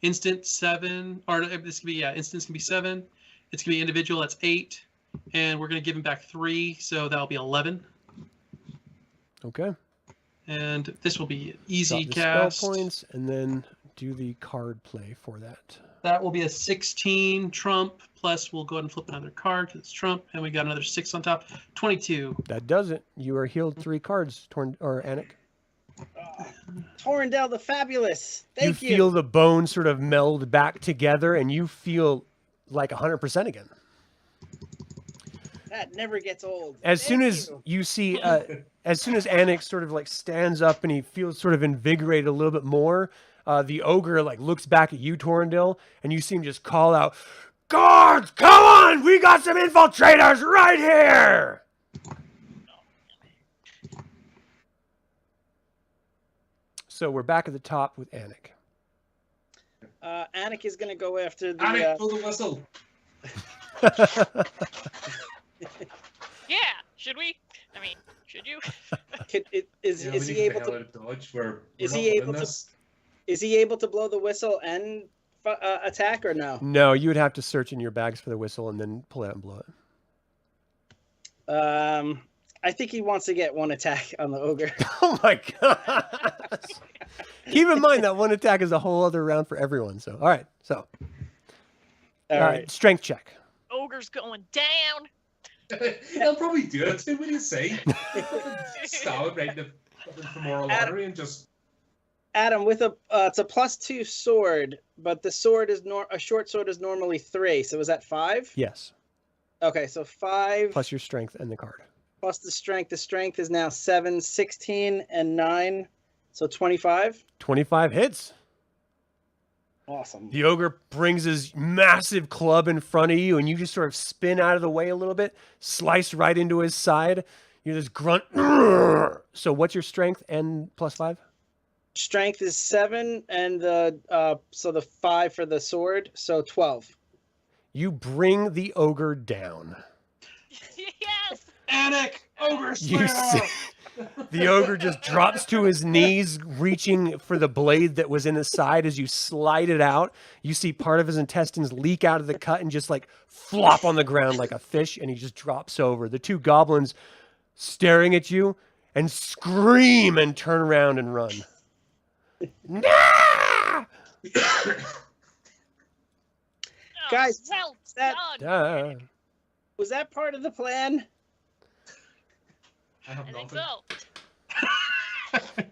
Instant 7, or this can be instance can be 7. It's gonna be individual. That's 8, and we're gonna give him back 3, so that'll be 11. Okay. And this will be easy Drop the cast. spell points, and then do the card play for that. That will be a 16 trump, plus we'll go ahead and flip another card because it's trump, and we got another 6 on top. 22. That does it. You are healed 3 cards, Anik. Torndale the Fabulous. Thank you. Feel the bones sort of meld back together, and you feel like 100% again. That never gets old. As soon Thank as you. you see, as soon as Anik sort of like stands up and he feels sort of invigorated a little bit more, the ogre like looks back at you, Torndale, and you see him just call out, "Guards, come on! We got some infiltrators right here!" So we're back at the top with Anik. Anik is going to go after the. Anik, blow the whistle. Yeah, should we? I mean, should you? Is Yeah, is we he need to able get the hell to? out of Dodge. We're Is not he able winning to- this. Is he able to blow the whistle and attack or no? No, you would have to search in your bags for the whistle and then pull it out and blow it. I think he wants to get 1 attack on the ogre. Oh my god! Keep in mind that 1 attack is a whole other round for everyone. So, all right. So, All right. strength check. Ogre's going down. He'll probably do it too. What do you say? Stab it right in the femoral artery and just. Adam, with it's a +2 sword, but the sword is a short sword is normally 3. So is that 5? Yes. Okay, so 5 Plus your strength and the card. plus the strength. The strength is now 7, 16, and 9, so 25. 25 hits. Awesome. The ogre brings his massive club in front of you, and you just sort of spin out of the way a little bit, slice right into his side. You just grunt. So what's your strength and +5? Strength is 7, and the 5 for the sword, so 12. You bring the ogre down. Yes. Anik, ogre You slayer. see, the ogre just drops to his knees, reaching for the blade that was in his side. As you slide it out, you see part of his intestines leak out of the cut and just like flop on the ground like a fish, and he just drops over. The 2 goblins staring at you and scream and turn around and run. Nah! Oh, Guys, well that- done. Duh. Was that part of the plan? I have I think nothing.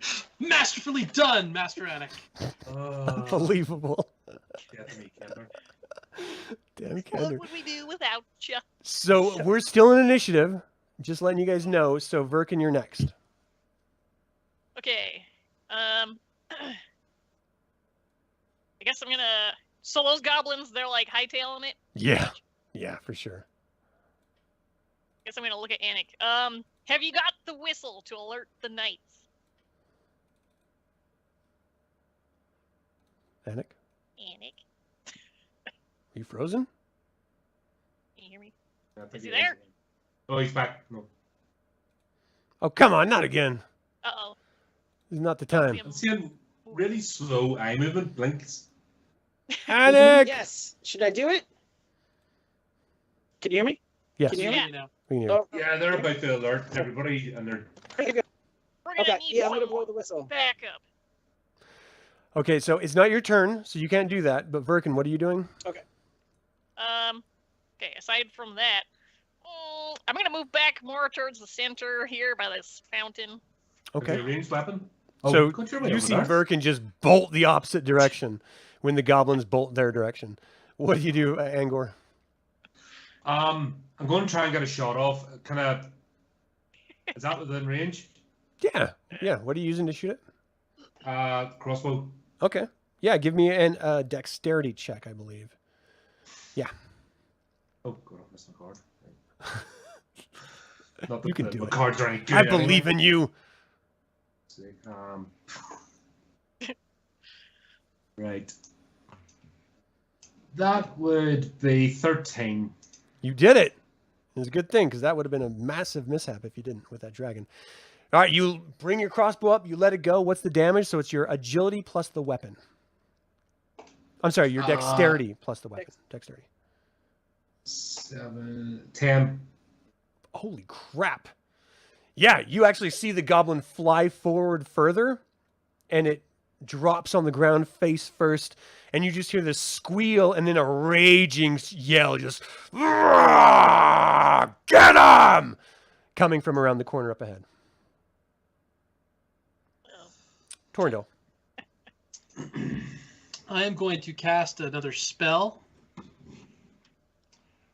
so. Masterfully done, Master Anik. Unbelievable. Get me, Kender. Damn What Kender. would we do without you? So we're still in initiative. Just letting you guys know. So Verkin, you're next. Okay. I guess I'm gonna. So those goblins, they're like hightailing it. Yeah. Yeah, for sure. Guess I'm gonna look at Anik. Have you got the whistle to alert the knights? Anik, Anik, are you frozen? can you hear me? I think Is he is. there? Oh, he's back. No. Oh, come on, not again. Uh-oh. This is not the time. I'm seeing really slow eye movement, blinks. Anik! Yes. Should I do it? Can you hear me? Yes, Can you we hear Yeah. me? You know. can hear. Oh, Yeah, they're about to alert everybody, and they're pretty good. We're gonna Okay. need Yeah, I'm some gonna blow the whistle. backup. Okay, so it's not your turn, so you can't do that. But Verkin, what are you doing? Okay, aside from that, I'm gonna move back more towards the center here by this fountain. okay. Okay. A ranged weapon. So go your way you over see there. Verkin just bolt the opposite direction when the goblins bolt their direction. What do you do, Angor? I'm going to try and get a shot off. Kind of. Is that within range? Yeah, yeah. What are you using to shoot it? Crossbow. Okay. Yeah, give me an dexterity check, I believe. Yeah. Oh, God, I missed my card. Not You can the do it. cards are any good I believe anyway. in you. Right. That would be 13. You did it. It's a good thing, because that would have been a massive mishap if you didn't with that dragon. All right, you bring your crossbow up, you let it go. What's the damage? So it's your agility plus the weapon. I'm sorry, your dexterity plus the weapon. Dexterity. 7, 10. Holy crap. Yeah, you actually see the goblin fly forward further, and it drops on the ground face first, and you just hear this squeal and then a raging yell, just, "Rah! Get him!" coming from around the corner up ahead. Torrendale. I am going to cast another spell.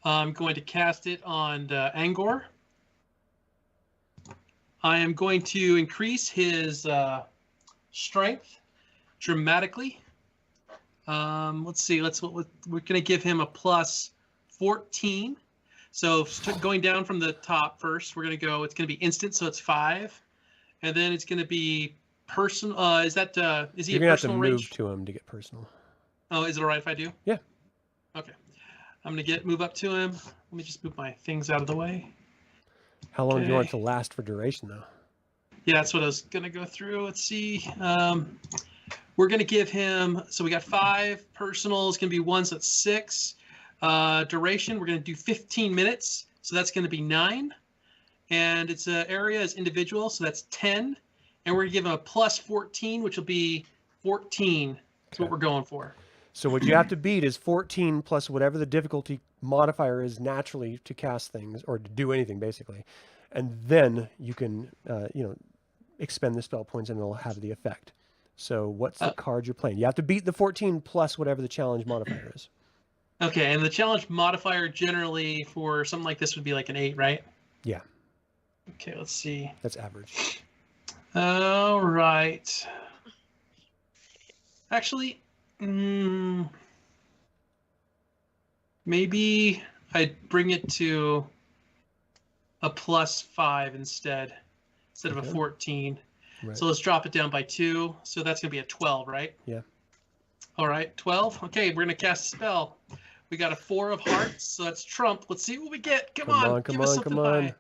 I'm going to cast it on Angor. I am going to increase his strength dramatically. Let's see. We're going to give him a plus 14. So going down from the top first, we're going to go. It's going to be instant, so it's 5, and then it's going to be personal. Is he You're a going to have to personal move range? to him to get personal. Oh, is it all right if I do? Yeah. Okay. I'm going to move up to him. Let me just move my things out of the way. How long do you want it Okay. to last for duration, though? Yeah, that's what I was going to go through. Let's see. We're going to give him, so we got 5 personal. It's going to be 1, so that's 6. Duration, we're going to do 15 minutes. So that's going to be 9. And its area is individual, so that's 10. And we're going to give him a plus 14, which will be 14. That's what we're going for. So what you have to beat is 14 plus whatever the difficulty modifier is naturally to cast things or to do anything, basically. And then you can, expend the spell points and it'll have the effect. So what's the card you're playing? You have to beat the 14 plus whatever the challenge modifier is. Okay, and the challenge modifier generally for something like this would be like an 8, right? Yeah. Okay, let's see. That's average. All right. Actually, maybe I'd bring it to a plus 5 instead of a Okay. 14. Right. So let's drop it down by 2. So that's going to be a 12, right? Yeah. All right, 12. Okay, we're going to cast a spell. We got a 4 of hearts, so that's trump. Let's see what we get. Come on, give us something high.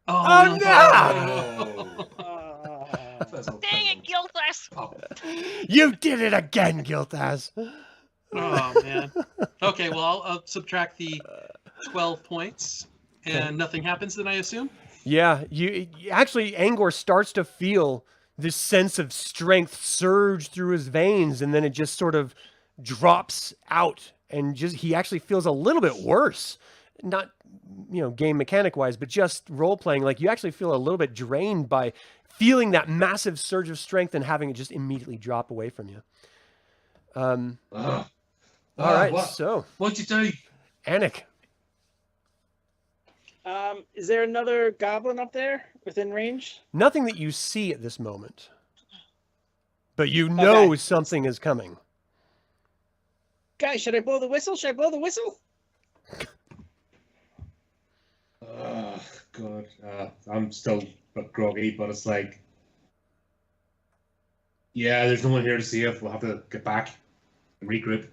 Oh, no! Dang it, Gildas! You did it again, Gilthaz. Oh, man. Okay, well, I'll subtract the 12 points, and Okay. nothing happens then, I assume? Yeah, actually, Angor starts to feel this sense of strength surge through his veins, and then it just sort of drops out, and he actually feels a little bit worse. Not, game mechanic wise, but just role playing. Like you actually feel a little bit drained by feeling that massive surge of strength and having it just immediately drop away from you. All right, so What'd you do? Anik. Is there another goblin up there within range? Nothing that you see at this moment, but you know something is coming. Guys, should I blow the whistle? Should I blow the whistle? God. I'm still a bit groggy, but it's like, yeah, there's no one here to see if we'll have to get back and regroup.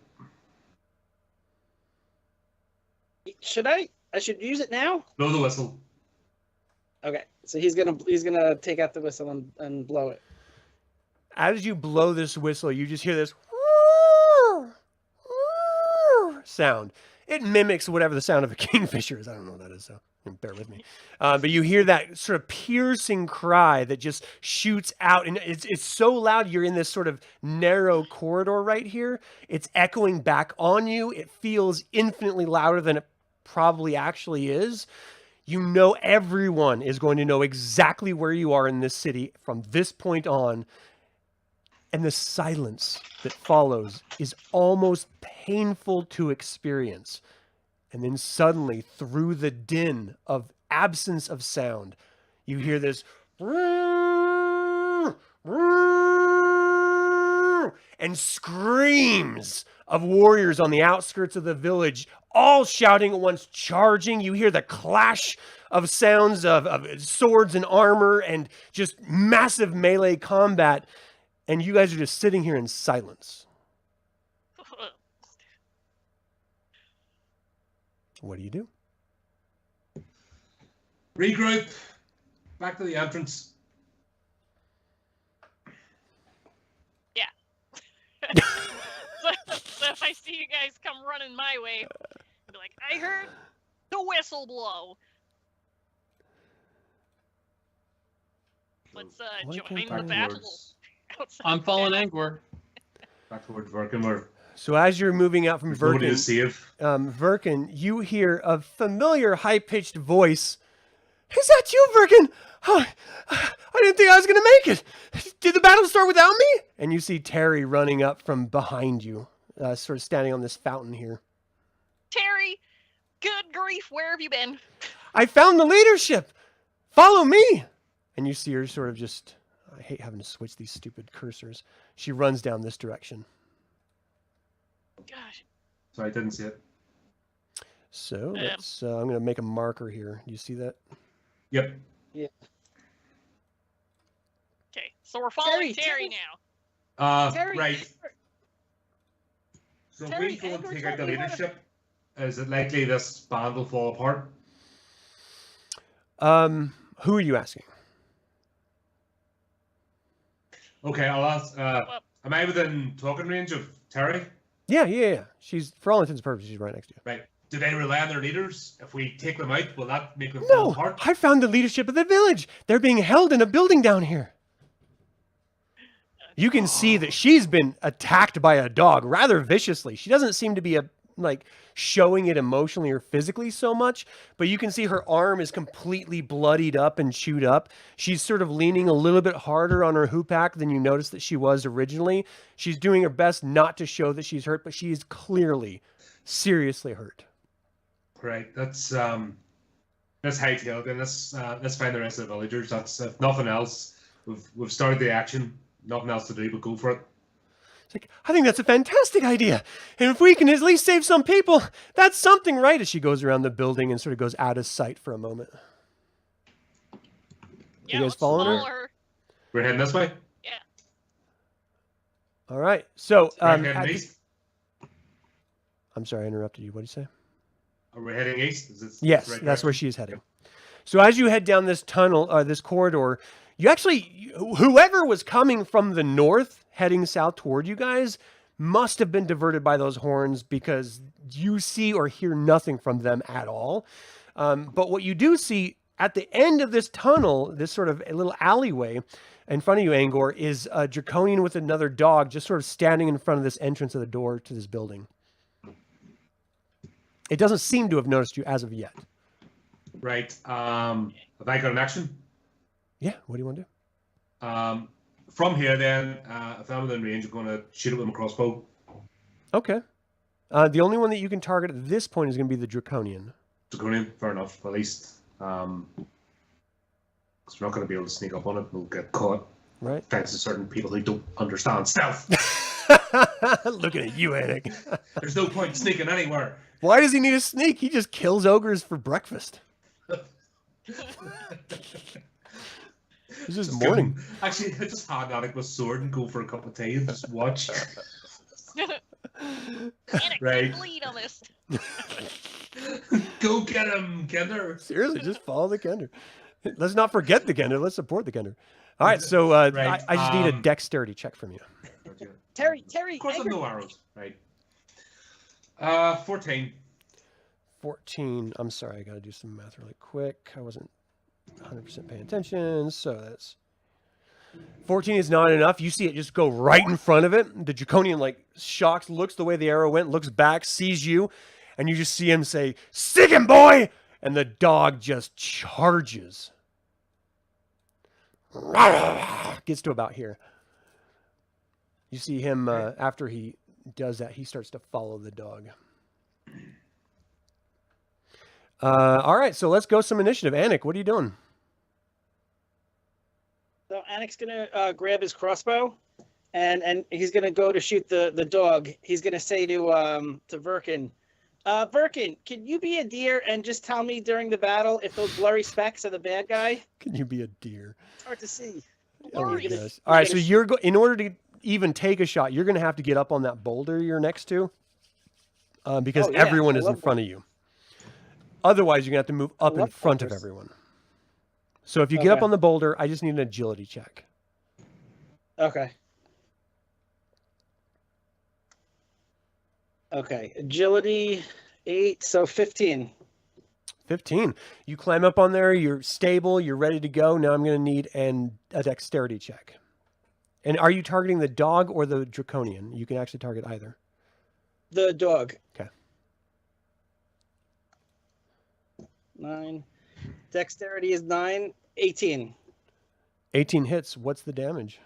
Should I? I should use it now? Blow the whistle. Okay, so he's gonna take out the whistle and blow it. As you blow this whistle, you just hear this sound. It mimics whatever the sound of a kingfisher is. I don't know what that is, so bear with me. But you hear that sort of piercing cry that just shoots out, and it's so loud. You're in this sort of narrow corridor right here. It's echoing back on you. It feels infinitely louder than it probably actually is. You know everyone is going to know exactly where you are in this city from this point on. And the silence that follows is almost painful to experience. And then suddenly, through the din of absence of sound, you hear this and screams of warriors on the outskirts of the village, all shouting at once, charging. You hear the clash of sounds of swords and armor and just massive melee combat. And you guys are just sitting here in silence. What do you do? Regroup. Back to the entrance. Yeah. so if I see you guys come running my way, I'll be like, I heard the whistle blow. Let's join the battle. Outside I'm following Angor. Back towards Verkin. So as you're moving out from Nobody to save. Verkin, you hear a familiar high-pitched voice. Is that you, Verkin? Oh, I didn't think I was going to make it. Did the battle start without me? And you see Terry running up from behind you, sort of standing on this fountain here. Terry, good grief, where have you been? I found the leadership. Follow me. And you see her sort of just... I hate having to switch these stupid cursors. She runs down this direction. Gosh. So I didn't see it. So let's. I'm going to make a marker here. Do you see that? Yep. Yeah. Okay, so we're following Terry now. Terry, right. So if we go and take out the leadership, is it likely this band will fall apart? Who are you asking? Okay, I'll ask. Am I within talking range of Terry? Yeah. She's, for all intents and purposes, she's right next to you. Right. Do they rely on their leaders? If we take them out, will that make them fall No, apart? I found the leadership of the village. They're being held in a building down here. You can see that she's been attacked by a dog rather viciously. She doesn't seem to be showing it emotionally or physically so much, but you can see her arm is completely bloodied up and chewed up. She's sort of leaning a little bit harder on her hoopak than you noticed that she was originally. She's doing her best not to show that she's hurt, but she is clearly seriously hurt. Right. Let's hightail then. Let's find the rest of the villagers. That's if nothing else. We've started the action. Nothing else to do but go for it. It's like, I think that's a fantastic idea. And if we can at least save some people, that's something, right? As she goes around the building and sort of goes out of sight for a moment. Yeah, you guys let's following follow her? We're heading this way. Yeah. All right. So, Heading east. I'm sorry, I interrupted you. What did you say? Are we heading east? Is this Yes, right that's where direction? she's heading. So as you head down this tunnel, this corridor, you actually, whoever was coming from the north, heading south toward you guys, must have been diverted by those horns because you see or hear nothing from them at all. But what you do see at the end of this tunnel, this sort of a little alleyway in front of you, Angor, is a draconian with another dog just sort of standing in front of this entrance of the door to this building. It doesn't seem to have noticed you as of yet. Right. Have I got an action? Yeah, what do you want to do? From here, then, if I'm within range, I'm going to shoot it with my crossbow. Okay. The only one that you can target at this point is going to be the draconian. Draconian, fair enough, at least. Because we're not going to be able to sneak up on it. We'll get caught. Right. Thanks to certain people who don't understand stealth. Looking at you, Anik. There's no point sneaking anywhere. Why does he need a sneak? He just kills ogres for breakfast. This is morning. Actually, I just hand Anik with sword and go for a cup of tea and just watch. Right. Bleed on this. Go get him, Kender. Seriously, just follow the Kender. Let's not forget the Kender. Let's support the Kender. All right, so Right, I just need a dexterity check from you. Terry, Of course, I'm angry. no arrows. Right. 14. 14. I'm sorry, I got to do some math really quick. I wasn't 100% paying attention, so that's 14 is not enough. You see it just go right in front of it. The Draconian like shocks, looks the way the arrow went, looks back, sees you, and you just see him say, "Stick him, boy!" And the dog just charges. Gets to about here. You see him after he does that, he starts to follow the dog. All right, so let's go some initiative. Anik, what are you doing? So Anik's gonna grab his crossbow, and he's gonna go to shoot the dog. He's gonna say to Verkin, Verkin, can you be a deer and just tell me during the battle if those blurry specks are the bad guy? Can you be a deer? It's hard to see. Oh my Blurry. gosh. All right, so you're in order to even take a shot, you're going to have to get up on that boulder you're next to, because Oh, yeah, everyone I is in love front of you. Otherwise, you're going to have to move up in love front of boulders. everyone. So if you get up Okay. on the boulder, I just need an agility check. Okay. Okay. Agility 8, so 15. 15. You climb up on there, you're stable, you're ready to go. Now I'm going to need a dexterity check. And are you targeting the dog or the Draconian? You can actually target either. The dog. Okay. 9. Dexterity is 9. 18. 18 hits. What's the damage?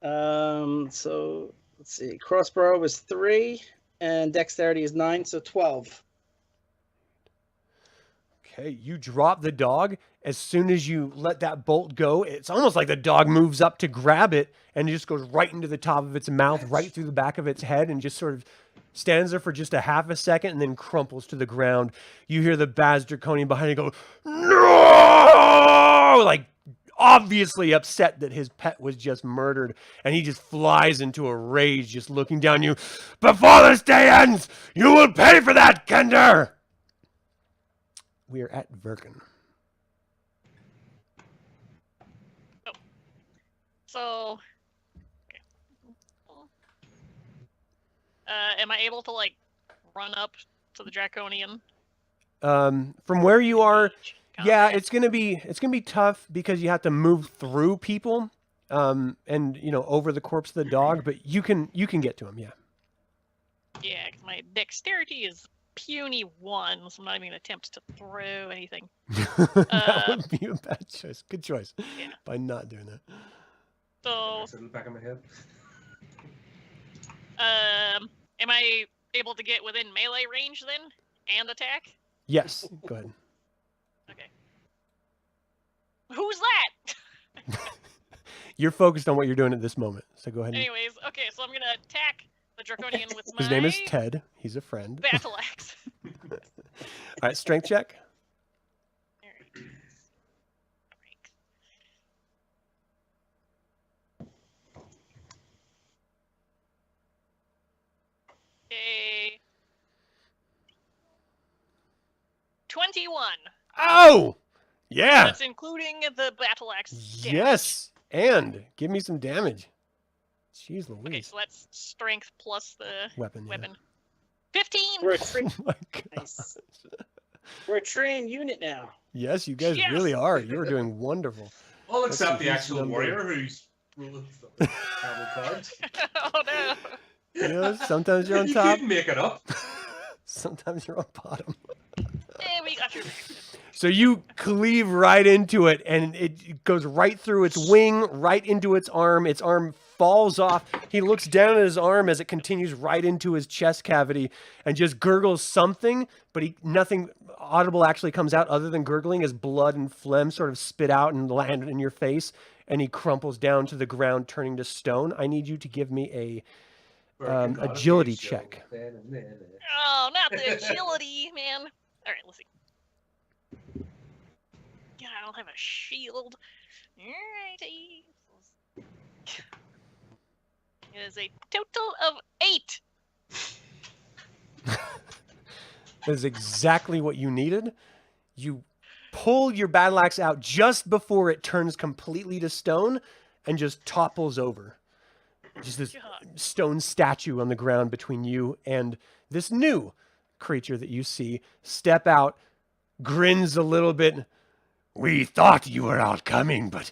So let's see. Crossbow is 3, and dexterity is 9, so 12. Okay, you drop the dog. As soon as you let that bolt go, it's almost like the dog moves up to grab it and it just goes right into the top of its mouth, right through the back of its head, and just sort of stands there for just a half a second and then crumples to the ground. You hear the Baz Draconian behind you go, "No!" Like obviously upset that his pet was just murdered, and he just flies into a rage, just looking down you. "Before this day ends, you will pay for that, Kender!" We are at Verkin. So, okay. Am I able to like run up to the Draconian? From where you are, Engage yeah, combat? it's gonna be tough because you have to move through people, and over the corpse of the dog. But you can get to him, yeah. Yeah, 'cause my dexterity is puny 1, so I'm not even gonna attempt to throw anything. That would be a bad choice. Good choice Yeah. by not doing that. So, Sit in the back of my head. am I able to get within melee range then and attack? Yes, go ahead. Okay. Who's that? You're focused on what you're doing at this moment, so go ahead. Anyways, okay, so I'm gonna attack the Draconian with my His name is Ted. He's a friend. battle axe. All right, strength check. Alright. Okay. 21. Oh, yeah. That's including the battle axe. damage. Yes, and give me some damage. Jeez Okay, Louise. so that's strength plus the Weapon. Yeah. weapon. 15. We're a Oh trained, my God. nice. We're a trained unit now. Yes, you guys Yes! really are. You are doing wonderful. All That's except a the huge actual number. warrior who's rolling some terrible cards. Oh no. You know, sometimes you're on You top, couldn't make it up. sometimes you're on bottom. Hey, we got your back. So you cleave right into it, and it goes right through its wing, right into its arm. Its arm falls off. He looks down at his arm as it continues right into his chest cavity and just gurgles something, but nothing audible actually comes out other than gurgling as blood and phlegm sort of spit out and land in your face, and he crumples down to the ground, turning to stone. I need you to give me a agility check. Oh, not the agility, man. All right, let's see. Yeah, I don't have a shield. Alrighty. It is a total of 8. That is exactly what you needed. You pull your battle axe out just before it turns completely to stone and just topples over. Just this stone statue on the ground between you and this new creature that you see step out, grins a little bit. We thought you were all coming, but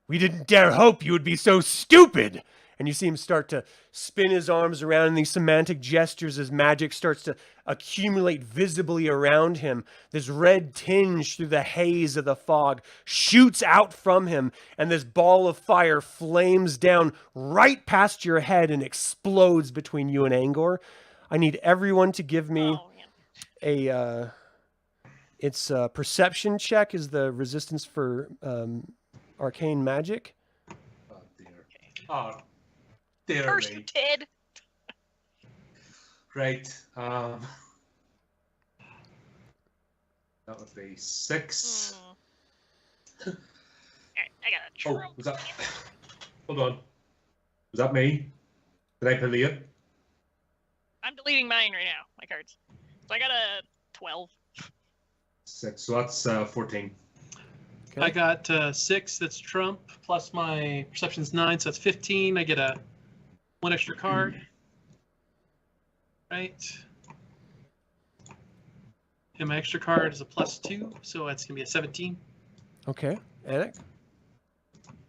we didn't dare hope you would be so stupid. And you see him start to spin his arms around in these semantic gestures as magic starts to accumulate visibly around him. This red tinge through the haze of the fog shoots out from him, and this ball of fire flames down right past your head and explodes between you and Angor. I need everyone to give me it's a perception check is the resistance for arcane magic. Oh, dear. Oh, dear Curse me. you, Ted. Right. That would be 6. Alright, I got a Oh, trump. was that... Hold on. Was that me? Did I play it? I'm deleting mine right now, my cards. So I got a 12. 6. So that's 14. Okay. I got 6. That's trump. Plus my perception's 9, so that's 15. I get one extra card. Right. And my extra card is a +2, so that's gonna be a 17. Okay. Anik?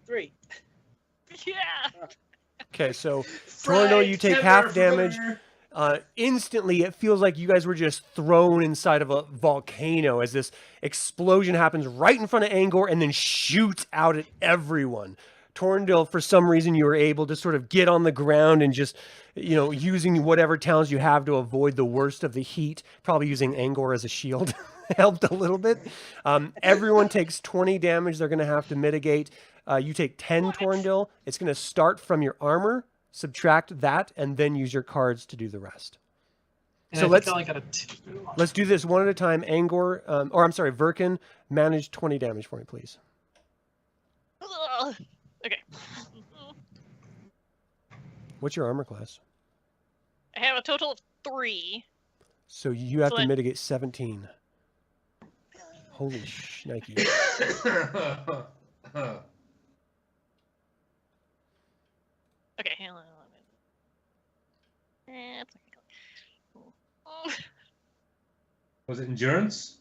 3. Yeah. Okay, so Torno, you take half damage. Instantly, it feels like you guys were just thrown inside of a volcano as this explosion happens right in front of Angor and then shoots out at everyone. Torndil, for some reason, you were able to sort of get on the ground and just, using whatever talents you have to avoid the worst of the heat, probably using Angor as a shield helped a little bit. Everyone takes 20 damage they're going to have to mitigate. You take 10, Torndil. It's going to start from your armor. Subtract that, and then use your cards to do the rest. And So I let's only got a 2. let's do this one at a time. Angor, Verkin, manage 20 damage for me, please. Ugh. Okay. What's your armor class? I have a total of 3. So you have So to it- mitigate 17. Holy shnikey. Okay, hang on. That's okay. Was it endurance?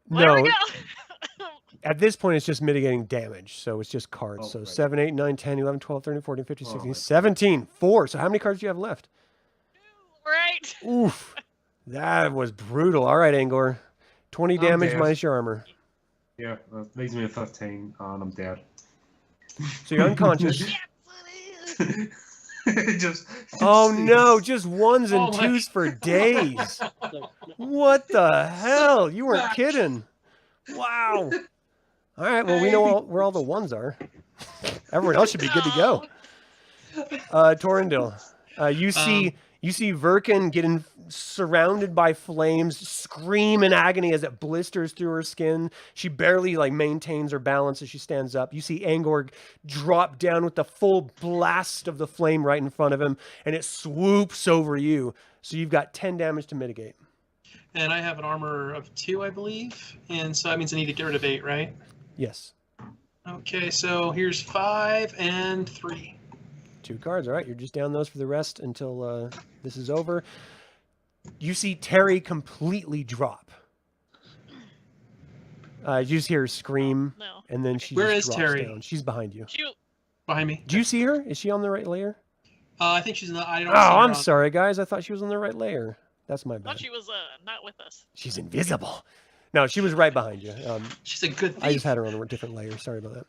There No, we go. at this point it's just mitigating damage, so it's just cards. Oh, So right. 7, 8, 9, 10, 11, 12, 13, 14, 15, 16, right. 17. 4. So how many cards do you have left? Right. Oof. That was brutal. All right, Angor. 20 I'm damage dead. minus your armor. Yeah, that leaves me at 15, and I'm dead. So you're unconscious. Yes, it is. Just. Oh no, just ones and Oh my twos for days. What the hell? You weren't kidding. Wow. All right, well, we know where all the ones are. Everyone else should be good to go. Torindil, you see Verkin getting surrounded by flames, scream in agony as it blisters through her skin. She barely maintains her balance as she stands up. You see Angor drop down with the full blast of the flame right in front of him, and it swoops over you. So you've got 10 damage to mitigate. And I have an armor of 2, I believe. And so that means I need to get rid of 8, right? Yes. Okay, so here's 5 and 3. 2 cards. All right, you're just down those for the rest until this is over. You see Terry completely drop. You just hear her scream, No. and then she Where just is drops Terry? down. She's behind you. Shoot. Behind me. Do you see her? Is she on the right layer? I think she's in the. I don't Oh, see her I'm on- sorry, guys. I thought she was on the right layer. That's my I bad. thought she was not with us. She's invisible. No, she was right behind you. She's a good thief. I just had her on a different layer. Sorry about that.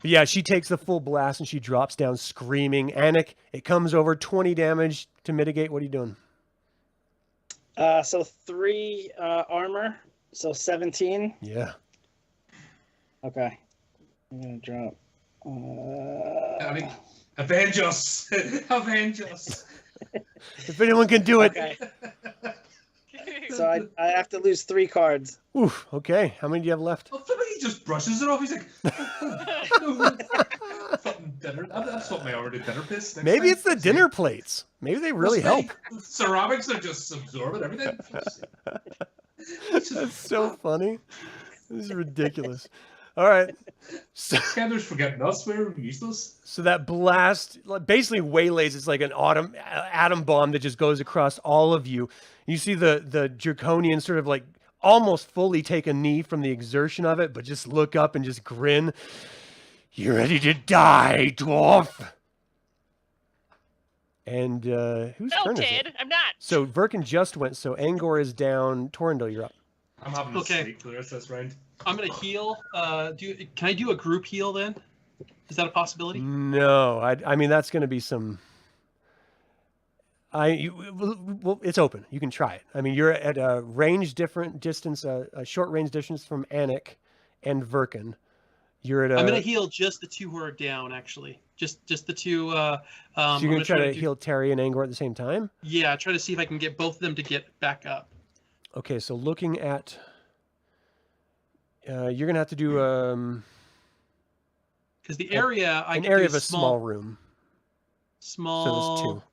But yeah, she takes the full blast and she drops down screaming. Anik, it comes over 20 damage to mitigate. What are you doing? So 3 armor, so 17. Yeah. Okay. I'm gonna drop. Avenge us! Avenge us! If anyone can do it. Okay. So I have to lose 3 cards. Oof. Okay. How many do you have left? Oh, he just brushes it off. He's like, fucking dinner. I've swapped my armor to dinner piss. next Maybe time. it's the dinner plates. Maybe they really help. Ceramics are just absorbing everything. That's so funny. This is ridiculous. All right. So, Kender's forgetting us. We're useless. so that blast basically waylays. It's like an atom bomb that just goes across all of you. You see the Draconian sort of like almost fully take a knee from the exertion of it, but just look up and just grin. You're ready to die, dwarf. And whose No, turn is Ted, it? I'm not. So Verkin just went. So Angor is down. Torrendale, you're up. I'm having a Okay. sleep clear this round. I'm gonna heal. Can I do a group heal then? Is that a possibility? No, I mean that's going to be some. Well, it's open. You can try it. I mean, you're at a a short range distance from Anik and Verkin. You're at a. I'm gonna heal just the two who are down, actually. Just the two. So you're going to try to heal Terry and Angor at the same time? Yeah, try to see if I can get both of them to get back up. Okay, so looking at. You're going to have to do Because the area I an can area do of a small room. Small. So there's two.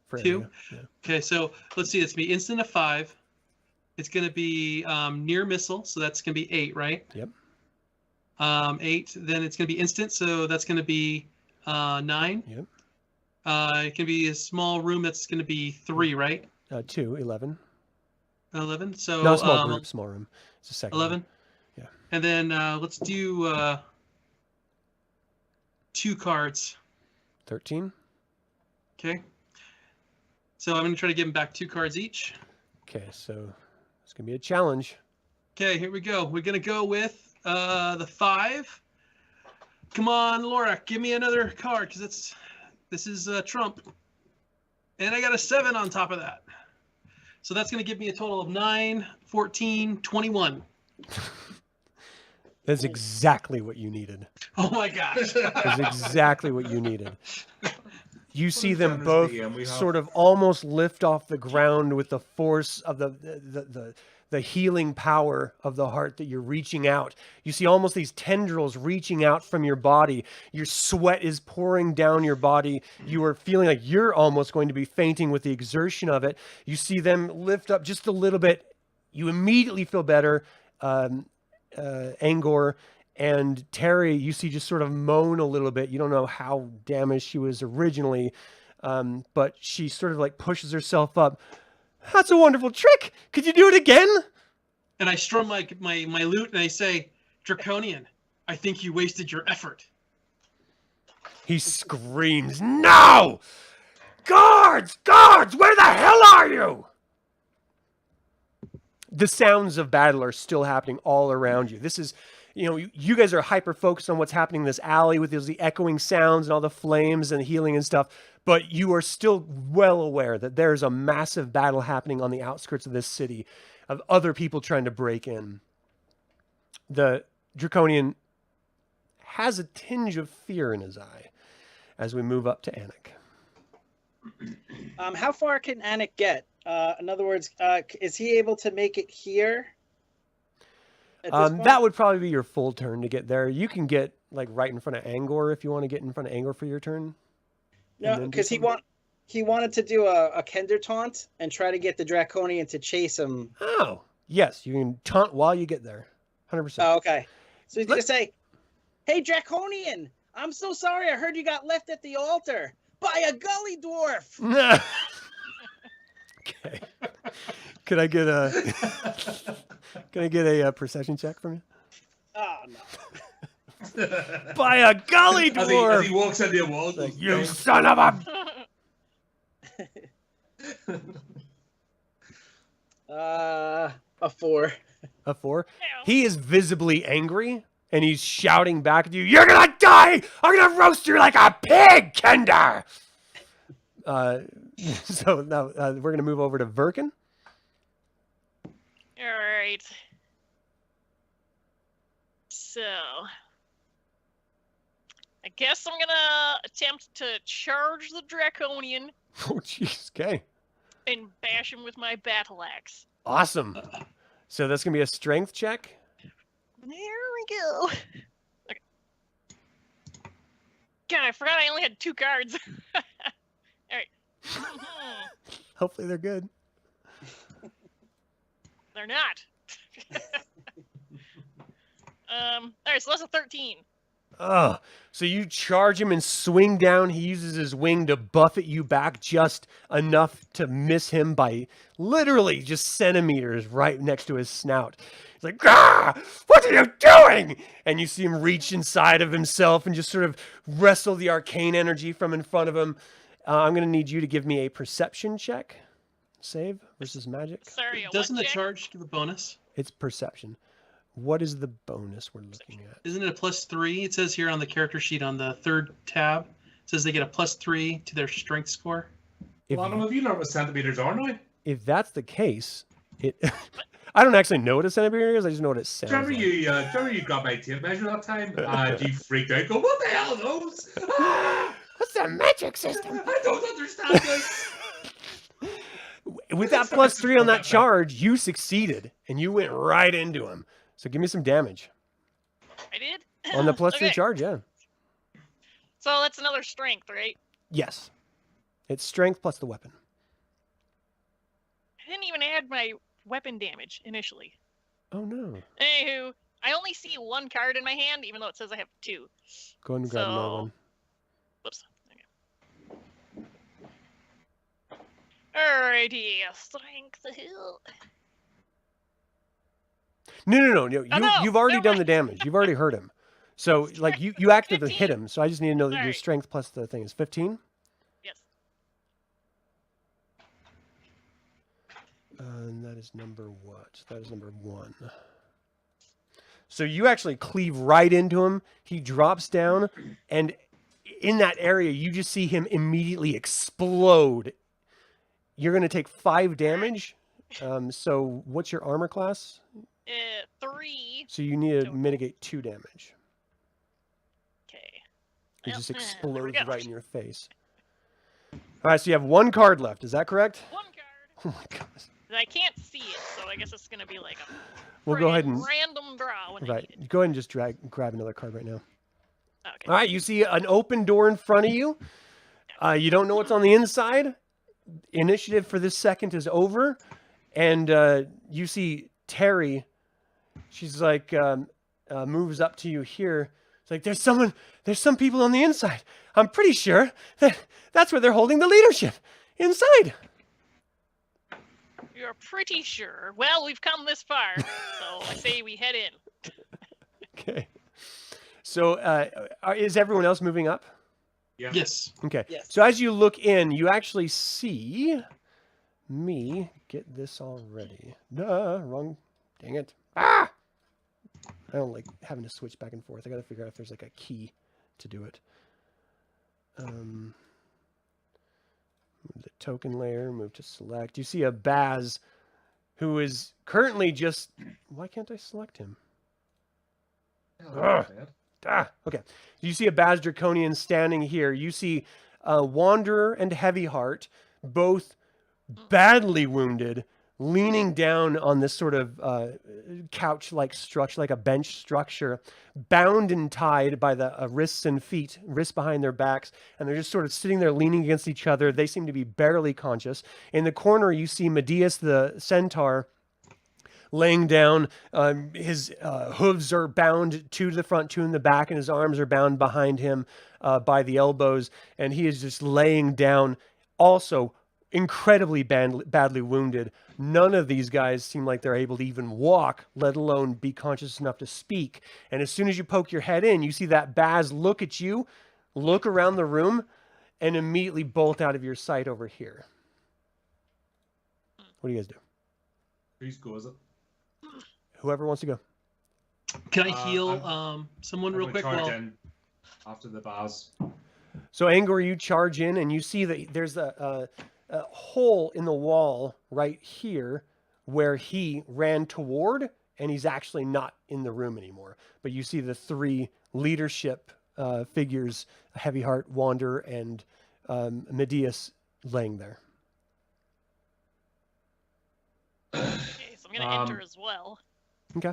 For Two? area. Yeah. Okay, so let's see. It's gonna be instant of 5. It's gonna be near missile, so that's gonna be 8, right? Yep. 8. Then it's gonna be instant, so that's gonna be 9. Yep. It can be a small room. That's gonna be 3, right? 2, 11. 11. So No, small group, small room. It's a second. 11. Yeah. And then let's do 2 cards. 13. Okay. So I'm gonna try to give them back 2 cards each. Okay, so it's going to be a challenge. Okay, here we go. We're gonna go with the 5. Come on, Laura, give me another card because this is Trump, and I got a 7 on top of that. So that's gonna give me a total of 9, 14, 21. That's exactly what you needed. Oh my gosh! That's exactly what you needed. You see a them generous both DM we have. sort of almost lift off the ground with the force of the healing power of the heart that you're reaching out. You see almost these tendrils reaching out from your body. Your sweat is pouring down your body. You are feeling like you're almost going to be fainting with the exertion of it. You see them lift up just a little bit. You immediately feel better. Angor and Terry, you see just sort of moan a little bit. You don't know how damaged she was originally, but she sort of like pushes herself up. That's a wonderful trick. Could you do it again? And I strum my lute and I say, Draconian, I think you wasted your effort. He screams, "No! Guards! Guards! Where the hell are you?" The sounds of battle are still happening all around you. This is, you guys are hyper focused on what's happening in this alley with the echoing sounds and all the flames and healing and stuff, but you are still well aware that there's a massive battle happening on the outskirts of this city of other people trying to break in. The Draconian has a tinge of fear in his eye as we move up to Anik. How far can Anik get? In other words, is he able to make it here? At this point? That would probably be your full turn to get there. You can get like right in front of Angor if you want to get in front of Angor for your turn. No, because he wanted to do a Kender taunt and try to get the Draconian to chase him. Oh, yes, you can taunt while you get there. 100%. Oh, okay. So he's gonna say, "Hey, Draconian, I'm so sorry. I heard you got left at the altar by a gully dwarf." Okay. Could I get a perception check from you? Oh no. By a gully As dwarf. he walks into a wall, Like, you son of a. A 4. A 4. Yeah. He is visibly angry, and he's shouting back at you, "You're gonna die! I'm gonna roast you like a pig, Kender!" So now we're gonna move over to Verkin. All right. So, I guess I'm gonna attempt to charge the Draconian Oh, jeez. Okay. and bash him with my battle axe. Awesome. So that's gonna be a strength check. There we go. Okay. God, I forgot I only had 2 cards. All right. Hopefully they're good. They're not. All right, so that's a 13. Oh, so you charge him and swing down. He uses his wing to buffet you back just enough to miss him by literally just centimeters right next to his snout. He's like, "Ah, what are you doing?" And you see him reach inside of himself and just sort of wrestle the arcane energy from in front of him. I'm going to need you to give me a perception check. Save versus magic. Sorry, a Doesn't what the check? charge give a bonus? It's perception. What is the bonus we're looking at? Isn't it a +3? It says here on the character sheet on the 3rd tab. It says they get a +3 to their strength score. If, Well, Adam, have you learned what centimeters are now? if that's the case, it I don't actually know what a centimeter is. I just know what it sounds Remember like. you got my tape measure that time? And you freaked out, go, what the hell are those? Ah, What's the metric system? I don't understand this. With that +3 on that charge, you succeeded, and you went right into him. So give me some damage I did? on the +3 Okay. charge. Yeah. So that's another strength, right? Yes. It's strength plus the weapon. I didn't even add my weapon damage initially. Oh no. Anywho, I only see one card in my hand, even though it says I have 2. Go ahead and grab another So- one. Whoops. Okay. Alrighty, strength hill. No. Oh, no, You've already never done the mind. damage. You've already hurt him. So like you actively hit 15. him. So I just need to know that your Alright. strength plus the thing is 15. Yes. And that is number what? That is number 1. So you actually cleave right into him. He drops down, and in that area, you just see him immediately explode. You're going to take 5 damage. So what's your armor class? 3. So you need to Total. mitigate 2 damage. Okay. He Well, just there we explodes go. right in your face. All right, so you have 1 card left. Is that correct? 1 card. Oh my gosh. I can't see it, so I guess it's gonna be like a We'll go ahead and random draw when I right. need it. Go ahead and just grab another card right now. Okay. All right, you see an open door in front of you. You don't know what's on the inside. Initiative for this second is over, and you see Terry. She's like moves up to you here. It's like there's some people on the inside. I'm pretty sure that's where they're holding the leadership inside. You're pretty sure. Well, we've come this far, so I say we head in. Okay. So is everyone else moving up? Yeah. Yes. Okay. Yes. So as you look in, you actually see me get this already. Wrong. Dang it. Ah! I don't like having to switch back and forth. I got to figure out if there's like a key to do it. Move the token layer, move to select. You see a Baz who is currently just... Why can't I select him? Ugh. Okay. You see a Baz Draconian standing here. You see Wanderer and Heavyheart, both badly wounded, leaning down on this sort of couch-like structure, like a bench structure, bound and tied by the wrists and feet, wrists behind their backs, and they're just sort of sitting there leaning against each other. They seem to be barely conscious. In the corner, you see Medeus the centaur laying down. His hooves are bound, 2 to the front, 2 in the back, and his arms are bound behind him by the elbows, and he is just laying down, also incredibly badly wounded. None of these guys seem like they're able to even walk, let alone be conscious enough to speak. And as soon as you poke your head in, you see that Baz look at you, look around the room, and immediately bolt out of your sight over here. What do you guys do? Whose go is it? Whoever wants to go. Can I heal I'm- someone I'm real gonna quick? charge Well, in after the bars. So Angor, you charge in, and you see that there's a hole in the wall right here where he ran toward, and he's actually not in the room anymore. But you see the 3 leadership figures, Heavyheart, Wanderer, and Medeus laying there. Okay, so I'm gonna enter as well. Okay.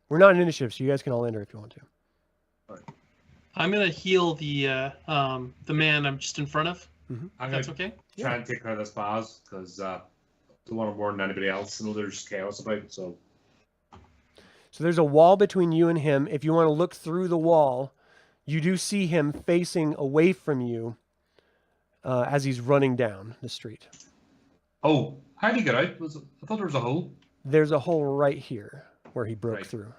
We're not in initiative, so you guys can all enter if you want to. I'm gonna heal the man I'm just in front of. I'm If gonna that's okay. try and take care of this bars because I don't want to warn anybody else. I know there's chaos about, so So there's a wall between you and him. If you want to look through the wall, you do see him facing away from you as he's running down the street. Oh, how did he get out? I thought there was a hole. There's a hole right here where he broke Right. through.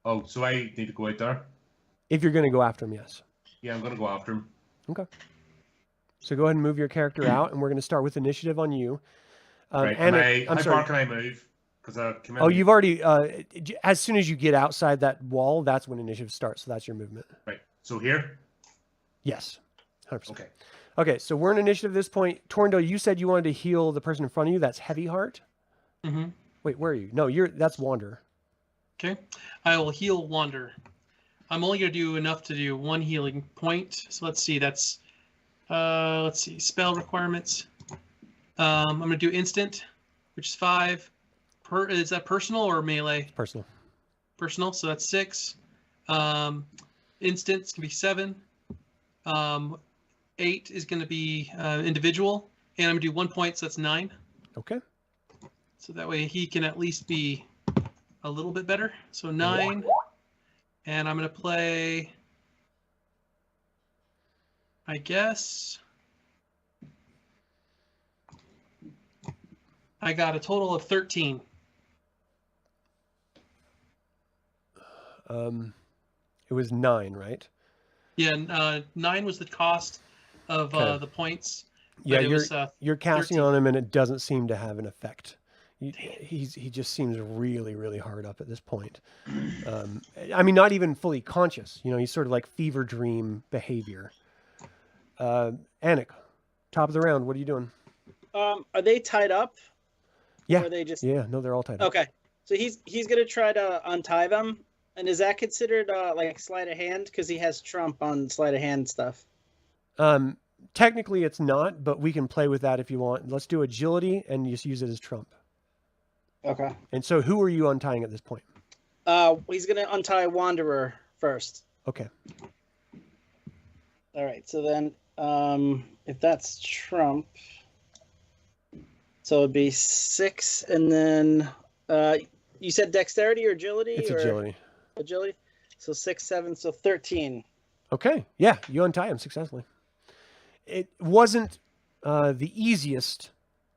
Oh, so I need to go out there? If you're going to go after him, yes. Yeah, I'm going to go after him. Okay. So go ahead and move your character out, and we're going to start with initiative on you. Right. And How far can I move? Because I came Oh, you've already, as soon as you get outside that wall, that's when initiative starts. So that's your movement. Right. So here? Yes. 100%. Okay. Okay, so we're in initiative at this point. Torndale, you said you wanted to heal the person in front of you. That's Heavy Heart. Mm-hmm. Wait, where are you? No, that's Wander. Okay. I will heal Wander. I'm only going to do enough to do 1 healing point. So let's see. That's, spell requirements. I'm going to do instant, which is 5. Is that personal or melee? Personal. Personal, so that's 6. Instants can be 7. 8 is going to be individual, and I'm going to do 1 point, so that's 9. Okay. So that way he can at least be a little bit better. So 9, and I'm going to play, I guess, I got a total of 13. It was 9, right? Yeah, 9 was the cost of Okay. the points. Yeah, but it was, you're casting 13. on him, and it doesn't seem to have an effect. He just seems really, really hard up at this point. I mean, not even fully conscious. You know, he's sort of like fever dream behavior. Anik, top of the round. What are you doing? Are they tied up? Yeah. Or are they just Yeah, no, they're all tied up. okay? So he's gonna try to untie them, and is that considered like sleight of hand because he has trump on sleight of hand stuff? Technically, it's not, but we can play with that if you want. Let's do agility and just use it as trump. Okay. And so, who are you untying at this point? He's gonna untie Wanderer first. Okay. All right. So then, if that's trump, so it'd be 6, and then you said dexterity or agility? It's or agility. Agility. So 6, 7, so 13. Okay. Yeah, you untie him successfully. It wasn't the easiest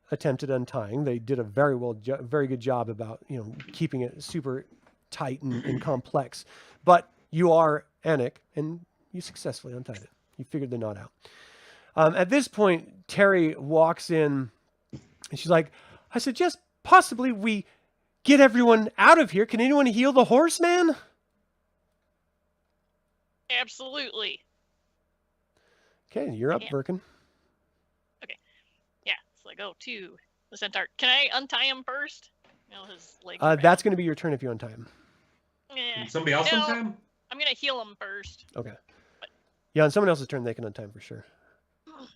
attempt at untying. They did a very good job about keeping it super tight and complex. But you are Anik, and you successfully untied it. You figured the knot out. At this point, Terry walks in, and she's like, "I suggest possibly we get everyone out of here. Can anyone heal the horseman?" Absolutely. Okay, you're up, Yeah. Birkin. Yeah, so I go to the centaur. Can I untie him first? His legs. That's going to be your turn if you untie him. Can somebody else No. untie him? I'm gonna heal him first. Okay. Yeah, on someone else's turn, they can untie him for sure. All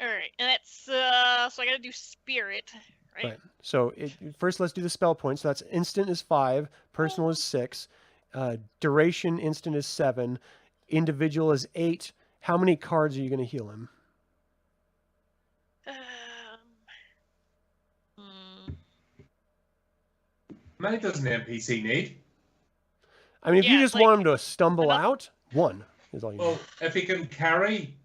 right, and that's so I gotta do spirit, right? Right. So first, let's do the spell points. So that's instant is 5, personal is 6, duration instant is 7, individual is 8. How many cards are you going to heal him? How many does an NPC need? I mean, if you Yeah, just like, want him to stumble enough- out, 1 is all you Well, need. if he can carry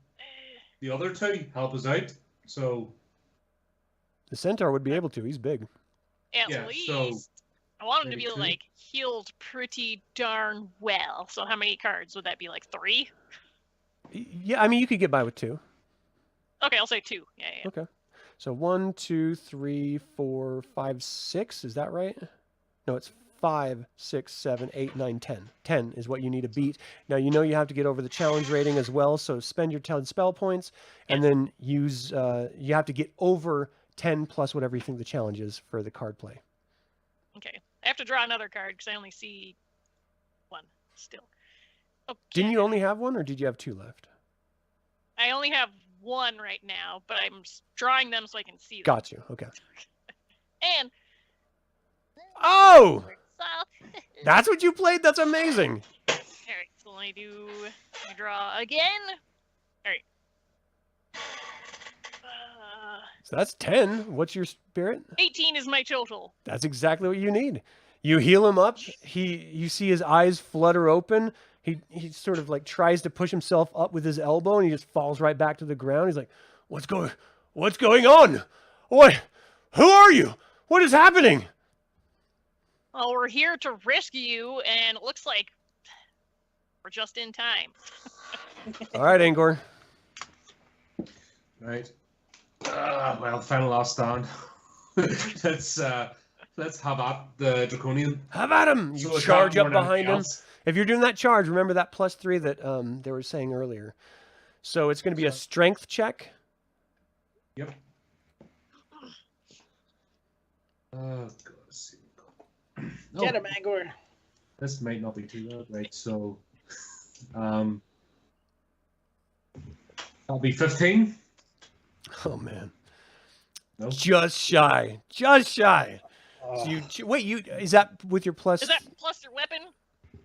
the other 2, help us out. So, The centaur would be able to. He's big. At Yeah, least so I want him to be maybe 2? like healed pretty darn well. So how many cards would that be? Like 3? Yeah, I mean, you could get by with 2. Okay, I'll say 2. Yeah. Okay. So 1, 2, 3, 4, 5, 6. Is that right? No, it's 5, 6, 7, 8, 9, 10. 10 is what you need to beat. Now, you have to get over the challenge rating as well. So spend your 10 spell points and then use, you have to get over 10 plus whatever you think the challenge is for the card play. Okay. I have to draw another card because I only see 1 still. Okay. Didn't you only have 1 or did you have 2 left? I only have 1 right now, but I'm drawing them so I can see them. Got you. Okay. And Oh! so, That's what you played? That's amazing. all right, so let me draw again. All right. So that's 10. What's your spirit? 18 is my total. That's exactly what you need. You heal him up. You see his eyes flutter open. He sort of like tries to push himself up with his elbow, and he just falls right back to the ground. He's like, what's going on? What? Who are you? What is happening? Well, we're here to rescue you, and it looks like we're just in time. All right, Angor. Right. Well, final last stand. let's have at the Draconian. Have at him. You So it's charge not up more than behind him. anything else. If you're doing that charge, remember that +3 that they were saying earlier. So it's going to be a strength check. Yep. God, let's see. Get him, Angor. This might not be too bad, right? So, that'll be 15. Oh man. No. Just shy. So you is that with your plus? Is that plus your weapon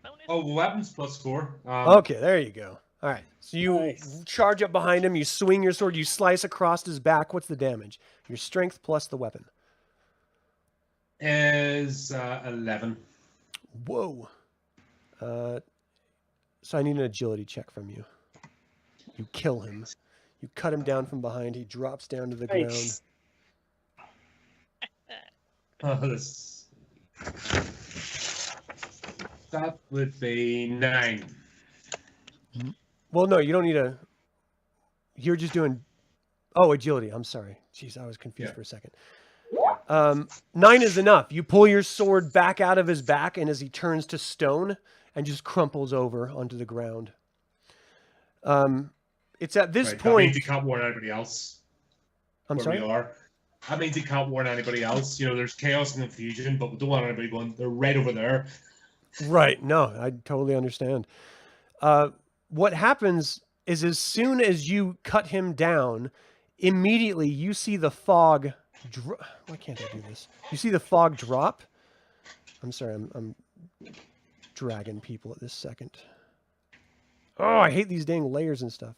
bonus? Oh, weapons +4. Okay, there you go. All right. So you Nice. charge up behind him, you swing your sword, you slice across his back. What's the damage? Your strength plus the weapon. Is 11. Whoa. So I need an agility check from you. You kill him. You cut him down from behind. He drops down to the ground. Nice. That would be 9. Well, no, you don't need a... You're just doing... Oh, agility. I'm sorry. Jeez, I was confused Yeah. for a second. 9 is enough. You pull your sword back out of his back, and as he turns to stone and just crumples over onto the ground. It's at this Right, that point... means he can't warn anybody else. I'm where sorry? we are. That means he can't warn anybody else. You know, there's chaos and confusion, but we don't want anybody going, they're right over there. Right. No, I totally understand. What happens is as soon as you cut him down, immediately you see the fog. Why can't I do this? You see the fog drop. I'm sorry. I'm dragging people at this second. Oh, I hate these dang layers and stuff.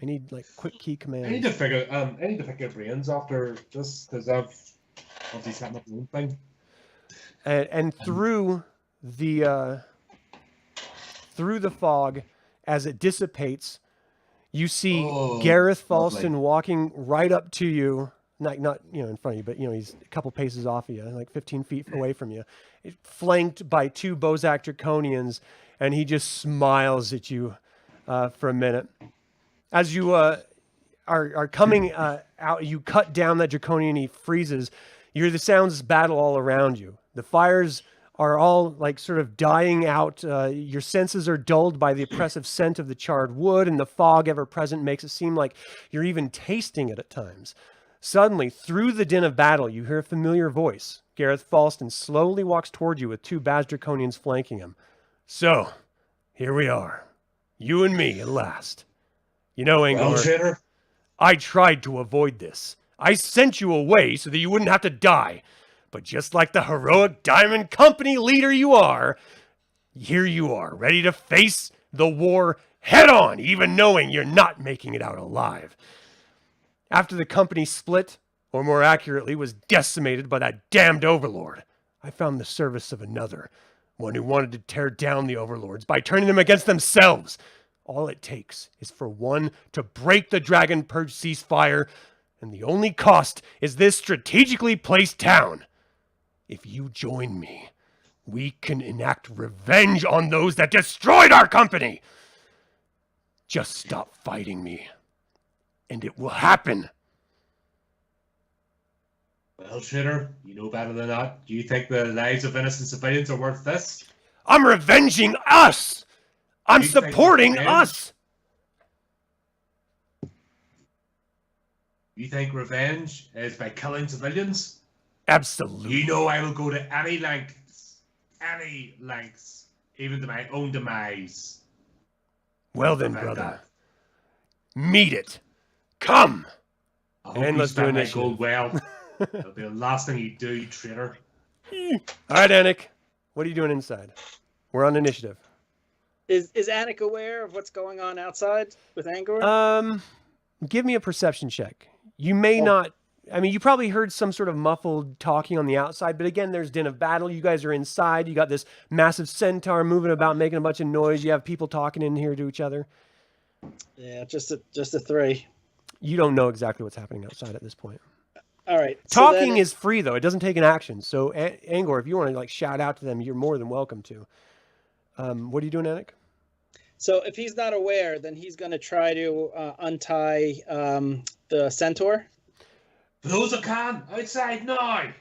I need like quick key commands. I need to pick your brains after this because I've obviously set up my own thing. And through the fog, as it dissipates, you see Oh, Gareth lovely. Falston walking right up to you, not in front of you, but he's a couple paces off of you, like 15 feet away from you, flanked by 2 Bozak Draconians, and he just smiles at you for a minute. As you are coming out, you cut down that Draconian, he freezes. You hear the sounds of battle all around you. The fires are all like sort of dying out. Your senses are dulled by the oppressive scent of the charred wood, and the fog ever present makes it seem like you're even tasting it at times. Suddenly, through the din of battle, you hear a familiar voice. Gareth Falston slowly walks toward you with 2 Baz Draconians flanking him. So, here we are. You and me at last. You know, Well, Angor, Trader, I tried to avoid this. I sent you away so that you wouldn't have to die. But just like the heroic Diamond Company leader you are, here you are, ready to face the war head on, even knowing you're not making it out alive. After the company split, or more accurately, was decimated by that damned overlord, I found the service of another, one who wanted to tear down the overlords by turning them against themselves. All it takes is for one to break the Dragon Purge ceasefire, and the only cost is this strategically placed town. If you join me, we can enact revenge on those that destroyed our company. Just stop fighting me, and it will happen. well, Trader, you know better than that. Do you think the lives of innocent civilians are worth this? I'm revenging us. I'm You think supporting revenge- us. You think revenge is by killing civilians? Absolutely. You know I will go to any lengths, even to my own demise. Well then, Prevent brother, that. meet it. Come. I hope And you let's do spend my initiative. gold well. That'll be the last thing you do, you traitor. All right, Anik. What are you doing inside? We're on initiative. Is Anik aware of what's going on outside with Angor? Give me a perception check. You may Oh. not I mean, you probably heard some sort of muffled talking on the outside, but again, there's din of battle. You guys are inside. You got this massive centaur moving about, making a bunch of noise. You have people talking in here to each other. Yeah, just a 3. You don't know exactly what's happening outside at this point. All right. Talking is free, though. It doesn't take an action. So, Angor, if you want to like shout out to them, you're more than welcome to. What are you doing, Anik? So if he's not aware, then he's going to try to untie the centaur. For those that can, outside now.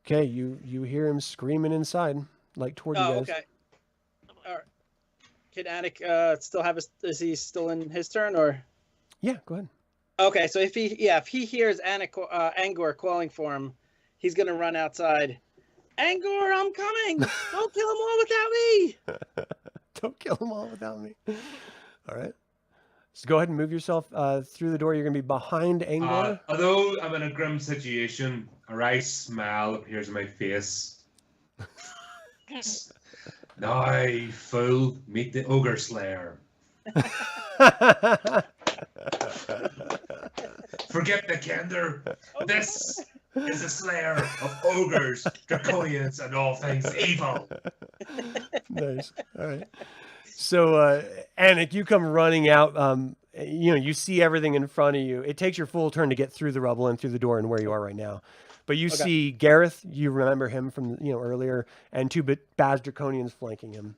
Okay, you hear him screaming inside, like toward you guys. Okay. All right. Can Anik still have is he still in his turn or? Yeah, go ahead. Okay, so if he hears Angor calling for him, he's gonna run outside. Angor, I'm coming! Don't kill them all without me! Don't kill them all without me. All right. So go ahead and move yourself through the door. You're gonna be behind Angor. Although I'm in a grim situation, a wry smile appears on my face. Now, fool, meet the ogre slayer. Forget the Kender. This is the slayer of ogres, draconians, and all things evil. Nice. All right. So, Anik, you come running out. You see everything in front of you. It takes your full turn to get through the rubble and through the door and where you are right now. But you see Gareth. You remember him from earlier, and 2 Baz Draconians flanking him.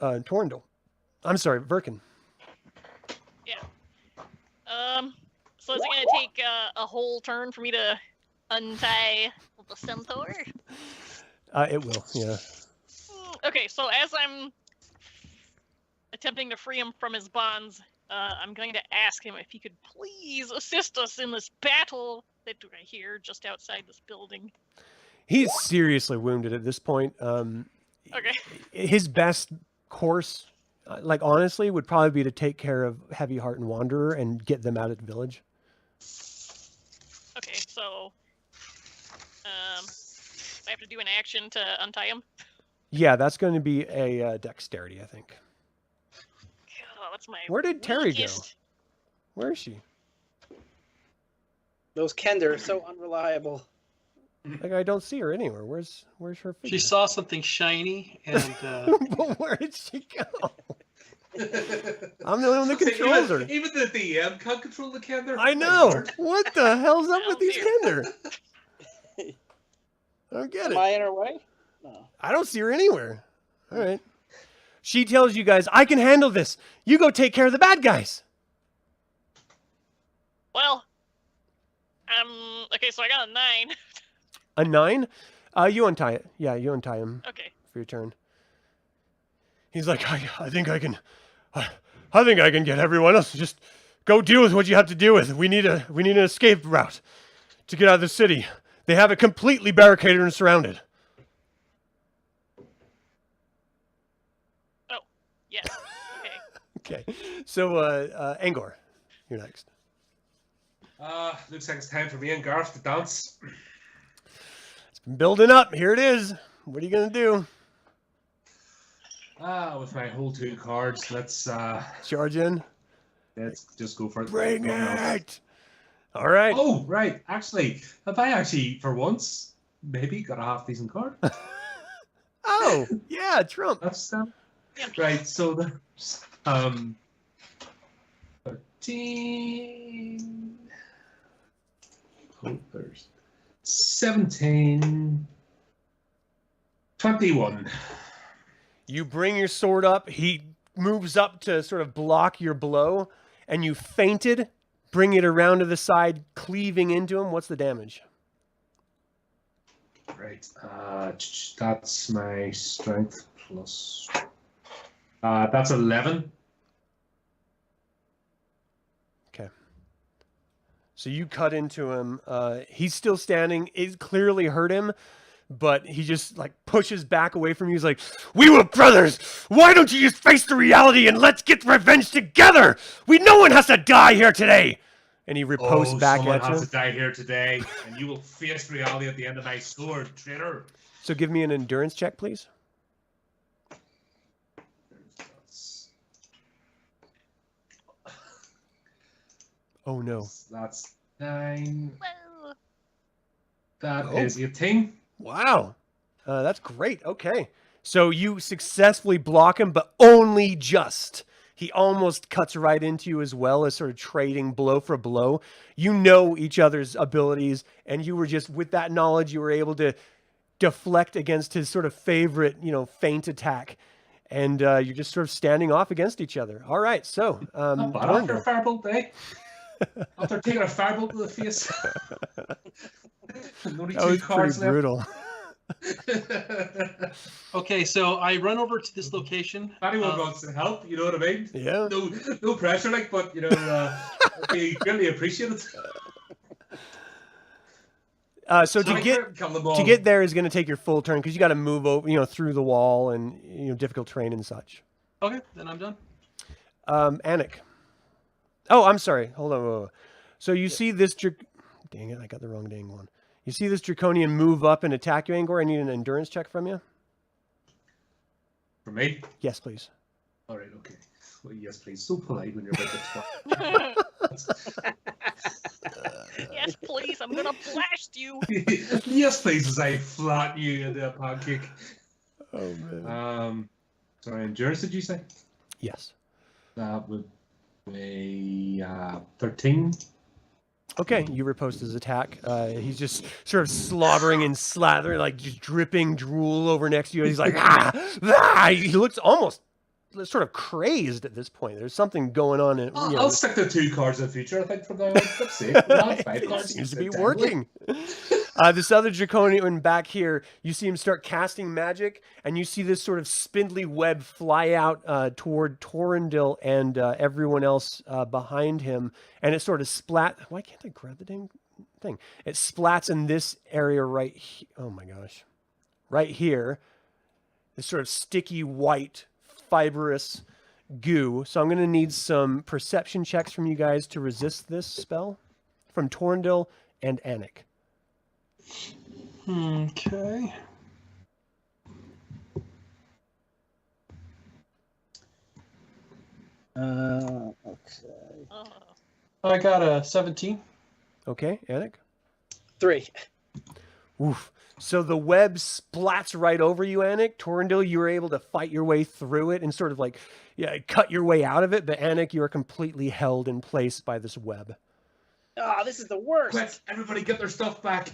Torndal. I'm sorry, Verkin. Yeah. So is it gonna take a whole turn for me to untie the centaur? It will. Yeah. Okay, so as I'm attempting to free him from his bonds, I'm going to ask him if he could please assist us in this battle that I hear just outside this building. He's seriously wounded at this point. Okay. His best course, like honestly, would probably be to take care of Heavy Heart and Wanderer and get them out of the village. Okay, so I have to do an action to untie him. Yeah, that's going to be a dexterity, I think. Oh, that's my Where did Terry weakest. go? Where is she? Those Kender are so unreliable. Like I don't see her anywhere. Where's her figure? She saw something shiny, and But where did she go? I'm the only one that controls her. Even the DM can't control the Kender. I know. What the hell's up with Oh, these dear. Kender? I don't get Am it. I in her way? No. I don't see her anywhere. All right. She tells you guys, I can handle this. You go take care of the bad guys. Well, okay, so I got a 9. A 9? You untie it. Yeah, you untie him Okay. for your turn. He's like, I think I can get everyone else. Just go deal with what you have to deal with. We need an escape route to get out of the city. They have it completely barricaded and surrounded. Oh, yes. Okay. Okay. So, Angor, you're next. Looks like it's time for me and Garth to dance. It's been building up. Here it is. What are you going to do? With my whole 2 cards, let's Charge in? just go for it. Bring it! All right. Oh, right. Actually, have I for once, maybe got a half-decent card? Oh, yeah, Trump. That's right. So there's 13. Oh, there's 17. 21. You bring your sword up. He moves up to sort of block your blow, and you feinted, bring it around to the side, cleaving into him. What's the damage? Right. That's my strength plus. That's 11. Okay. So you cut into him. He's still standing. It clearly hurt him, but he just like pushes back away from you. He's like, "We were brothers. Why don't you just face the reality and let's get revenge together? No one has to die here today." And he riposts back someone at has you. to die here today, and you will face reality at the end of my sword, traitor. So give me an endurance check, please. Oh no. That's 9. Whoa. That Oh. is 18. Wow. That's great. Okay. So you successfully block him, but only just. He almost cuts right into you as well, as sort of trading blow for blow. You know each other's abilities, and you were just, with that knowledge, you were able to deflect against his sort of favorite, feint attack. And you're just sort of standing off against each other. All right. So, Not bad after a Torndale. firebolt day. After taking a firebolt to the face. Only That 2 was cards pretty brutal. left. Okay, so I run over to this location. If anyone wants to help, you know what I mean? Yeah. No pressure, like, but it'd be greatly appreciated. So to to get there is going to take your full turn because you got to move over, through the wall and difficult terrain and such. Okay, then I'm done. Anik. Oh, I'm sorry. Hold on. Whoa. So you see this. Dang it! I got the wrong dang one. You see this draconian move up and attack you, Angor. I need an endurance check from you. For me? Yes, please. All right, okay. Well, yes, please. So polite when you're about to Yes, please. I'm gonna blast you. Yes, please, as I flatten you into a pancake. Oh man. Sorry, endurance, did you say? Yes. That would be 13. Okay, you riposte his attack. He's just sort of slobbering and slathering, like just dripping drool over next to you. He's like, He looks almost sort of crazed at this point. There's something going on. I'll stick to 2 cards in the future, I think, from now on. That's safe. Not 5 It cards. seems to be working. This other draconian back here, you see him start casting magic, and you see this sort of spindly web fly out toward Torrendil and everyone else behind him, and it sort of splat. Why can't I grab the dang thing? It splats in this area right here. Oh my gosh. Right here. This sort of sticky white fibrous goo. So I'm going to need some perception checks from you guys to resist this spell from Torrendil and Anik. Okay. Okay. Oh. I got a 17. Okay, Anik? 3. Oof. So the web splats right over you, Anik. Torrendil, you were able to fight your way through it and sort of cut your way out of it. But Anik, you are completely held in place by this web. Oh, this is the worst. Quick, everybody get their stuff back.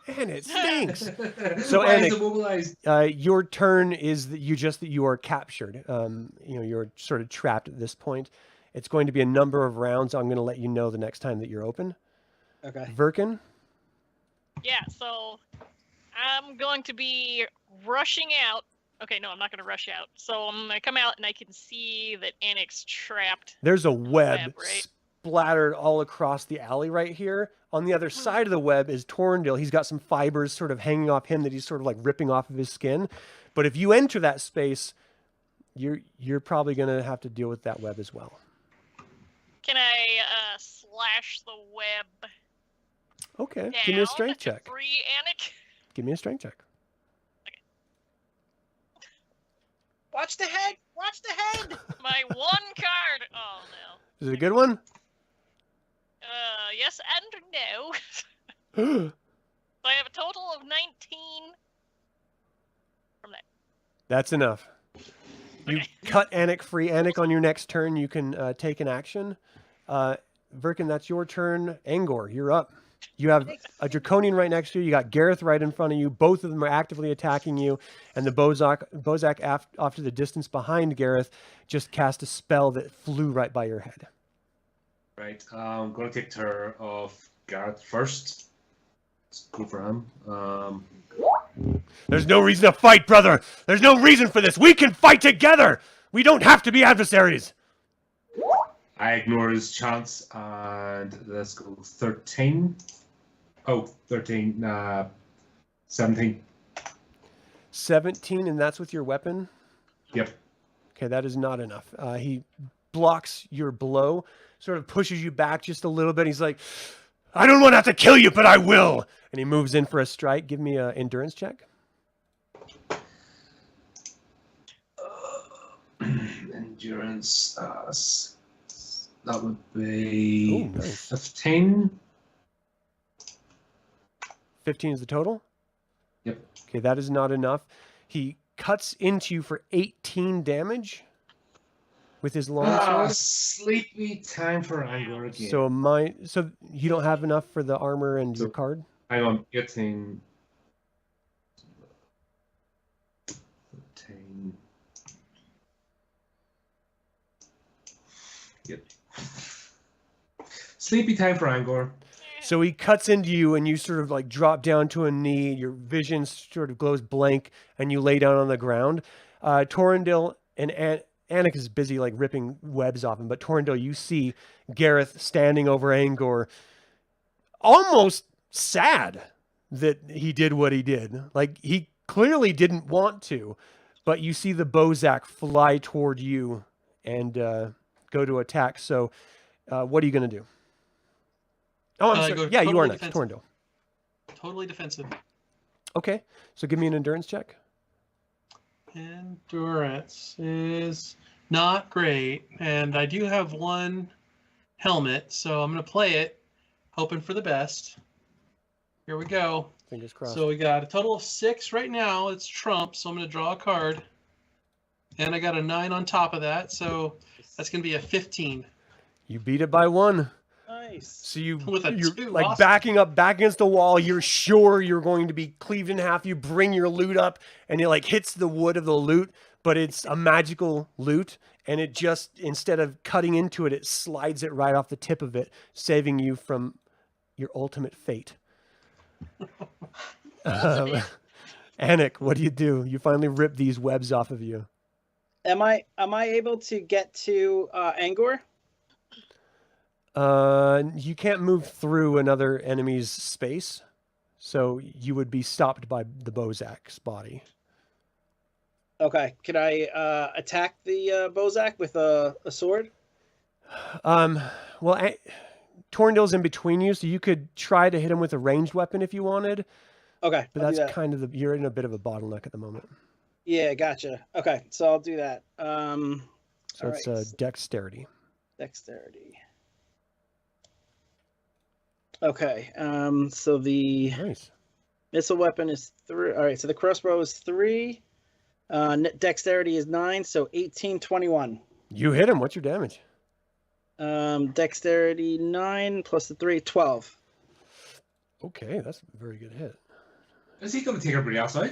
And it stinks. So Anik, is immobilized? Your turn is that you are captured. You're sort of trapped at this point. It's going to be a number of rounds. I'm going to let you know the next time that you're open. Okay. Verkin? Yeah, so I'm going to be rushing out. Okay, no, I'm not going to rush out. So I'm going to come out and I can see that Anik's trapped. There's a web right? splattered all across the alley right here. On the other side of the web is Torrendil. He's got some fibers sort of hanging off him that he's sort of like ripping off of his skin. But if you enter that space, you're probably going to have to deal with that web as well. Can I slash the web Okay, down give me a strength to check. free Anik? Give me a strength check. Watch the head! Watch the head! My one card. Oh no. Is it a good one? Yes and no. So I have a total of 19 from that. That's enough. You Okay. cut Anik free. Anik, on your next turn, you can take an action. Verkin, that's your turn. Angor, you're up. You have a Draconian right next to you. You got Gareth right in front of you. Both of them are actively attacking you. And the Bozak off to the distance behind Gareth just cast a spell that flew right by your head. Right, I'm going to take care of Gareth first. Let's go for him. There's no reason to fight, brother. There's no reason for this. We can fight together. We don't have to be adversaries. I ignore his chance, and let's go 13. Oh, 13, 17. 17, and that's with your weapon? Yep. Okay, that is not enough. He blocks your blow, sort of pushes you back just a little bit. He's like, I don't want to have to kill you, but I will. And he moves in for a strike. Give me an endurance check. Endurance, that would be Ooh, nice. 15. 15 is the total? Yep. Okay, that is not enough. He cuts into you for 18 damage with his longsword. Sleepy time for anger again. So you don't have enough for the armor and your card? Hang on, 18. 13. Yep. Sleepy time for Angor. So he cuts into you and you sort of like drop down to a knee. Your vision sort of glows blank and you lay down on the ground. Torrendil and Anik is busy like ripping webs off him. But Torrendil, you see Gareth standing over Angor, almost sad that he did what he did. Like he clearly didn't want to, but you see the Bozak fly toward you and go to attack. So what are you going to do? Oh, I'm sorry. Yeah, you are next. Torrendil. Totally defensive. Okay, so give me an endurance check. Endurance is not great, and I do have one helmet, so I'm going to play it, hoping for the best. Here we go. Fingers crossed. So we got a total of 6 right now. It's trump, so I'm going to draw a card. And I got a 9 on top of that, so that's going to be a 15. You beat it by 1. Nice. So you're two, like awesome. backing up back against the wall. You're sure you're going to be cleaved in half. You bring your loot up and it like hits the wood of the loot, but it's a magical loot. And it just, instead of cutting into it, it slides it right off the tip of it, saving you from your ultimate fate. Anik, what do? You finally rip these webs off of you. Am I able to get to Angor? You can't move through another enemy's space, so you would be stopped by the Bozak's body. Okay. Can I attack the Bozak with a sword? Well, Torrendil's in between you, so you could try to hit him with a ranged weapon if you wanted. Okay. But I'll do that's that. kind of you're in a bit of a bottleneck at the moment. Yeah, gotcha. Okay, so I'll do that. So it's dexterity. Dexterity. Okay. So the Nice. missile weapon is 3. All right. So the crossbow is 3. Dexterity is 9. So 18, 21. You hit him. What's your damage? Dexterity 9 plus the 3, 12. Okay, that's a very good hit. Is he going to take everybody else out?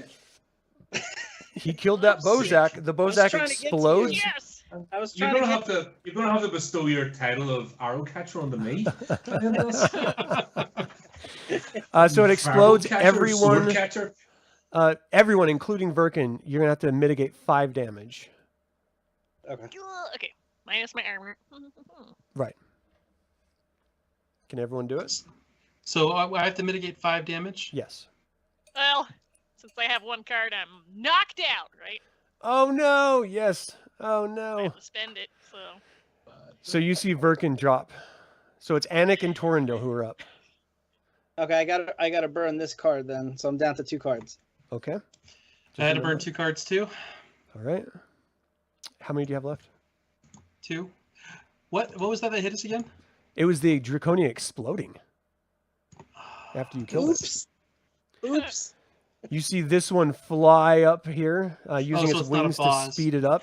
He killed that Bozak. The Bozak trying to get to you. explodes. Yes. I was You're trying gonna to get have to bestow your title of arrow catcher onto me. So it explodes. Catcher, Everyone, sword catcher. everyone, including Virkin, you're gonna have to mitigate 5 damage. Okay. Okay. Minus my armor. Right. Can everyone do it? So I have to mitigate 5 damage. Yes. Well, since I have 1 card, I'm knocked out, right? Oh no! Yes. Oh I no! have to spend it, so. So you see Virkin drop. So it's Anik and Torrendil who are up. Okay, I gotta burn this card then, so I'm down to 2 cards. Okay. I had to burn 2 cards too. All right. How many do you have left? 2. What was that hit us again? It was the Draconia exploding after you killed it. Oops. You see this one fly up here using so its it's not a wings to boss. speed it up.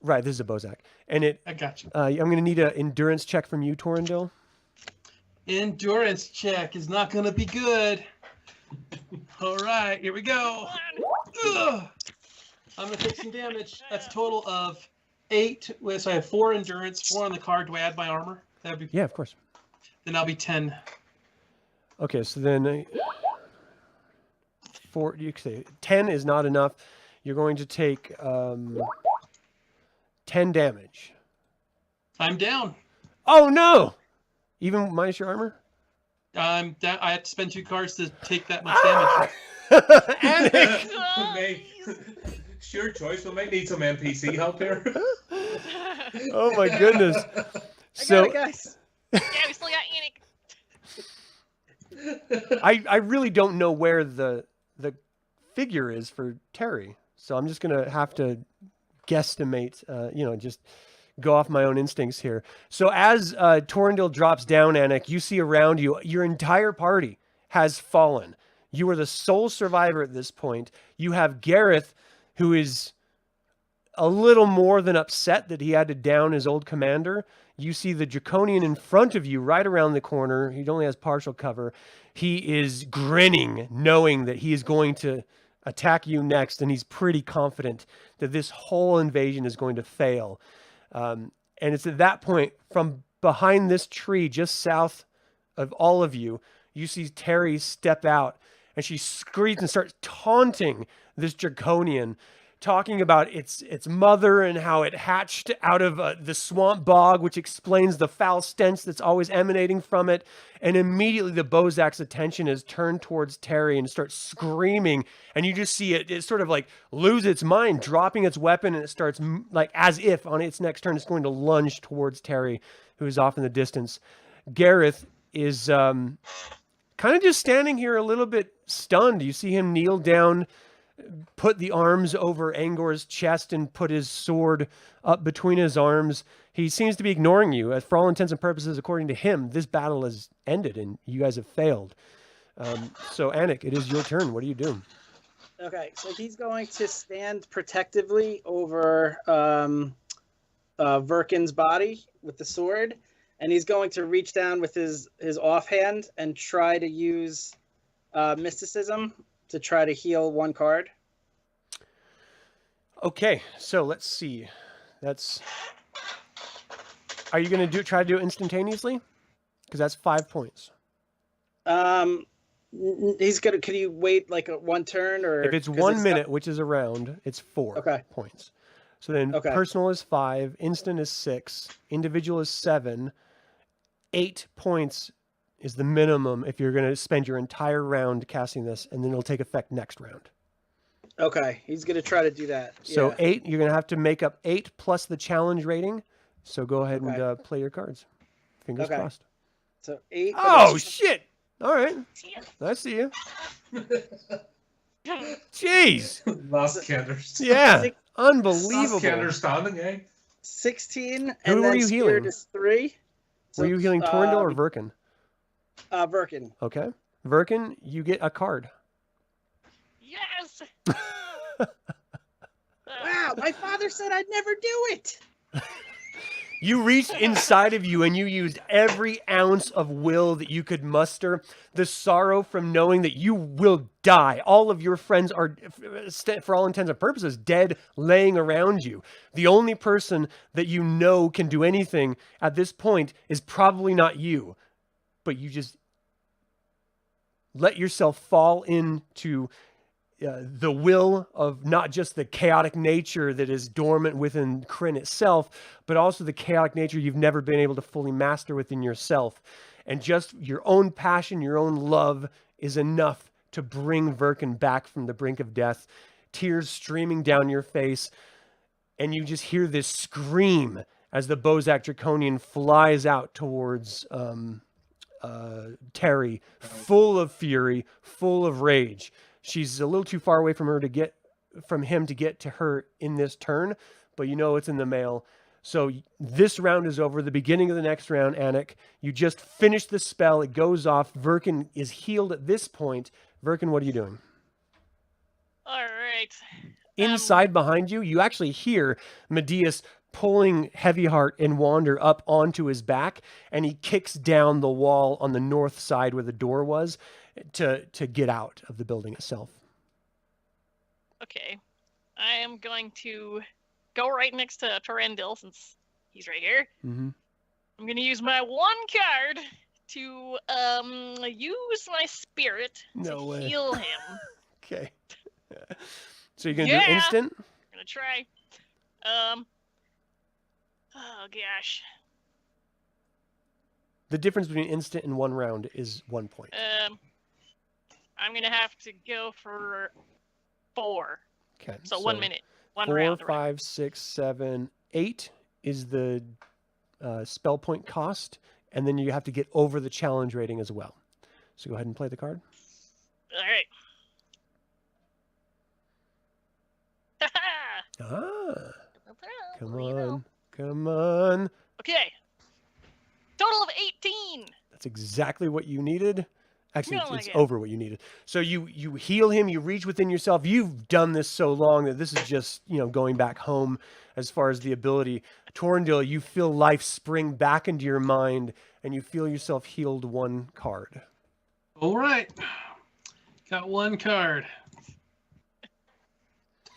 Right, this is a Bozak. And it. I got you. I'm going to need an endurance check from you, Torrendil. Endurance check is not going to be good. All right, here we go. Ugh. I'm going to take some damage. That's a total of 8. So I have 4 endurance, 4 on the card. Do I add my armor? That'd be. Yeah, of course. Then I'll be 10. Okay, so then 4. You could say 10 is not enough. You're going to take 10 damage. I'm down. Oh no! Even minus your armor. I have to spend 2 cards to take that much damage. Anik! May- Sure choice. We might need some NPC help here. Oh my goodness! I So got it, guys. Yeah, we still got Anik. I really don't know where the figure is for Terry, so I'm just gonna have to guesstimate. Just go off my own instincts here. So as Torrendil drops down, Anik, you see around you your entire party has fallen. You are the sole survivor at this point. You have Gareth, who is a little more than upset that he had to down his old commander. You see the Draconian in front of you, right around the corner. He only has partial cover. He is grinning, knowing that he is going to attack you next, and he's pretty confident that this whole invasion is going to fail. And it's at that point, from behind this tree, just south of all of you, you see Terry step out, and she screams and starts taunting this Draconian, talking about its mother and how it hatched out of the swamp bog, which explains the foul stench that's always emanating from it. And immediately the Bozak's attention is turned towards Terry and starts screaming. And you just see it sort of like lose its mind, dropping its weapon, and it starts like as if on its next turn it's going to lunge towards Terry, who is off in the distance. Gareth is kind of just standing here a little bit stunned. You see him kneel down, put the arms over Angor's chest, and put his sword up between his arms. He seems to be ignoring you. For all intents and purposes, according to him, this battle has ended and you guys have failed. So, Anik, it is your turn. What are you doing? Okay, so he's going to stand protectively over Verkin's body with the sword, and he's going to reach down with his offhand and try to use mysticism to try to heal one card. Okay, so let's see. Are you going to try to do it instantaneously? Because that's 5 points. He's gonna. Can you wait like one turn, or if it's 1 minute, which is a round, it's 4 points. So then personal is 5, instant is 6, individual is 7. 8 points is the minimum if you're going to spend your entire round casting this, and then it'll take effect next round. Okay, he's going to try to do that. So 8, you're going to have to make up 8 plus the challenge rating. So go ahead and play your cards. Fingers crossed. So 8. Oh, shit. All right. I see you. Jeez. Last Kender. Yeah. Unbelievable. Last Kender standing, eh? 16. Who were you healing? Is 3. Were you healing Torrendil or Verkin? Verkin. Okay. Verkin, you get a card. Yes. Wow, my father said I'd never do it. You reached inside of you and you used every ounce of will that you could muster. The sorrow from knowing that you will die. All of your friends are, for all intents and purposes, dead, laying around you. The only person that you know can do anything at this point is probably not you. But you just let yourself fall into the will of not just the chaotic nature that is dormant within Kryn itself, but also the chaotic nature you've never been able to fully master within yourself. And just your own passion, your own love is enough to bring Verkin back from the brink of death, tears streaming down your face, and you just hear this scream as the Bozak Draconian flies out towards Terry, full of fury, full of rage. She's a little too far away from him to get to her in this turn, but you know it's in the mail. So this round is over. The beginning of the next round, Anik, you just finished the spell. It goes off. Verkin is healed at this point. Verkin, what are you doing? All right. Inside behind you, you actually hear Medeus pulling Heavyheart and Wander up onto his back, and he kicks down the wall on the north side where the door was to get out of the building itself. Okay. I am going to go right next to Torrendil since he's right here. Mm-hmm. I'm going to use my one card to use my spirit to heal him. Okay. So you're going to do instant? I'm going to try. Oh, gosh. The difference between instant and 1 round is 1 point. I'm going to have to go for 4. Okay. So 1 minute. 1 4, round. 5, 6, 7, 8 is the spell point cost, and then you have to get over the challenge rating as well. So go ahead and play the card. All right. Come on. Come on. Okay. Total of 18. That's exactly what you needed. Actually, Oh my it's God. over what you needed. So you heal him. You reach within yourself. You've done this so long that this is just going back home as far as the ability. Torrendil, you feel life spring back into your mind, and you feel yourself healed 1 card. All right. Got 1 card.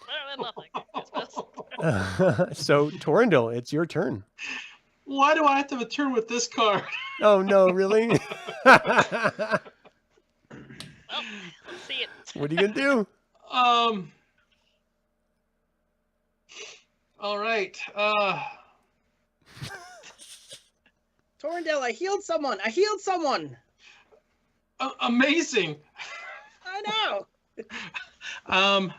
Better than nothing, I suppose. So Torrendil, it's your turn. Why do I have to have a turn with this card? Oh no, really? Well, let's see it. What are you gonna do? All right. Torrendale, I healed someone. I healed someone. Amazing. I know.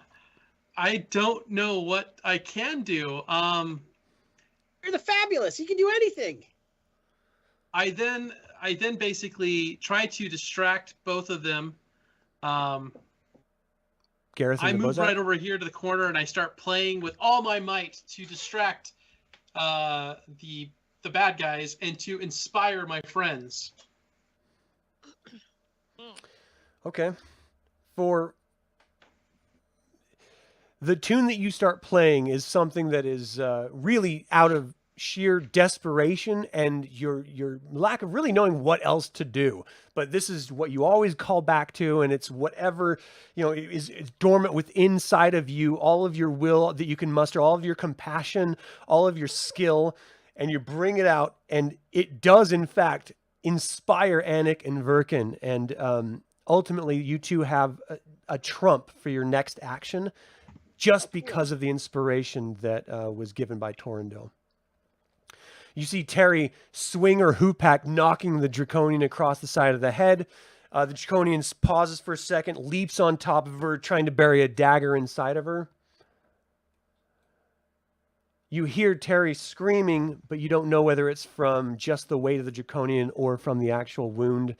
I don't know what I can do. You're the fabulous. You can do anything. I then basically try to distract both of them. Gareth and I the move Bozak? right over here to the corner and I start playing with all my might to distract the bad guys and to inspire my friends. Okay. For the tune that you start playing is something that is really out of sheer desperation and your lack of really knowing what else to do. But this is what you always call back to, and it's whatever is dormant within inside of you, all of your will that you can muster, all of your compassion, all of your skill, and you bring it out, and it does in fact inspire Anik and Verkin, and ultimately you two have a trump for your next action just because of the inspiration that was given by Torrendil. You see Terry swing her hoopak, knocking the Draconian across the side of the head. The Draconian pauses for a second, leaps on top of her, trying to bury a dagger inside of her. You hear Terry screaming, but you don't know whether it's from just the weight of the Draconian or from the actual wound.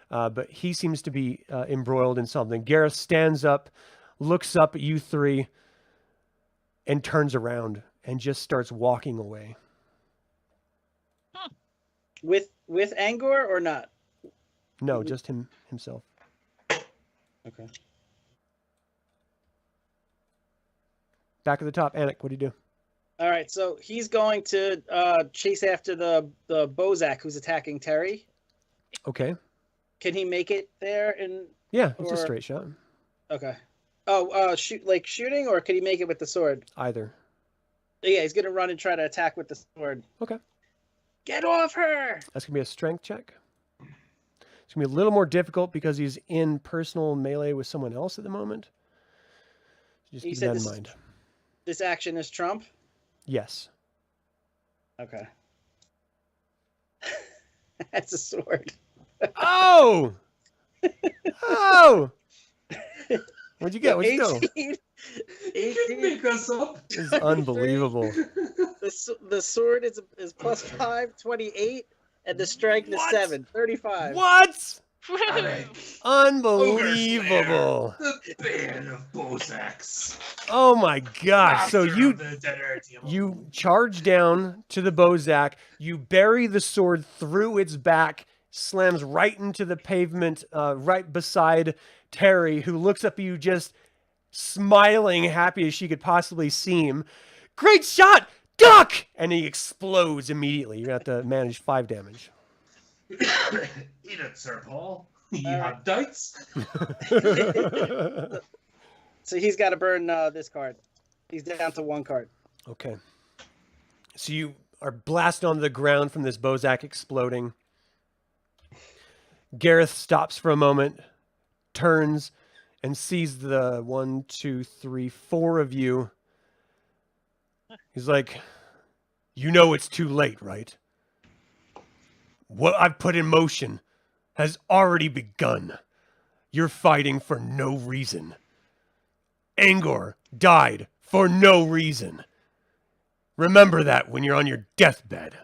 But he seems to be embroiled in something. Gareth stands up, looks up at you 3, and turns around and just starts walking away. With Angor or not? No, just himself. Okay. Back at the top, Anik, what do you do? All right, so he's going to chase after the Bozak who's attacking Terry. Okay. Can he make it there? Yeah, it's a straight shot. Okay. Oh, shooting, or can he make it with the sword? Either. Yeah, he's gonna run and try to attack with the sword. Okay. Get off her! That's gonna be a strength check. It's gonna be a little more difficult because he's in personal melee with someone else at the moment. Just keep that in mind. This action is trump? Yes. Okay. That's a sword. Oh! Oh! What'd you get? What'd you go? 18. You can make us up. This is unbelievable. The sword is +5, 28, and the strength is What? 7, 35. What? Alright. Unbelievable. The band of Bozaks. Oh my gosh. So Master you of the Denartium. You charge down to the Bozak, you bury the sword through its back, slams right into the pavement, right beside Terry, who looks up at you just smiling, happy as she could possibly seem. Great shot! Duck! And he explodes immediately. You're going to have to manage 5 damage. Eat it, Sir Paul. You have dice. So he's got to burn this card. He's down to 1 card. Okay. So you are blasted onto the ground from this Bozak exploding. Gareth stops for a moment, turns, and sees the 1, 2, 3, 4 of you. He's like, you know it's too late, right? What I've put in motion has already begun. You're fighting for no reason. Angor died for no reason. Remember that when you're on your deathbed.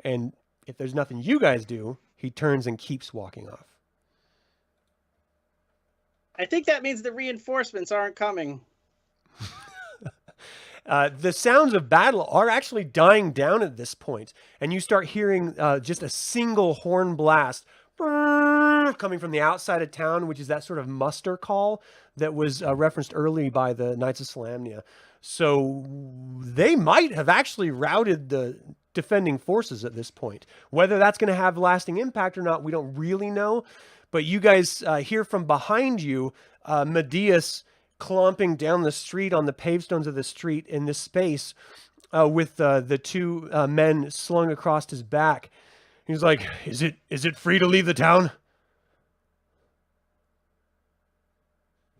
And if there's nothing you guys do, he turns and keeps walking off. I think that means the reinforcements aren't coming. The sounds of battle are actually dying down at this point, and you start hearing just a single horn blast coming from the outside of town, which is that sort of muster call that was referenced early by the Knights of Salamnia. So they might have actually routed the defending forces at this point. Whether that's going to have lasting impact or not, we don't really know. But you guys hear from behind you, Medeus clomping down the street on the pavestones of the street in this space with the two men slung across his back. He's like, is it free to leave the town?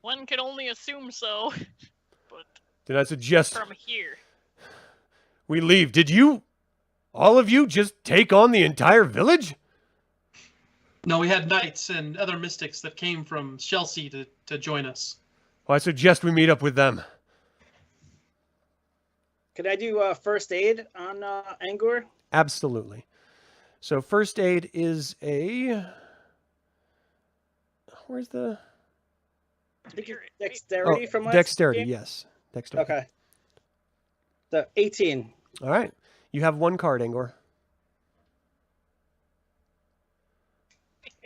One can only assume so. But Then I suggest from here. we leave. Did you, all of you, just take on the entire village? No, we had knights and other mystics that came from Chelsea to join us. Well, I suggest we meet up with them. Could I do first aid on Angor? Absolutely. So first aid is a... Where's the... I think it's dexterity from last dexterity, game? yes. Dexterity. Okay. So 18. All right. You have one card, Angor.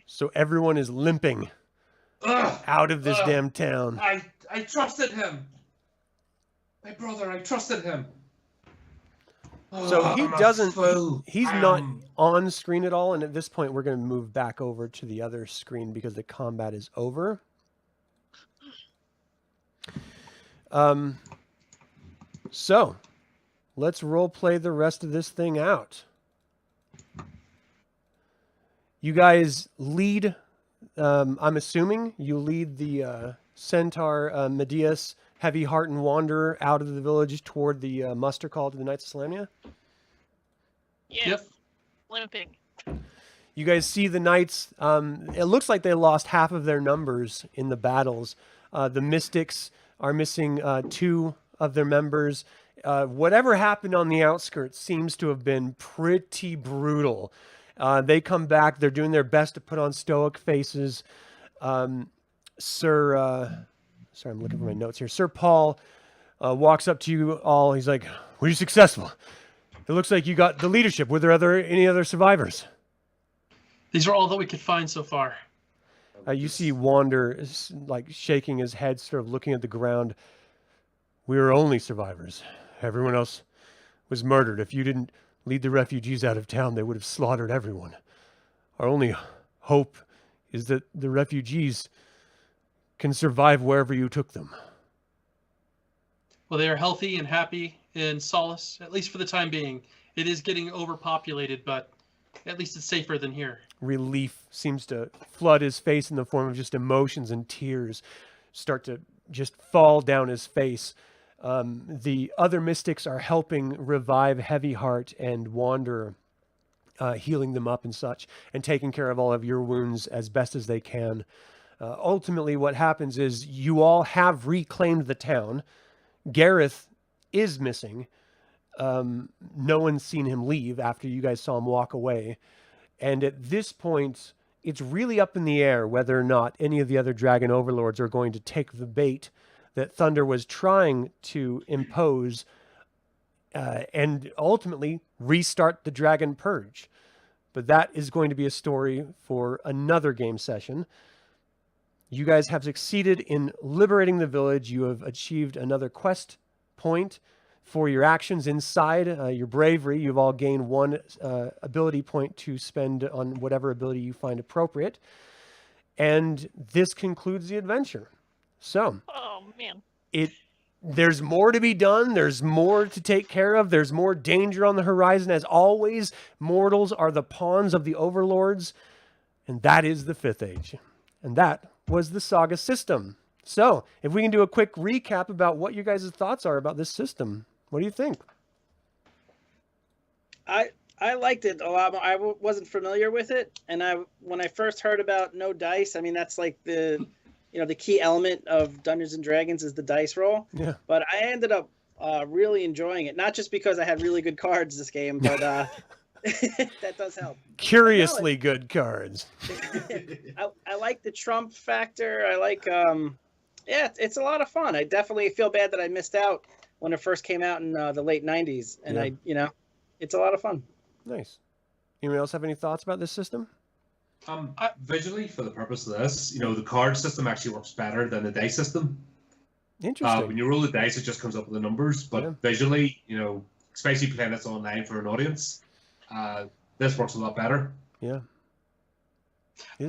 So everyone is limping out of this damn town. I trusted him. My brother, I trusted him. So he I'm a doesn't, fool. he's not on screen at all. And at this point, we're going to move back over to the other screen because the combat is over. So let's role play the rest of this thing out. You guys lead, I'm assuming you lead the Centaur, Medeus, Heavy Heart, and Wanderer out of the village toward the muster call to the Knights of Salamnia. Yes. Yep. Limping. You guys see the knights. It looks like they lost half of their numbers in the battles. The mystics are missing 2 of their members. Whatever happened on the outskirts seems to have been pretty brutal. They come back. They're doing their best to put on stoic faces. Sorry, I'm looking for my notes here. Sir Paul walks up to you all. He's like, were you successful? It looks like you got the leadership. Were there any other survivors? These are all that we could find so far. You see Wander is like shaking his head, sort of looking at the ground. We were only survivors. Everyone else was murdered. If you didn't lead the refugees out of town, they would have slaughtered everyone. Our only hope is that the refugees can survive wherever you took them. Well, they are healthy and happy in Solace, at least for the time being. It is getting overpopulated, but at least it's safer than here. Relief seems to flood his face in the form of just emotions, and tears start to just fall down his face. The other mystics are helping revive Heavy Heart and Wanderer, healing them up and such, and taking care of all of your wounds as best as they can. Ultimately, what happens is you all have reclaimed the town. Gareth is missing. No one's seen him leave after you guys saw him walk away. And at this point, it's really up in the air whether or not any of the other dragon overlords are going to take the bait that Thunder was trying to impose and ultimately restart the Dragon Purge. But that is going to be a story for another game session. You guys have succeeded in liberating the village. You have achieved another quest point for your actions inside your bravery. You've all gained 1 ability point to spend on whatever ability you find appropriate. And this concludes the adventure. So, Oh man. there's more to be done. There's more to take care of. There's more danger on the horizon. As always, mortals are the pawns of the overlords. And that is the 5th Age. And that was the Saga System. So, if we can do a quick recap about what you guys' thoughts are about this system. What do you think? I liked it a lot more. I wasn't familiar with it, and when I first heard about no dice, I mean that's like the key element of Dungeons and Dragons is the dice roll. Yeah. But I ended up really enjoying it, not just because I had really good cards this game, but that does help. Curiously good cards. I like the Trump factor. I like it's a lot of fun. I definitely feel bad that I missed out when it first came out in the late 90s, and it's a lot of fun. Nice. Anyone else have any thoughts about this system? Visually, for the purpose of this, the card system actually works better than the dice system. Interesting. When you roll the dice, it just comes up with the numbers. But visually, especially playing this online for an audience, this works a lot better. Yeah.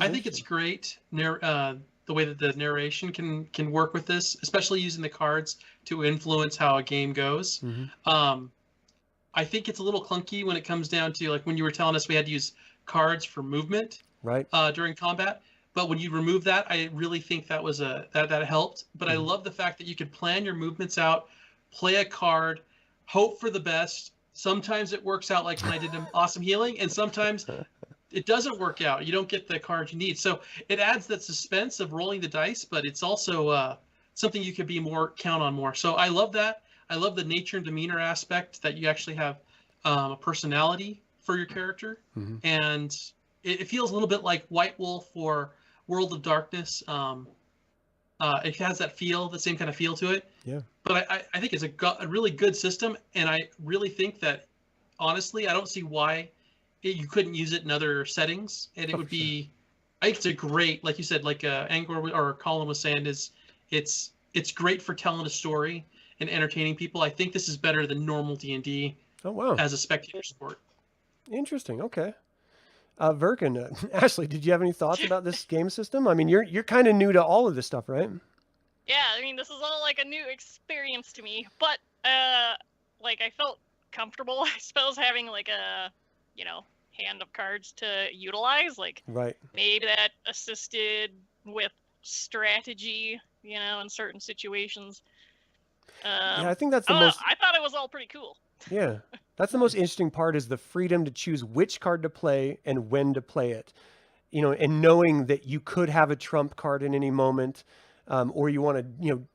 I think it's great. The way that the narration can work with this, especially using the cards to influence how a game goes. I think it's a little clunky when it comes down to, like, when you were telling us we had to use cards for movement during combat. But when you remove that, I really think that was that helped. But I love the fact that you could plan your movements out, play a card, hope for the best. Sometimes it works out, like when I did an awesome healing, and sometimes it doesn't work out. You don't get the card you need. So it adds that suspense of rolling the dice, but it's also something you could count on more. So I love that. I love the nature and demeanor aspect, that you actually have a personality for your character. And it feels a little bit like White Wolf or World of Darkness. It has that feel, the same kind of feel to it. Yeah. But I think it's a really good system, and I really think that, honestly, I don't see why you couldn't use it in other settings, and it would be. I think it's a great, like you said, like Angor or Colin was saying, it's great for telling a story and entertaining people. I think this is better than normal D&D. Oh wow! As a spectator sport. Interesting. Okay. Verkin, Ashley, did you have any thoughts about this game system? I mean, you're kind of new to all of this stuff, right? Yeah, I mean, this is all like a new experience to me, but like I felt comfortable, I suppose, having like a hand of cards to utilize. Like, maybe that assisted with strategy, in certain situations. Yeah, I think that's I thought it was all pretty cool. Yeah, that's the most interesting part, is the freedom to choose which card to play and when to play it. And knowing that you could have a trump card in any moment, or you want to,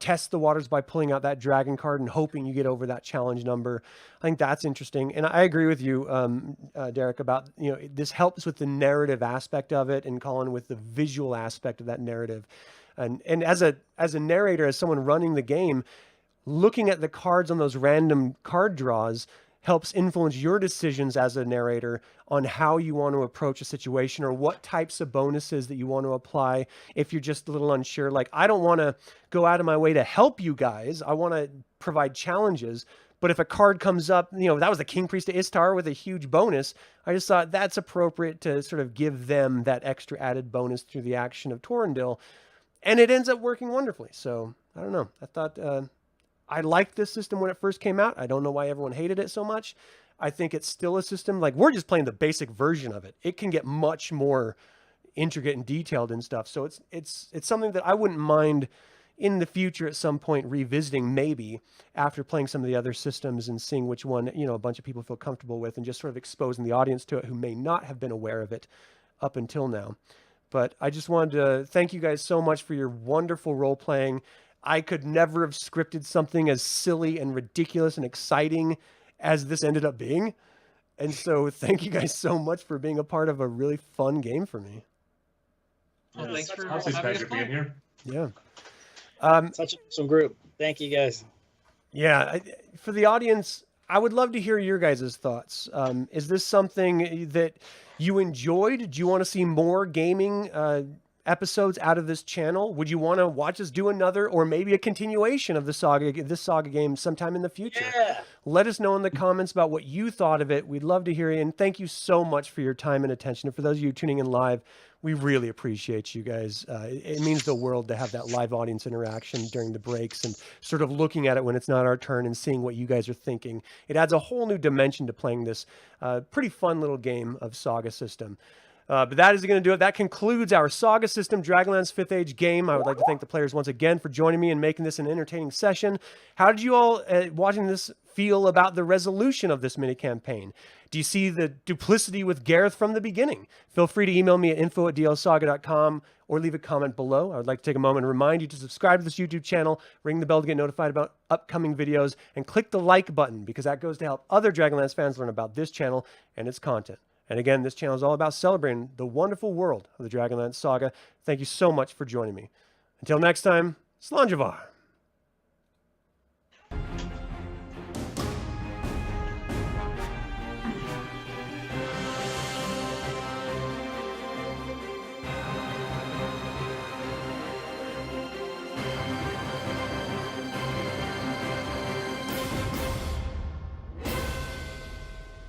test the waters by pulling out that dragon card and hoping you get over that challenge number. I think that's interesting. And I agree with you, Derek, about, this helps with the narrative aspect of it, and Colin with the visual aspect of that narrative. And as a narrator, as someone running the game, looking at the cards on those random card draws helps influence your decisions as a narrator on how you want to approach a situation, or what types of bonuses that you want to apply if you're just a little unsure. Like, I don't want to go out of my way to help you guys. I want to provide challenges. But if a card comes up, that was the King Priest of Istar with a huge bonus, I just thought that's appropriate to sort of give them that extra added bonus through the action of Torrendil. And it ends up working wonderfully. So, I don't know. I thought... I liked this system when it first came out. I don't know why everyone hated it so much. I think it's still a system, like, we're just playing the basic version of it. It can get much more intricate and detailed and stuff. So it's something that I wouldn't mind in the future at some point revisiting, maybe after playing some of the other systems and seeing which one, a bunch of people feel comfortable with, and just sort of exposing the audience to it who may not have been aware of it up until now. But I just wanted to thank you guys so much for your wonderful role playing. I could never have scripted something as silly and ridiculous and exciting as this ended up being. And so thank you guys so much for being a part of a really fun game for me. Well, thanks for having us being here. Yeah. Such an awesome group. Thank you guys. Yeah. For the audience, I would love to hear your guys' thoughts. Is this something that you enjoyed? Do you want to see more gaming episodes out of this channel? Would you want to watch us do another, or maybe a continuation of this Saga game sometime in the future? Yeah. Let us know in the comments about what you thought of it. We'd love to hear you, and thank you so much for your time and attention. And for those of you tuning in live, we really appreciate you guys. It means the world to have that live audience interaction during the breaks, and sort of looking at it when it's not our turn and seeing what you guys are thinking. It adds a whole new dimension to playing this pretty fun little game of Saga System. But that is going to do it. That concludes our Saga System Dragonlance 5th Age game. I would like to thank the players once again for joining me and making this an entertaining session. How did you all, watching this, feel about the resolution of this mini campaign? Do you see the duplicity with Gareth from the beginning? Feel free to email me at info@dlsaga.com or leave a comment below. I would like to take a moment and remind you to subscribe to this YouTube channel, ring the bell to get notified about upcoming videos, and click the like button, because that goes to help other Dragonlance fans learn about this channel and its content. And again, this channel is all about celebrating the wonderful world of the Dragonlance Saga. Thank you so much for joining me. Until next time, Slanjavar.